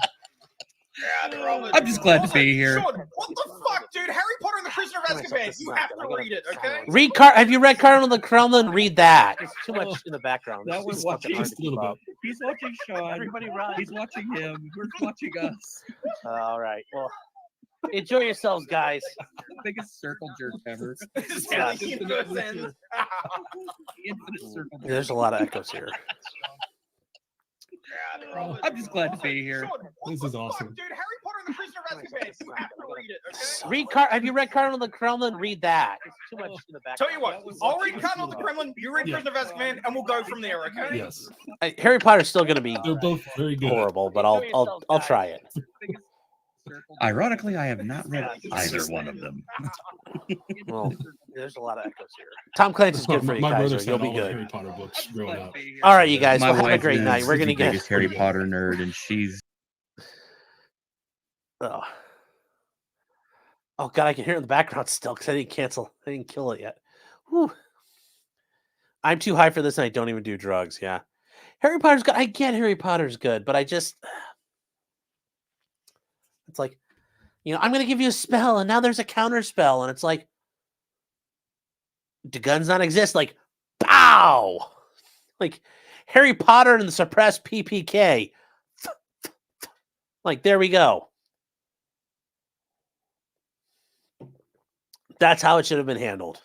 I'm just glad to be here. Sean, what the fuck, dude? Harry Potter and the Prisoner of Azkaban. You have to read it, okay? Have you read Carano the Kremlin? Read that. It's too much in the background. That This was is fucking watching hard to just a little keep up. He's watching Sean. Everybody run. He's watching him. We're watching us. All right. Well, enjoy yourselves, guys. The biggest circle jerk ever. This is Yes. really no sense. The infinite circle jerk. There's a lot of echoes here. I'm just glad to be here. Sean, what This the is awesome. fuck, dude? Harry Potter and the Prisoner of Azkaban. You have to read it, okay? Have you read Carano the Kremlin? Read that. It's too much in the background. Tell you what, I'll read Carano of the Kremlin, you read Yeah. Prisoner of Azkaban, and we'll go from there, okay? Yes. Harry Potter's still going to be They're both very good. horrible, but I'll try it. Ironically, I have not read either one of them. Well, there's a lot of echoes here. Tom Clancy's good for you, My Kaiser. brothers You'll had be all the good. Harry Potter books growing up. All right, you guys. My Well, have a wife great night. is We're going to the biggest get. Harry Potter nerd, and she's Oh. Oh, God, I can hear it in the background still because I didn't cancel. I didn't kill it yet. Whew. I'm too high for this and I don't even do drugs. Yeah. Harry Potter's good. I get Harry Potter's good, but I just. It's like, I'm going to give you a spell and now there's a counter spell. And it's like, do guns not exist? Like, pow! Like, Harry Potter and the suppressed PPK. Like, there we go. That's how it should have been handled.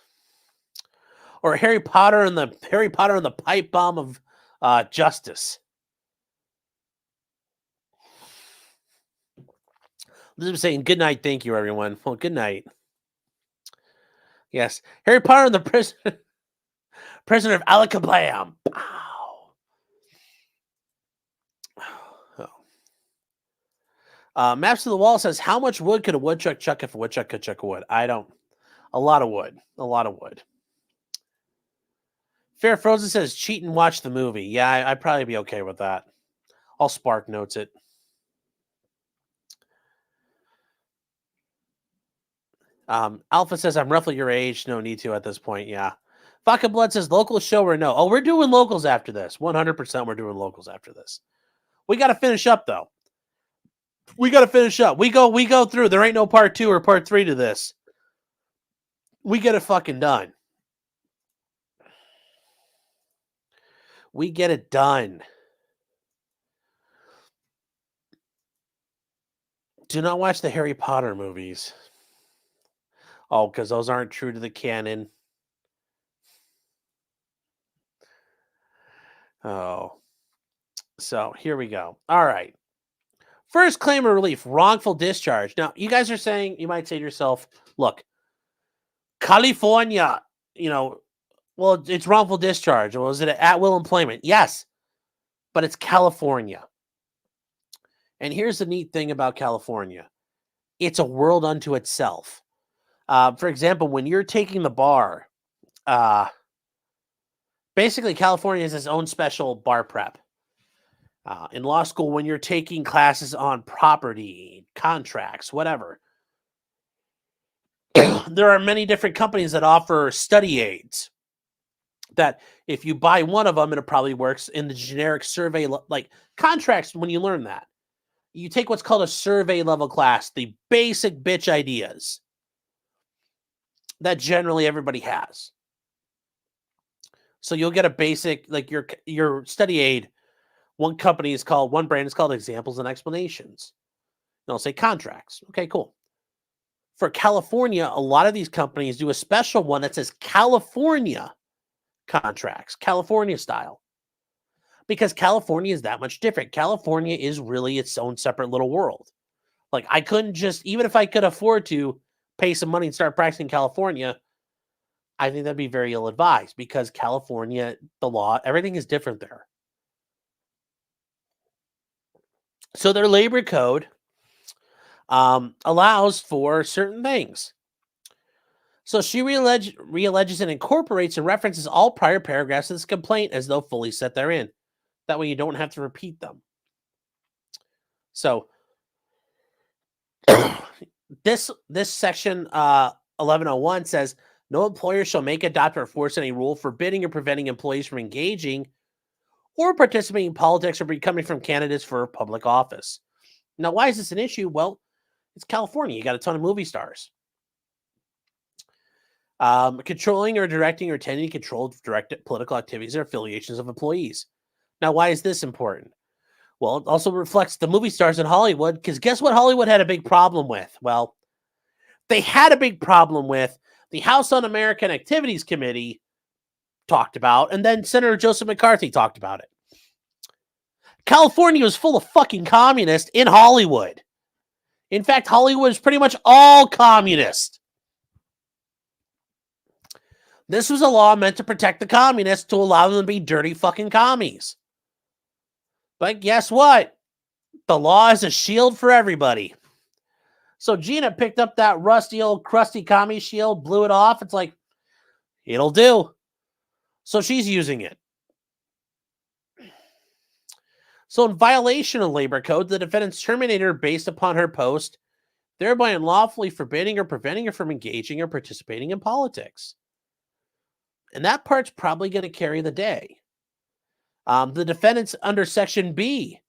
Or Harry Potter and the pipe bomb of justice. This is saying good night, thank you, everyone. Well, good night. Yes, Harry Potter and the prisoner of Alakablam. Maps to the Wall says, how much wood could a woodchuck chuck if a woodchuck could chuck wood? I don't. A lot of wood. A lot of wood. Fair Frozen says, cheat and watch the movie. Yeah, I'd probably be okay with that. I'll Spark Notes it. Alpha says, I'm roughly your age. No need to at this point. Yeah. Vodka Blood says, local show or no? Oh, we're doing locals after this. 100% we're doing locals after this. We got to finish up, though. We got to finish up. We go through. There ain't no part 2 or part 3 to this. We get it fucking done. We get it done. Do not watch the Harry Potter movies. Oh, because those aren't true to the canon. Oh. So here we go. All right. First claim of relief, wrongful discharge. Now, you guys are saying, you might say to yourself, look, California, well, it's wrongful discharge. Well, is it at-will employment? Yes, but it's California. And here's the neat thing about California. It's a world unto itself. For example, when you're taking the bar, basically California has its own special bar prep. In law school, when you're taking classes on property, contracts, whatever, there are many different companies that offer study aids that if you buy one of them, it probably works in the generic survey, like contracts. When you learn that, you take what's called a survey level class, the basic bitch ideas that generally everybody has. So you'll get a basic, like your study aid. One brand is called Examples and Explanations. They'll say contracts. Okay, cool. For California, a lot of these companies do a special one that says California contracts, California style. Because California is that much different. California is really its own separate little world. Like I couldn't just, even if I could afford to pay some money and start practicing California, I think that'd be very ill-advised because California, the law, everything is different there. So their labor code allows for certain things. So she realleges and incorporates and references all prior paragraphs of this complaint as though fully set therein. That way you don't have to repeat them. So this section 1101 says, no employer shall make, adopt, or force any rule forbidding or preventing employees from engaging or participating in politics or becoming from candidates for public office. Now, why is this an issue? Well, it's California. You got a ton of movie stars. Controlling or directing or tending to control direct political activities or affiliations of employees. Now, why is this important? Well, it also reflects the movie stars in Hollywood, because guess what Hollywood had a big problem with? Well, they had a big problem with the House Un-American Activities Committee talked about, and then Senator Joseph McCarthy talked about it. California was full of fucking communists in Hollywood. In fact, Hollywood is pretty much all communist. This was a law meant to protect the communists to allow them to be dirty fucking commies. But guess what? The law is a shield for everybody. So Gina picked up that rusty old crusty commie shield, blew it off. It's like, it'll do. So she's using it. So in violation of labor code, the defendant's terminated her based upon her post, thereby unlawfully forbidding or preventing her from engaging or participating in politics. And that part's probably going to carry the day. The defendants under Section B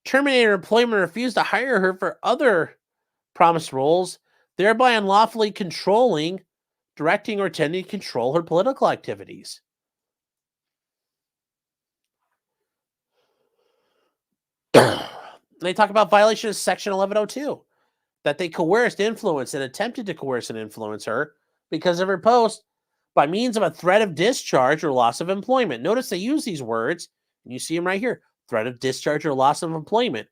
terminated her employment and refused to hire her for other promised roles, thereby unlawfully controlling, directing, or tending to control her political activities. They talk about violation of Section 1102, that they coerced, influenced, and attempted to coerce and influence her because of her post by means of a threat of discharge or loss of employment. Notice they use these words, and you see them right here. Threat of discharge or loss of employment,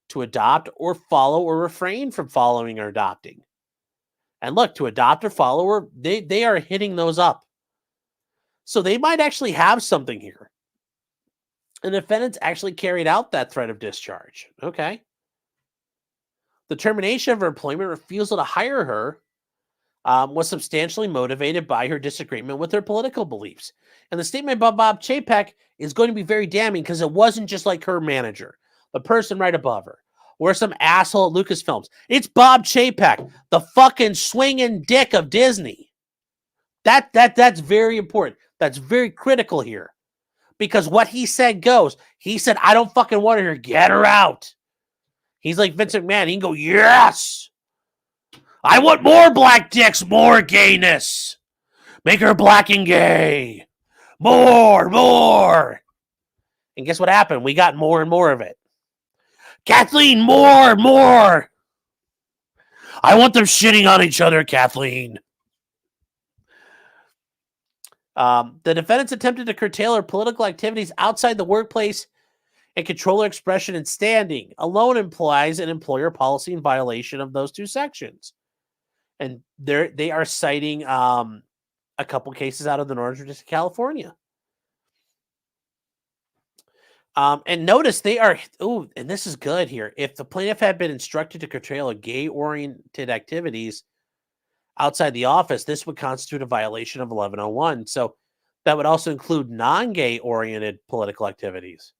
to adopt or follow or refrain from following or adopting. And look, to adopt or follow, or they are hitting those up. So they might actually have something here. And the defendants actually carried out that threat of discharge. Okay. The termination of her employment, refusal to hire her, was substantially motivated by her disagreement with her political beliefs. And the statement by Bob Chapek is going to be very damning because it wasn't just like her manager, the person right above her, or some asshole at Lucasfilms. It's Bob Chapek, the fucking swinging dick of Disney. That's very important. That's very critical here. Because what he said goes. He said, I don't fucking want her. Get her out. He's like Vincent McMahon. He can go, yes. I want more black dicks, more gayness. Make her black and gay. More. And guess what happened? We got more and more of it. Kathleen, more. I want them shitting on each other, Kathleen. The defendants attempted to curtail her political activities outside the workplace and control her expression and standing alone implies an employer policy in violation of those two sections. And they are citing a couple cases out of the Northern District of California. And notice they are, and this is good here. If the plaintiff had been instructed to curtail a gay-oriented activities outside the office, this would constitute a violation of 1101. So that would also include non-gay oriented political activities.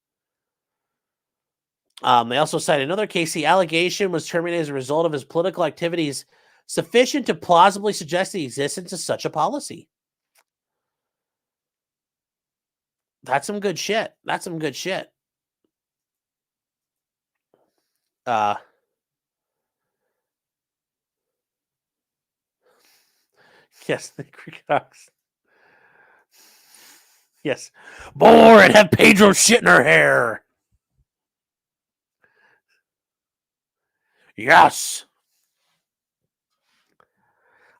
They also cite another case. The allegation was terminated as a result of his political activities sufficient to plausibly suggest the existence of such a policy. That's some good shit. That's some good shit. Yes, the Creekox. Yes. More and have Pedro shit in her hair. Yes.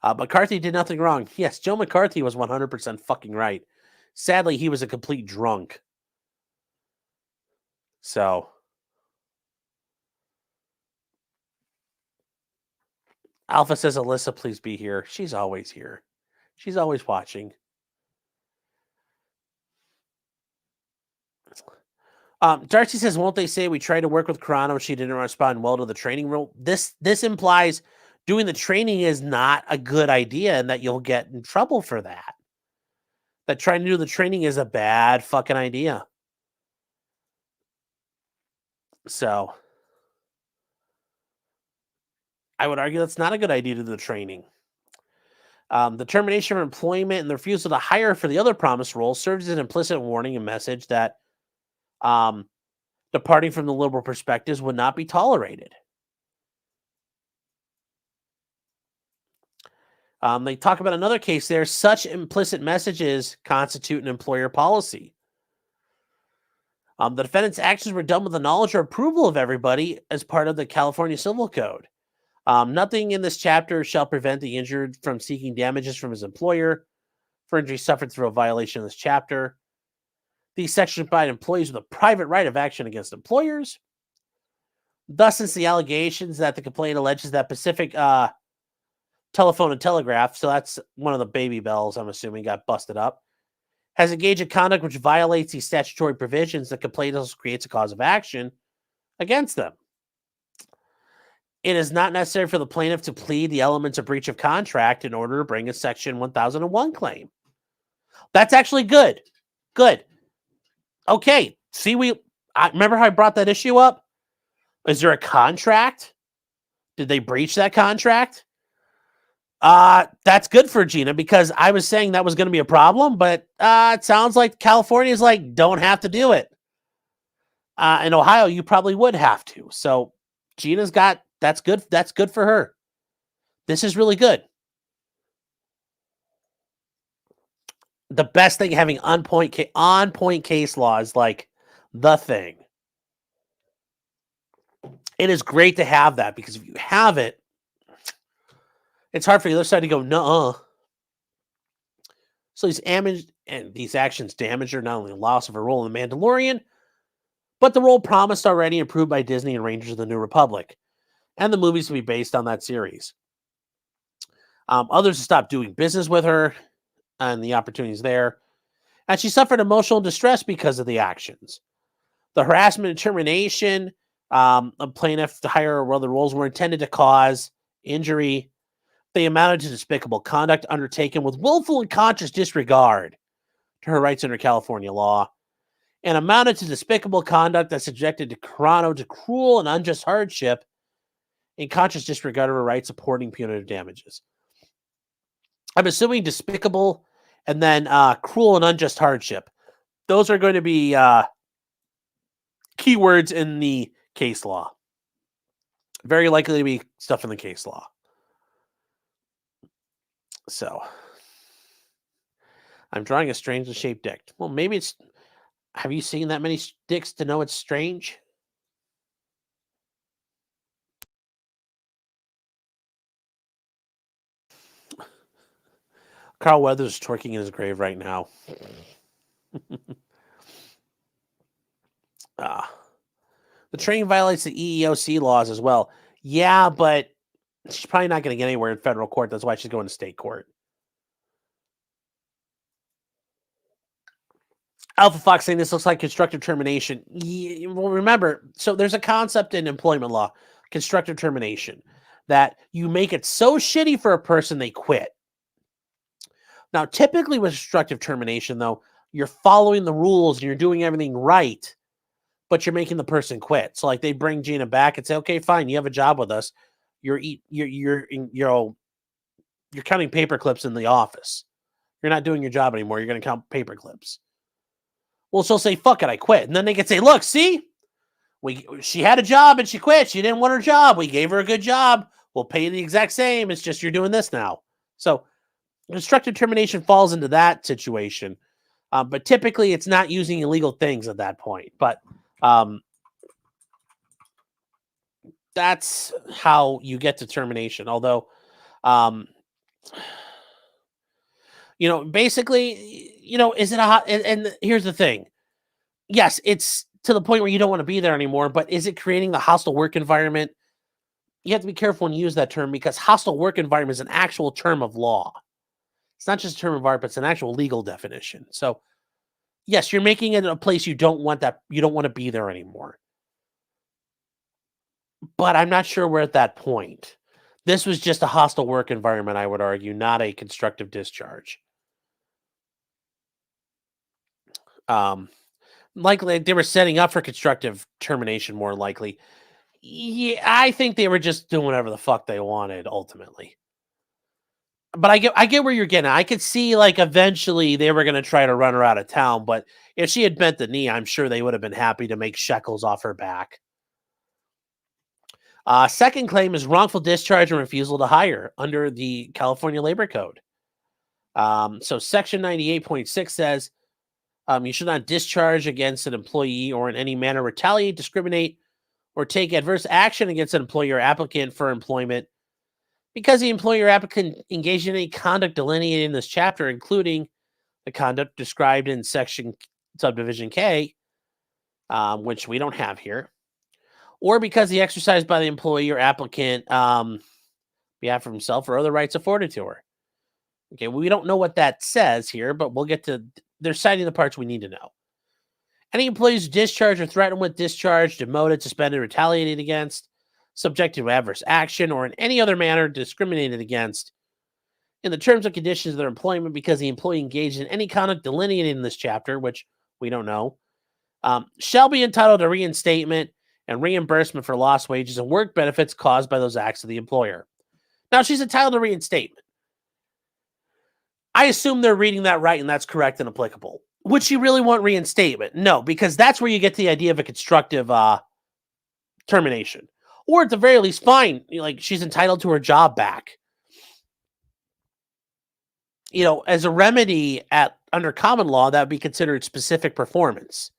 McCarthy did nothing wrong. Yes, Joe McCarthy was 100% fucking right. Sadly, he was a complete drunk. So. Alpha says, Alyssa, please be here. She's always here. She's always watching. Darcy says, won't they say we tried to work with Carano? She didn't respond well to the training rule. This implies doing the training is not a good idea and that you'll get in trouble for that. That trying to do the training is a bad fucking idea. So I would argue that's not a good idea to do the training. The termination of employment and the refusal to hire for the other promised role serves as an implicit warning and message that departing from the liberal perspectives would not be tolerated. They talk about another case there. Such implicit messages constitute an employer policy. The defendant's actions were done with the knowledge or approval of everybody as part of the California Civil Code. Nothing in this chapter shall prevent the injured from seeking damages from his employer for injuries suffered through a violation of this chapter. These sections provide employees with a private right of action against employers. Thus, since the allegations that the complaint alleges that Pacific Telephone and Telegraph, so that's one of the baby bells, I'm assuming, got busted up, has engaged in conduct which violates these statutory provisions, the complaint also creates a cause of action against them. It is not necessary for the plaintiff to plead the elements of breach of contract in order to bring a Section 1001 claim. That's actually good. Good. Okay. See, I remember how I brought that issue up? Is there a contract? Did they breach that contract? That's good for Gina because I was saying that was going to be a problem, but it sounds like California is like, don't have to do it. In Ohio, you probably would have to. So Gina's got, that's good. That's good for her. This is really good. The best thing having on point case law is like the thing. It is great to have that because if you have it, it's hard for the other side to go, nuh-uh. So these actions damage her, not only the loss of her role in The Mandalorian, but the role promised already and approved by Disney and Rangers of the New Republic, and the movies to be based on that series. Others stopped doing business with her, and the opportunities there. And she suffered emotional distress because of the actions. The harassment and termination, a plaintiff to hire or other roles were intended to cause injury. They amounted to despicable conduct undertaken with willful and conscious disregard to her rights under California law, and amounted to despicable conduct that subjected to Carano to cruel and unjust hardship in conscious disregard of her rights, supporting punitive damages. I'm assuming despicable and then cruel and unjust hardship. Those are going to be keywords in the case law. Very likely to be stuff in the case law. So, I'm drawing a strangely shaped dick. Well, maybe it's... Have you seen that many dicks to know it's strange? Carl Weathers is twerking in his grave right now. The training violates the EEOC laws as well. Yeah, but she's probably not going to get anywhere in federal court. That's why she's going to state court. Alpha Fox saying this looks like constructive termination. Yeah, well, remember, so there's a concept in employment law, constructive termination. that you make it so shitty for a person they quit. Now, typically with constructive termination, though, you're following the rules and you're doing everything right, but you're making the person quit. So, like, they bring Gina back and say, "Okay, fine, you have a job with us. You're counting paper clips in the office. You're not doing your job anymore. You're going to count paper clips." Well, she'll say, "Fuck it, I quit," and then they can say, "Look, see, she had a job and she quit. She didn't want her job. We gave her a good job. We'll pay you the exact same. It's just you're doing this now." So constructive termination falls into that situation. But typically it's not using illegal things at that point. But that's how you get to termination. Although, basically, is it and here's the thing. Yes, it's to the point where you don't want to be there anymore, but is it creating the hostile work environment? You have to be careful when you use that term, because hostile work environment is an actual term of law. It's not just a term of art, but it's an actual legal definition. So yes, you're making it a place you don't want to be there anymore. But I'm not sure we're at that point. This was just a hostile work environment, I would argue, not a constructive discharge. Likely they were setting up for constructive termination, more likely. Yeah, I think they were just doing whatever the fuck they wanted ultimately. But I get where you're getting at. I could see, like, eventually they were going to try to run her out of town, but if she had bent the knee, I'm sure they would have been happy to make shekels off her back. Second claim is wrongful discharge and refusal to hire under the California Labor Code. So Section 98.6 says you should not discharge against an employee or in any manner retaliate, discriminate, or take adverse action against an employee or applicant for employment because the employer or applicant engaged in any conduct delineated in this chapter, including the conduct described in section subdivision K, which we don't have here, or because the exercise by the employee or applicant behalf of himself or other rights afforded to her. Okay, we don't know what that says here, but we'll get to, they're citing the parts we need to know. Any employees discharged or threatened with discharge, demoted, suspended, retaliated against, subjected to adverse action, or in any other manner discriminated against in the terms and conditions of their employment because the employee engaged in any conduct delineated in this chapter, which we don't know, shall be entitled to reinstatement and reimbursement for lost wages and work benefits caused by those acts of the employer. Now, she's entitled to reinstatement. I assume they're reading that right and that's correct and applicable. Would she really want reinstatement? No, because that's where you get the idea of a constructive termination. Or at the very least, fine, like, she's entitled to her job back. As a remedy under common law, that would be considered specific performance.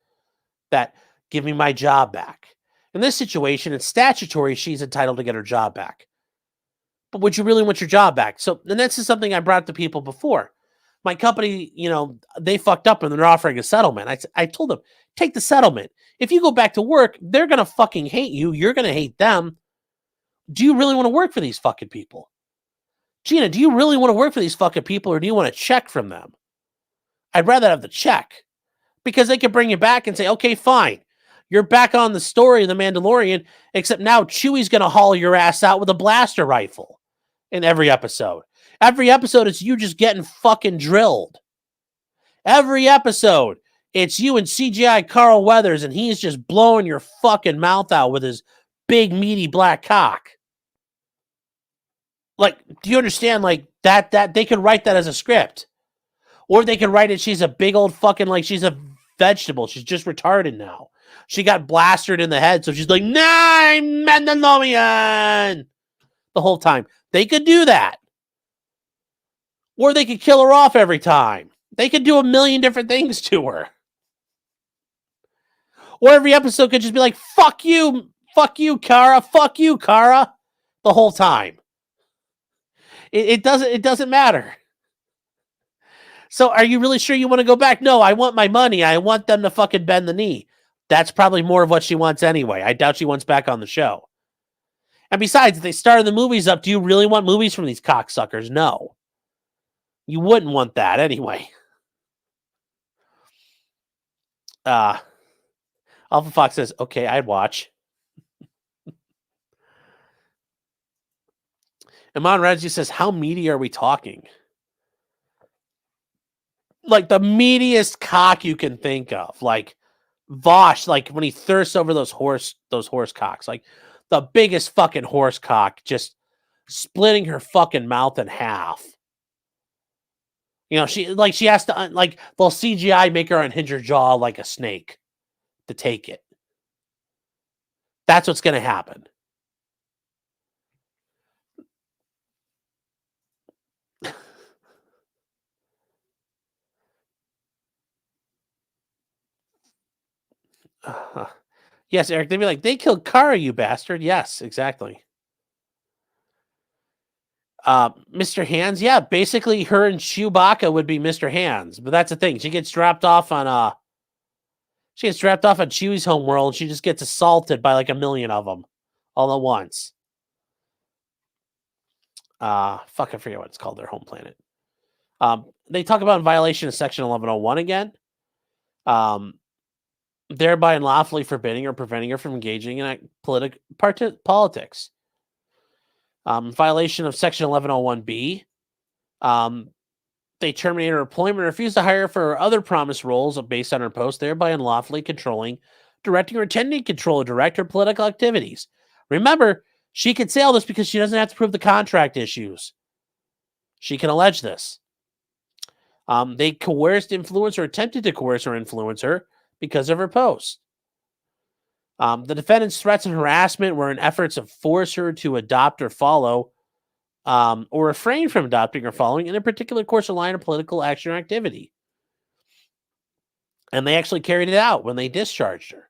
That, give me my job back. In this situation, it's statutory, she's entitled to get her job back. But would you really want your job back? So, and this is something I brought to people before. My company, they fucked up and they're offering a settlement. I told them, take the settlement. If you go back to work, they're going to fucking hate you. You're going to hate them. Do you really want to work for these fucking people? Gina, do you really want to work for these fucking people, or do you want a check from them? I'd rather have the check, because they could bring you back and say, okay, fine. You're back on the story of the Mandalorian, except now Chewie's going to haul your ass out with a blaster rifle in every episode. Every episode, it's you just getting fucking drilled. Every episode, it's you and CGI Carl Weathers, and he's just blowing your fucking mouth out with his big, meaty black cock. Like, do you understand? Like, that they could write that as a script. Or they could write it, she's a big old fucking, like, she's a vegetable. She's just retarded now. She got blasted in the head, so she's like, "Nah, I'm Mandalorian!" the whole time. They could do that. Or they could kill her off every time. They could do a million different things to her. Or every episode could just be like, fuck you, Kara, fuck you, Kara, the whole time. It doesn't matter. So are you really sure you want to go back? No, I want my money. I want them to fucking bend the knee. That's probably more of what she wants anyway. I doubt she wants back on the show. And besides, if they started the movies up, do you really want movies from these cocksuckers? No. You wouldn't want that anyway. Alpha Fox says, okay, I'd watch. Iman Reggie says, how meaty are we talking? Like the meatiest cock you can think of. Like Vosh, like when he thirsts over those horse cocks. Like the biggest fucking horse cock just splitting her fucking mouth in half. You know, she has to, like, they'll CGI make her unhinge her jaw like a snake to take it. That's what's going to happen. Yes, Eric, they'd be like, they killed Kara, you bastard. Yes, exactly. Mr. Hands, yeah, basically her and Chewbacca would be Mr. Hands, but that's the thing. She gets dropped off on Chewie's homeworld. She just gets assaulted by like a million of them all at once. I forget what it's called, their home planet. They talk about in violation of Section 1101 again. Thereby unlawfully forbidding or preventing her from engaging in politics. Violation of Section 1101B. They terminate her employment and refuse to hire her for her other promised roles based on her post, thereby unlawfully controlling, directing, or intending to control or direct her political activities. Remember, she can say all this because she doesn't have to prove the contract issues. She can allege this. They coerced, influenced, or attempted to coerce or influence her because of her post. The defendant's threats and harassment were in efforts to force her to adopt or follow or refrain from adopting or following in a particular course or line of political action or activity. And they actually carried it out when they discharged her.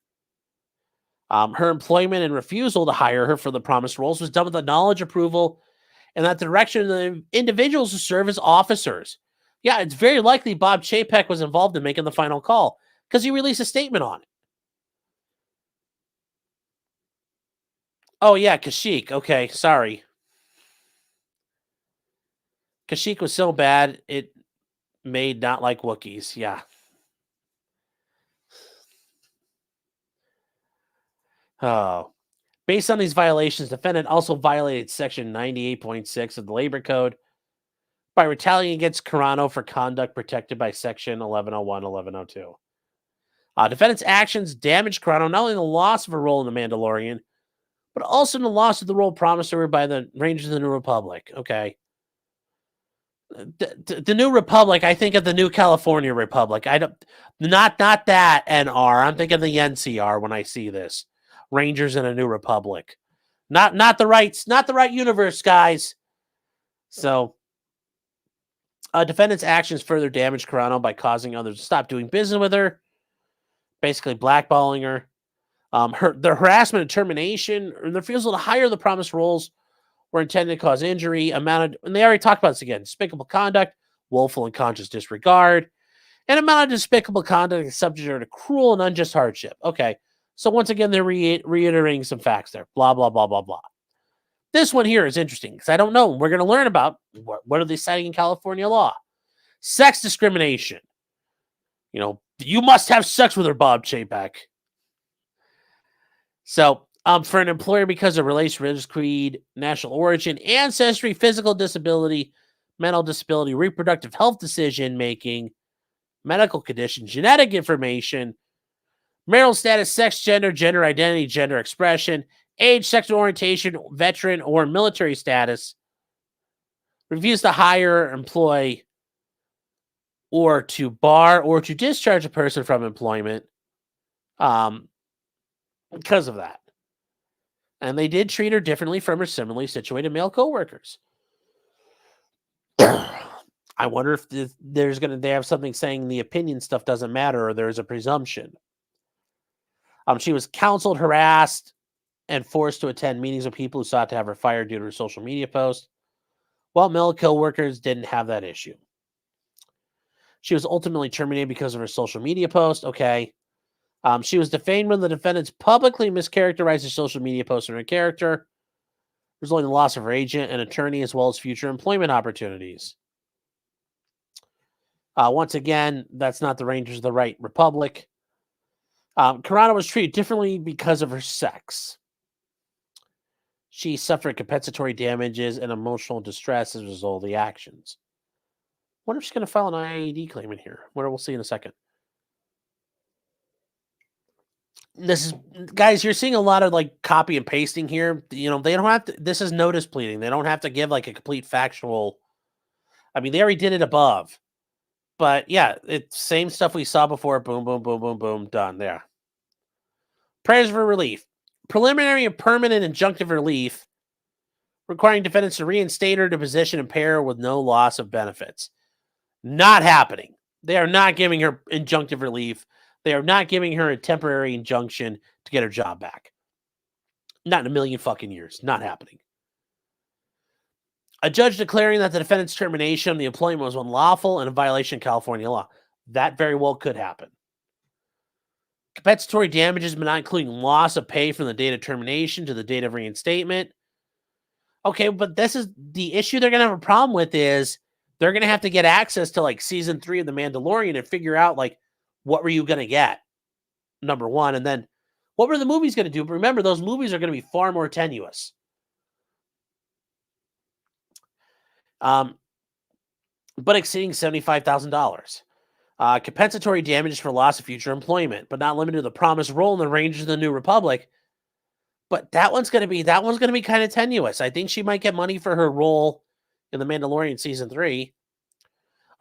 Her employment and refusal to hire her for the promised roles was done with the knowledge, approval, and that the direction of the individuals who serve as officers. Yeah, it's very likely Bob Chapek was involved in making the final call because he released a statement on it. Oh, yeah, Kashyyyk. Okay, sorry. Kashyyyk was so bad, it made not like Wookiees. Yeah. Oh. Based on these violations, defendant also violated Section 98.6 of the Labor Code by retaliating against Carano for conduct protected by Section 1101, 1102. Defendant's actions damaged Carano not only in the loss of her role in The Mandalorian, but also in the loss of the role promised to her by the Rangers of the New Republic. Okay. The New Republic, I think of the New California Republic. Not that NR. I'm thinking the NCR when I see this. Rangers in a New Republic. Not the right universe, guys. So defendant's actions further damaged Carano by causing others to stop doing business with her, basically blackballing her. The harassment and termination, or the refusal to hire the promised roles were intended to cause injury, and they already talked about this again, despicable conduct, willful and conscious disregard, and amount of despicable conduct is subject to cruel and unjust hardship. Okay, so once again, they're reiterating some facts there. Blah, blah, blah, blah, blah. This one here is interesting because I don't know. We're going to learn about what are they citing in California law. Sex discrimination. You know, you must have sex with her, Bob Chapek. So, for an employer because of race, religious creed, national origin, ancestry, physical disability, mental disability, reproductive health decision making, medical condition, genetic information, marital status, sex, gender, gender identity, gender expression, age, sexual orientation, veteran, or military status, refuse to hire, employ, or to bar or to discharge a person from employment because of that. And they did treat her differently from her similarly situated male coworkers. I wonder if they have something saying the opinion stuff doesn't matter or there's a presumption. She was counseled, harassed, and forced to attend meetings with people who sought to have her fired due to her social media post, while male coworkers didn't have that issue. She was ultimately terminated because of her social media post. Okay. She was defamed when the defendants publicly mischaracterized her social media post and her character, resulting in the loss of her agent and attorney, as well as future employment opportunities. Once again, that's not the Rangers of the Right Republic. Carano was treated differently because of her sex. she suffered compensatory damages and emotional distress as a result of the actions. Wonder if she's going to file an IAED claim in here. What we'll see in a second. This is, guys, you're seeing a lot of like copy and pasting here. You know, they don't have to, this is notice pleading. They don't have to give like a complete factual. I mean, they already did it above. But yeah, it's same stuff we saw before. Boom, boom, boom, boom, boom. Done. There. Prayers for relief. Preliminary and permanent injunctive relief requiring defendants to reinstate her to position and pay her with no loss of benefits. Not happening. They are not giving her injunctive relief. They are not giving her a temporary injunction to get her job back. Not in a million fucking years. Not happening. A judge declaring that the defendant's termination of the employment was unlawful and a violation of California law. That very well could happen. Compensatory damages, but not including loss of pay from the date of termination to the date of reinstatement. Okay, but this is the issue they're going to have a problem with is they're going to have to get access to like season 3 of The Mandalorian and figure out like, what were you going to get? Number one. And then what were the movies going to do? But remember, those movies are going to be far more tenuous. But exceeding $75,000. Compensatory damages for loss of future employment, but not limited to the promised role in the Rangers of the New Republic. But that one's going to be kind of tenuous. I think she might get money for her role in The Mandalorian season 3.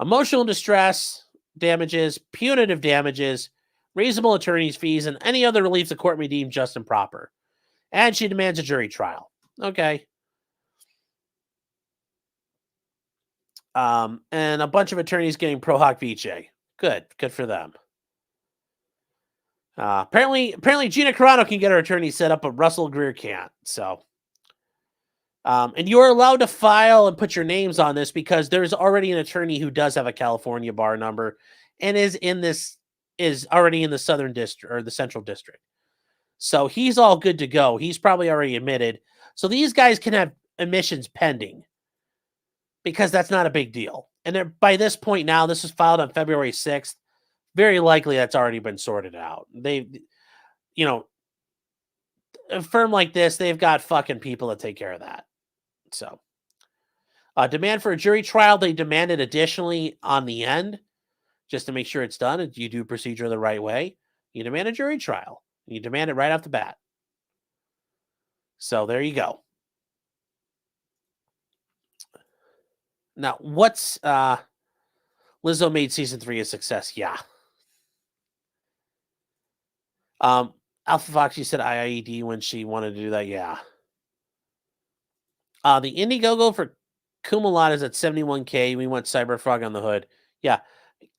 Emotional distress damages, punitive damages, reasonable attorney's fees, and any other relief the court may deem just and proper. And she demands a jury trial. Okay. And a bunch of attorneys getting pro hoc vice. Good for them. Apparently Gina Carano can get her attorney set up, but Russell Greer can't. So, and you're allowed to file and put your names on this because there's already an attorney who does have a California bar number and is already in the Southern District or the Central District. So he's all good to go. He's probably already admitted. So these guys can have admissions pending because that's not a big deal. And by this point now, this was filed on February 6th. Very likely that's already been sorted out. They, you know, a firm like this, they've got fucking people that take care of that. So, demand for a jury trial, they demanded additionally on the end, just to make sure it's done. You do procedure the right way. You demand a jury trial. You demand it right off the bat. So there you go. Now, what's Lizzo made season 3 a success? Yeah. Alpha Foxy said IIED when she wanted to do that. Yeah. The Indiegogo for Kumalat is at 71K. We want Cyberfrog on the hood. Yeah.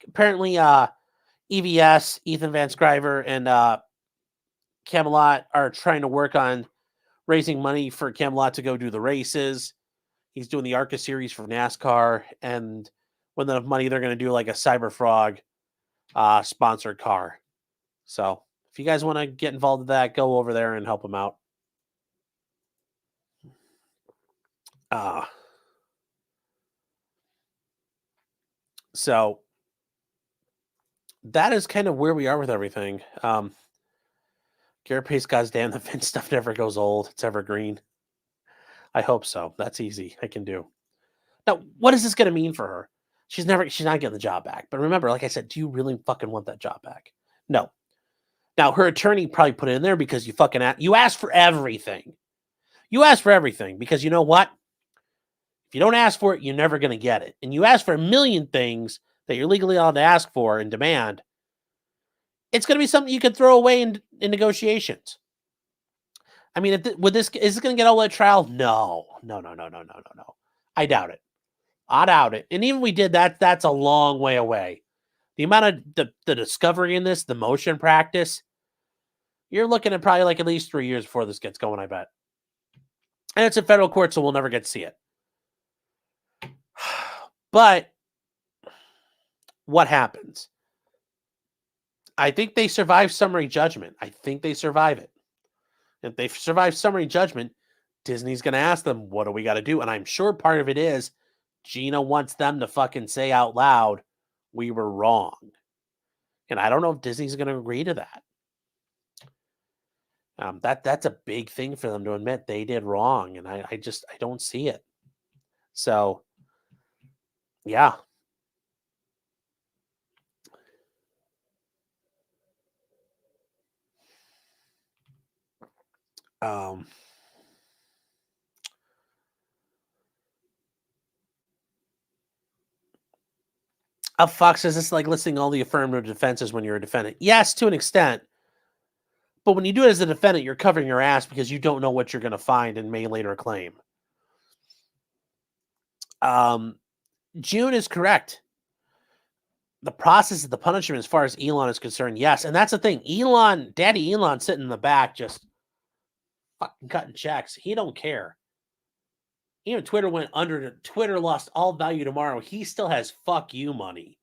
Apparently, EVS, Ethan Van Scriver, and Camelot are trying to work on raising money for Camelot to go do the races. He's doing the ARCA series for NASCAR, and with enough money, they're going to do like a Cyberfrog sponsored car. So if you guys want to get involved with that, go over there and help them out. So that is kind of where we are with everything. Garrett Pace, goddamn, the Vince stuff never goes old. It's evergreen. I hope so. That's easy. I can do. Now, what is this going to mean for her? She's not getting the job back. But remember, like I said, do you really fucking want that job back? No. Now, her attorney probably put it in there because you asked for everything. You asked for everything because you know what? If you don't ask for it, you're never going to get it. And you ask for a million things that you're legally allowed to ask for and demand. It's going to be something you could throw away in negotiations. I mean, is this going to get all that trial? No. I doubt it. And even if we did that, that's a long way away. The amount of the discovery in this, the motion practice, you're looking at probably like at least 3 years before this gets going, I bet. And it's in federal court, so we'll never get to see it. But what happens? I think they survive summary judgment. I think they survive it. If they survive summary judgment, Disney's going to ask them, what do we got to do? And I'm sure part of it is Gina wants them to fucking say out loud, we were wrong. And I don't know if Disney's going to agree to that. That's a big thing for them to admit they did wrong, and I don't see it. So, yeah. Um, Fox says it's like listing all the affirmative defenses when you're a defendant. Yes, to an extent. But when you do it as a defendant, you're covering your ass because you don't know what you're going to find and may later claim. June is correct. The process of the punishment, as far as Elon is concerned, yes. And that's the thing. Daddy Elon sitting in the back just fucking cutting checks. He don't care. Even Twitter went under. Twitter lost all value tomorrow. He still has fuck you money.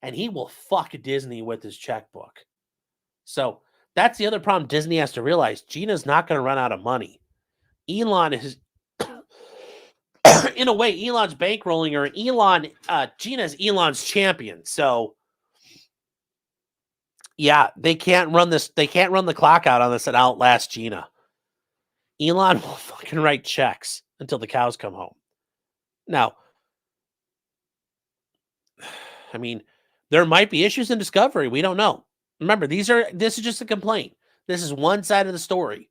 And he will fuck Disney with his checkbook. So that's the other problem Disney has to realize. Gina's not going to run out of money. Elon is, in a way, Elon's bankrolling her. Gina's Elon's champion. So, yeah, they can't run this. They can't run the clock out on this and outlast Gina. Elon will fucking write checks until the cows come home. Now, I mean, there might be issues in discovery. We don't know. Remember, this is just a complaint. This is one side of the story.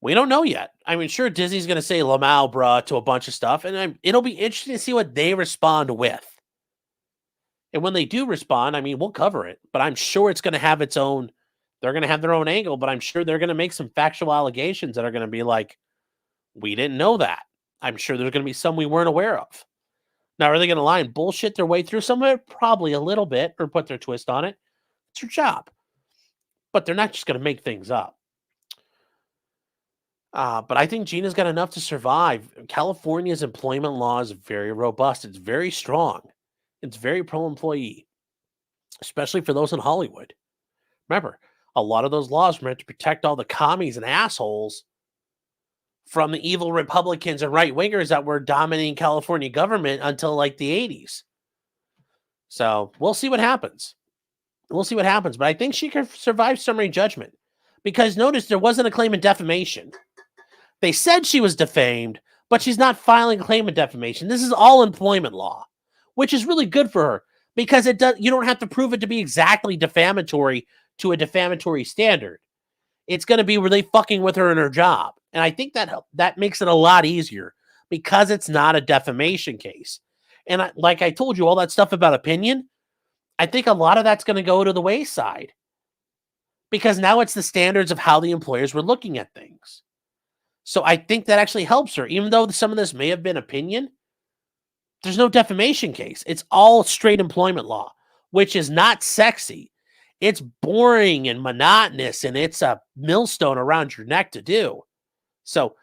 We don't know yet. I mean, sure, Disney's going to say Lamau, bruh, to a bunch of stuff, and it'll be interesting to see what they respond with. And when they do respond, I mean, we'll cover it, but I'm sure it's going to have its own, they're going to have their own angle, but I'm sure they're going to make some factual allegations that are going to be like, we didn't know that. I'm sure there's going to be some we weren't aware of. Now, are they going to lie and bullshit their way through some of it? Probably a little bit, or put their twist on it. It's your job. But they're not just going to make things up. But I think Gina's got enough to survive. California's employment law is very robust. It's very strong. It's very pro-employee, especially for those in Hollywood. Remember, a lot of those laws were meant to protect all the commies and assholes from the evil Republicans and right-wingers that were dominating California government until like the 80s. So we'll see what happens. We'll see what happens. But I think she can survive summary judgment. Because notice there wasn't a claim in defamation. They said she was defamed, but she's not filing a claim in defamation. This is all employment law, which is really good for her because you don't have to prove it to be exactly defamatory to a defamatory standard. It's going to be really fucking with her in her job. And I think that makes it a lot easier because it's not a defamation case. And like I told you, all that stuff about opinion, I think a lot of that's going to go to the wayside because now it's the standards of how the employers were looking at things. So I think that actually helps her. Even though some of this may have been opinion, there's no defamation case. It's all straight employment law, which is not sexy. It's boring and monotonous, and it's a millstone around your neck to do. So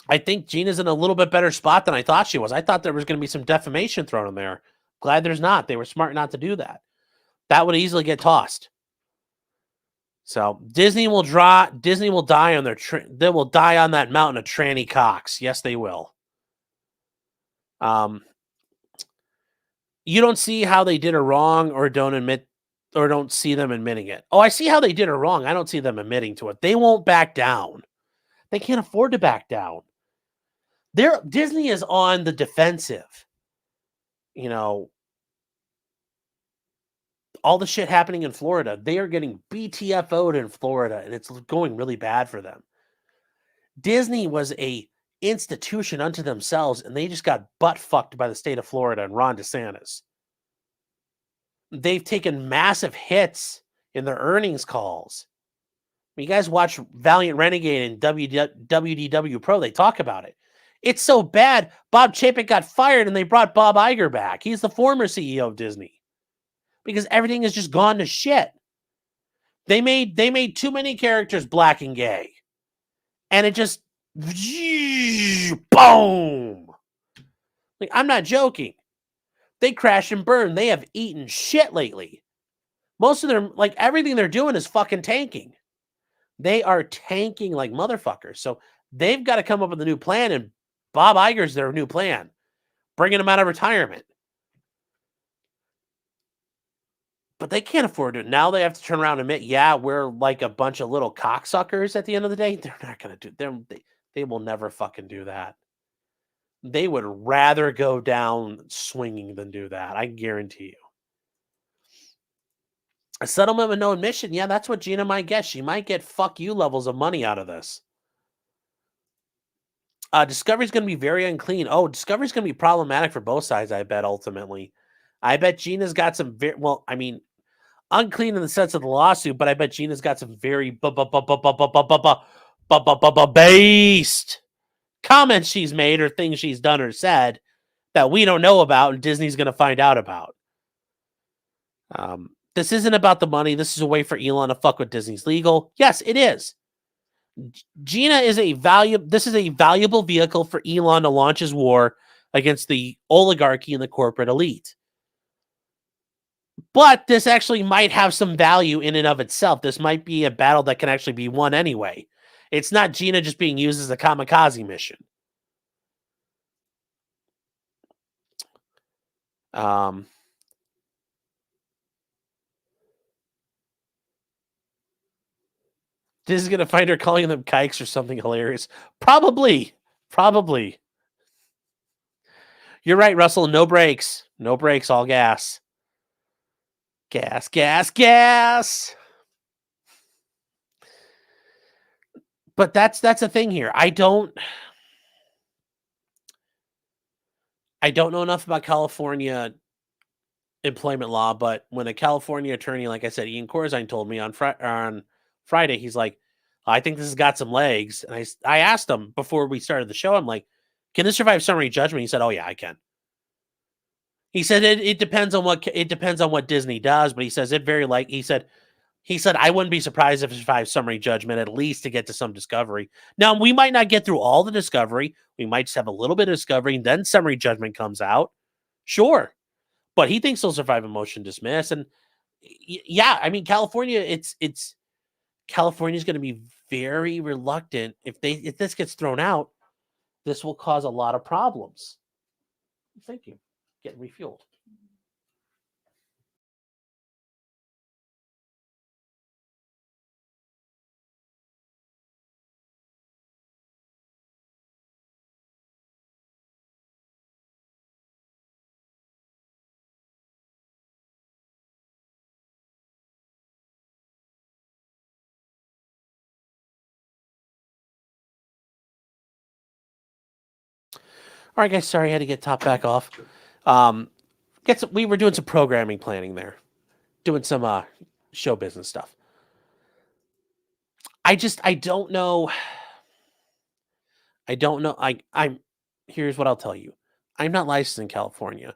I think Gina's in a little bit better spot than I thought she was. I thought there was going to be some defamation thrown in there. Glad there's not. They were smart not to do that. That would easily get tossed. So Disney will die on they will die on that mountain of tranny cocks. Yes, they will. You don't see how they did her wrong or don't see them admitting it. Oh, I see how they did her wrong. I don't see them admitting to it. They won't back down. They can't afford to back down. Disney is on the defensive. You know, all the shit happening in Florida, they are getting BTFO'd in Florida, and it's going really bad for them. Disney was a institution unto themselves, and they just got butt-fucked by the state of Florida and Ron DeSantis. They've taken massive hits in their earnings calls. When you guys watch Valiant Renegade and WDW Pro, they talk about it. It's so bad, Bob Chapek got fired, and they brought Bob Iger back. He's the former CEO of Disney. Because everything has just gone to shit. They made too many characters black and gay. And it just boom. Like, I'm not joking. They crash and burn. They have eaten shit lately. Most of them, like everything they're doing is fucking tanking. They are tanking like motherfuckers. So they've got to come up with a new plan, and Bob Iger's their new plan. Bringing them out of retirement. But they can't afford it. Now they have to turn around and admit, yeah, we're like a bunch of little cocksuckers at the end of the day. They're not going to do they will never fucking do that. They would rather go down swinging than do that. I guarantee you. A settlement with no admission. Yeah, that's what Gina might get. She might get fuck you levels of money out of this. Discovery's going to be very unclean. Oh, Discovery's going to be problematic for both sides, I bet, ultimately. I bet Gina's got some very, well, I mean, unclean in the sense of the lawsuit, but I bet Gina's got some very based comments she's made or things she's done or said that we don't know about and Disney's going to find out about. This isn't about the money. This is a way for Elon to fuck with Disney's legal. Yes, it is. Gina is this is a valuable vehicle for Elon to launch his war against the oligarchy and the corporate elite. But this actually might have some value in and of itself. This might be a battle that can actually be won anyway. It's not Gina just being used as a kamikaze mission. This is going to find her calling them kikes or something hilarious. Probably. You're right, Russell. No brakes. No brakes, all gas. Gas. But that's the thing here. I don't know enough about California employment law, but when a California attorney, like I said, Ian Corzine told me on Friday, he's like, I think this has got some legs. And I asked him before we started the show, I'm like, can this survive summary judgment? He said, oh yeah, I can. He said it depends on what Disney does, but he says it very like he said I wouldn't be surprised if it survives summary judgment, at least to get to some discovery. Now, we might not get through all the discovery. We might just have a little bit of discovery, and then summary judgment comes out. Sure. But he thinks he'll survive a motion dismiss. And yeah, I mean, California's going to be very reluctant. If this gets thrown out, this will cause a lot of problems. Thank you. Getting refueled. All right, guys. Sorry, I had to get top back off. We were doing some programming planning there, doing some show business stuff. I don't know. Here's what I'll tell you. I'm not licensed in California.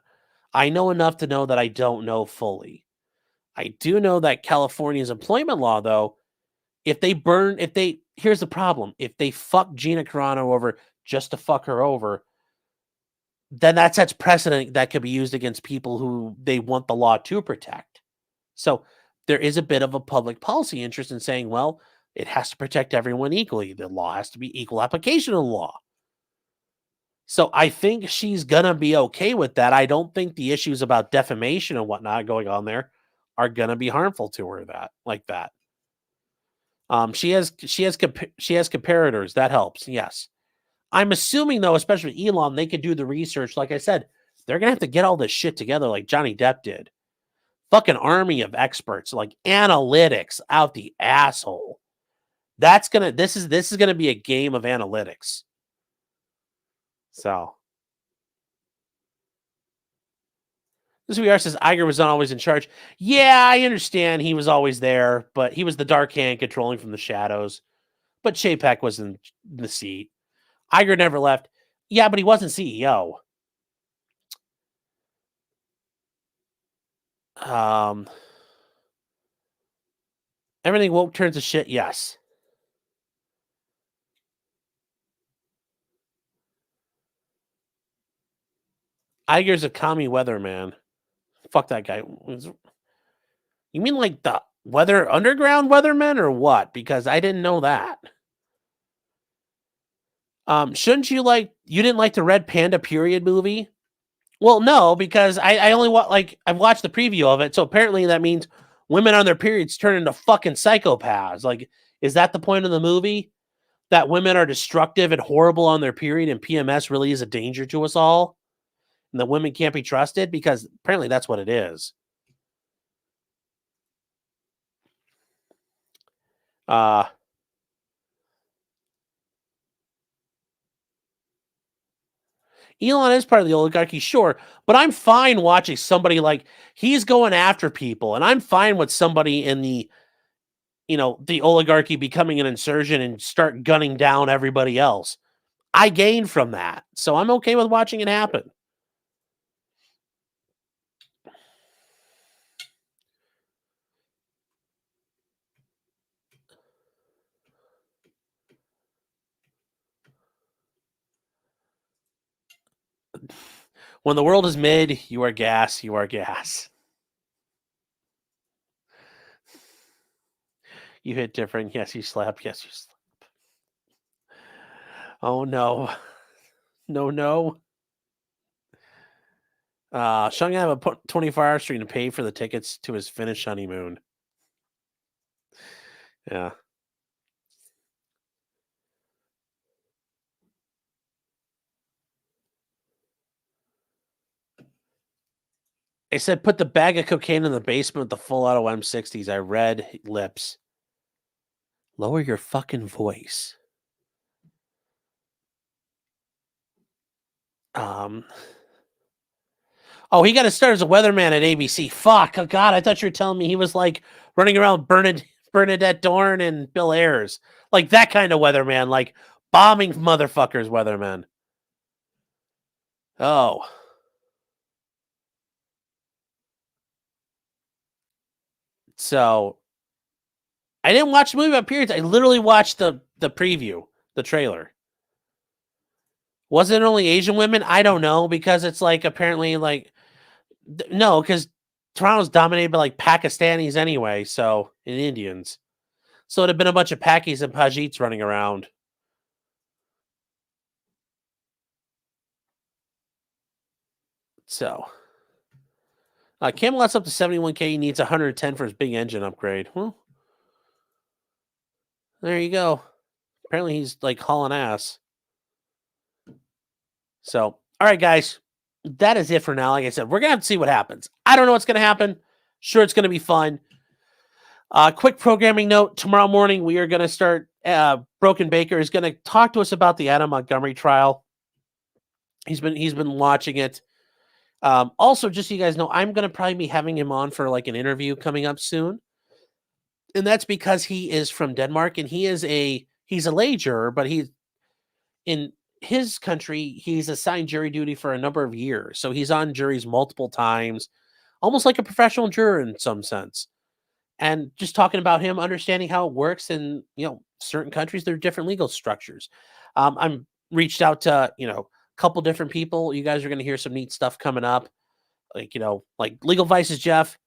I know enough to know that I don't know fully. I do know that California's employment law, though, here's the problem. If they fuck Gina Carano over just to fuck her over, then that sets precedent that could be used against people who they want the law to protect. So there is a bit of a public policy interest in saying, well, it has to protect everyone equally. The law has to be equal application of the law. So I think she's going to be okay with that. I don't think the issues about defamation and whatnot going on there are going to be harmful to her like that. She has comparators. That helps. Yes. I'm assuming, though, especially with Elon, they could do the research. Like I said, they're going to have to get all this shit together like Johnny Depp did. Fucking army of experts, like analytics out the asshole. This is going to be a game of analytics. So. This VR says Iger was not always in charge. Yeah, I understand he was always there, but he was the dark hand controlling from the shadows. But Chapek was in the seat. Iger never left. Yeah, but he wasn't CEO. Everything woke turns to shit. Yes. Iger's a commie weatherman. Fuck that guy. You mean like the underground weathermen or what? Because I didn't know that. Shouldn't you didn't like the Red Panda period movie? Well, no, because I only I've watched the preview of it, so apparently that means women on their periods turn into fucking psychopaths. Like, is that the point of the movie? That women are destructive and horrible on their period, and PMS really is a danger to us all, and that women can't be trusted? Because apparently that's what it is. Elon is part of the oligarchy, sure, but I'm fine watching somebody like he's going after people, and I'm fine with somebody in the the oligarchy becoming an insurgent and start gunning down everybody else. I gain from that, so I'm okay with watching it happen. When the world is mid, you are gas, you are gas. You hit different. Yes, you slap. Yes, you slap. Oh, no. No. Sean gonna have a 24-hour stream to pay for the tickets to his Finnish honeymoon. Yeah. They said put the bag of cocaine in the basement with the full auto M60s. I read lips. Lower your fucking voice. Oh, he got to start as a weatherman at ABC. Fuck. Oh, God, I thought you were telling me he was like running around Bernadette Dorn and Bill Ayers. Like that kind of weatherman. Like bombing motherfuckers weatherman. Oh. So, I didn't watch the movie about periods. I literally watched the preview, the trailer. Was it only Asian women? I don't know, because it's like apparently like no, because Toronto's dominated by like Pakistanis anyway, so and Indians. So it'd have been a bunch of Pakis and Pajits running around. So Camelot's up to 71K. He needs 110 for his big engine upgrade. Well, there you go. Apparently he's like hauling ass. So, all right, guys. That is it for now. Like I said, we're going to have to see what happens. I don't know what's going to happen. Sure, it's going to be fun. Quick programming note. Tomorrow morning, we are going to start. Broken Baker is going to talk to us about the Adam Montgomery trial. He's been watching it. Also, just so you guys know, I'm going to probably be having him on for like an interview coming up soon. And that's because he is from Denmark, and he's a lay juror, but he's in his country, he's assigned jury duty for a number of years. So he's on juries multiple times, almost like a professional juror in some sense. And just talking about him, understanding how it works in, certain countries, there are different legal structures. I'm reached out to, a couple different people. You guys are going to hear some neat stuff coming up. Like, like Legal Vices, Jeff,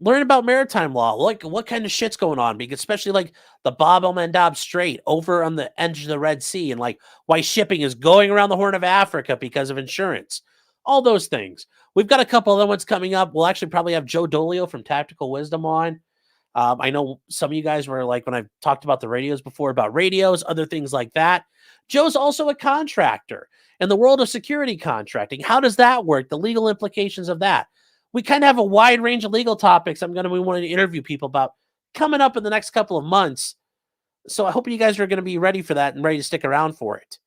learn about maritime law, like what kind of shit's going on, because especially like the Bab el-Mandab Strait over on the edge of the Red Sea, and like why shipping is going around the Horn of Africa because of insurance, all those things. We've got a couple other ones coming up. We'll actually probably have Joe Dolio from Tactical Wisdom on. I know some of you guys were like, when I've talked about the radios before, about radios, other things like that. Joe's also a contractor in the world of security contracting. How does that work? The legal implications of that. We kind of have a wide range of legal topics I'm going to be wanting to interview people about coming up in the next couple of months. So I hope you guys are going to be ready for that and ready to stick around for it.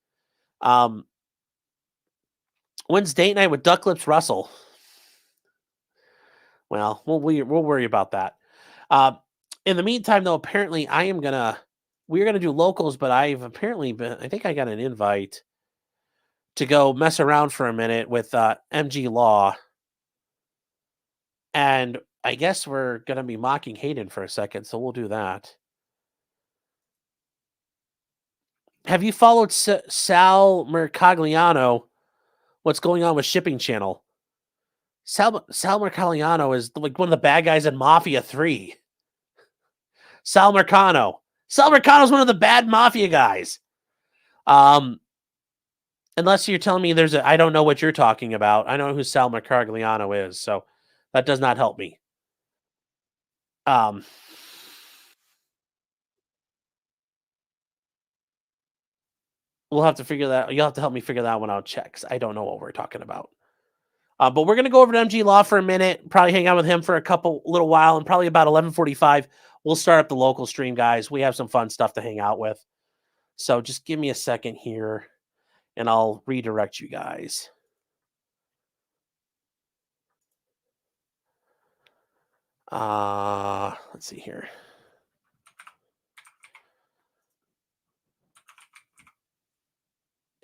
When's date night with Duck Lips Russell? Well, we'll worry about that. In the meantime, though, apparently we're going to do locals, but I think I got an invite to go mess around for a minute with MG Law. And I guess we're going to be mocking Hayden for a second, so we'll do that. Have you followed Sal Mercagliano? What's going on with Shipping Channel? Sal Mercagliano is like one of the bad guys in Mafia 3. Sal Mercano. Sal Mercano is one of the bad Mafia guys. Unless you're telling me there's a, I don't know what you're talking about. I know who Sal Marcagliano is, so that does not help me. We'll have to figure that. You'll have to help me figure that one out. Checks. I don't know what we're talking about. But we're gonna go over to MG Law for a minute. Probably hang out with him for a little while, and probably about 11:45, we'll start up the local stream, guys. We have some fun stuff to hang out with. So just give me a second here, and I'll redirect you guys. Let's see here.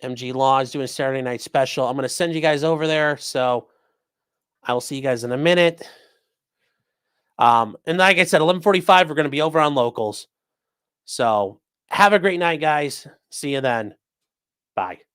MG Law is doing a Saturday night special. I'm going to send you guys over there. So I will see you guys in a minute. And like I said, 11:45, we're going to be over on locals. So have a great night, guys. See you then. Bye.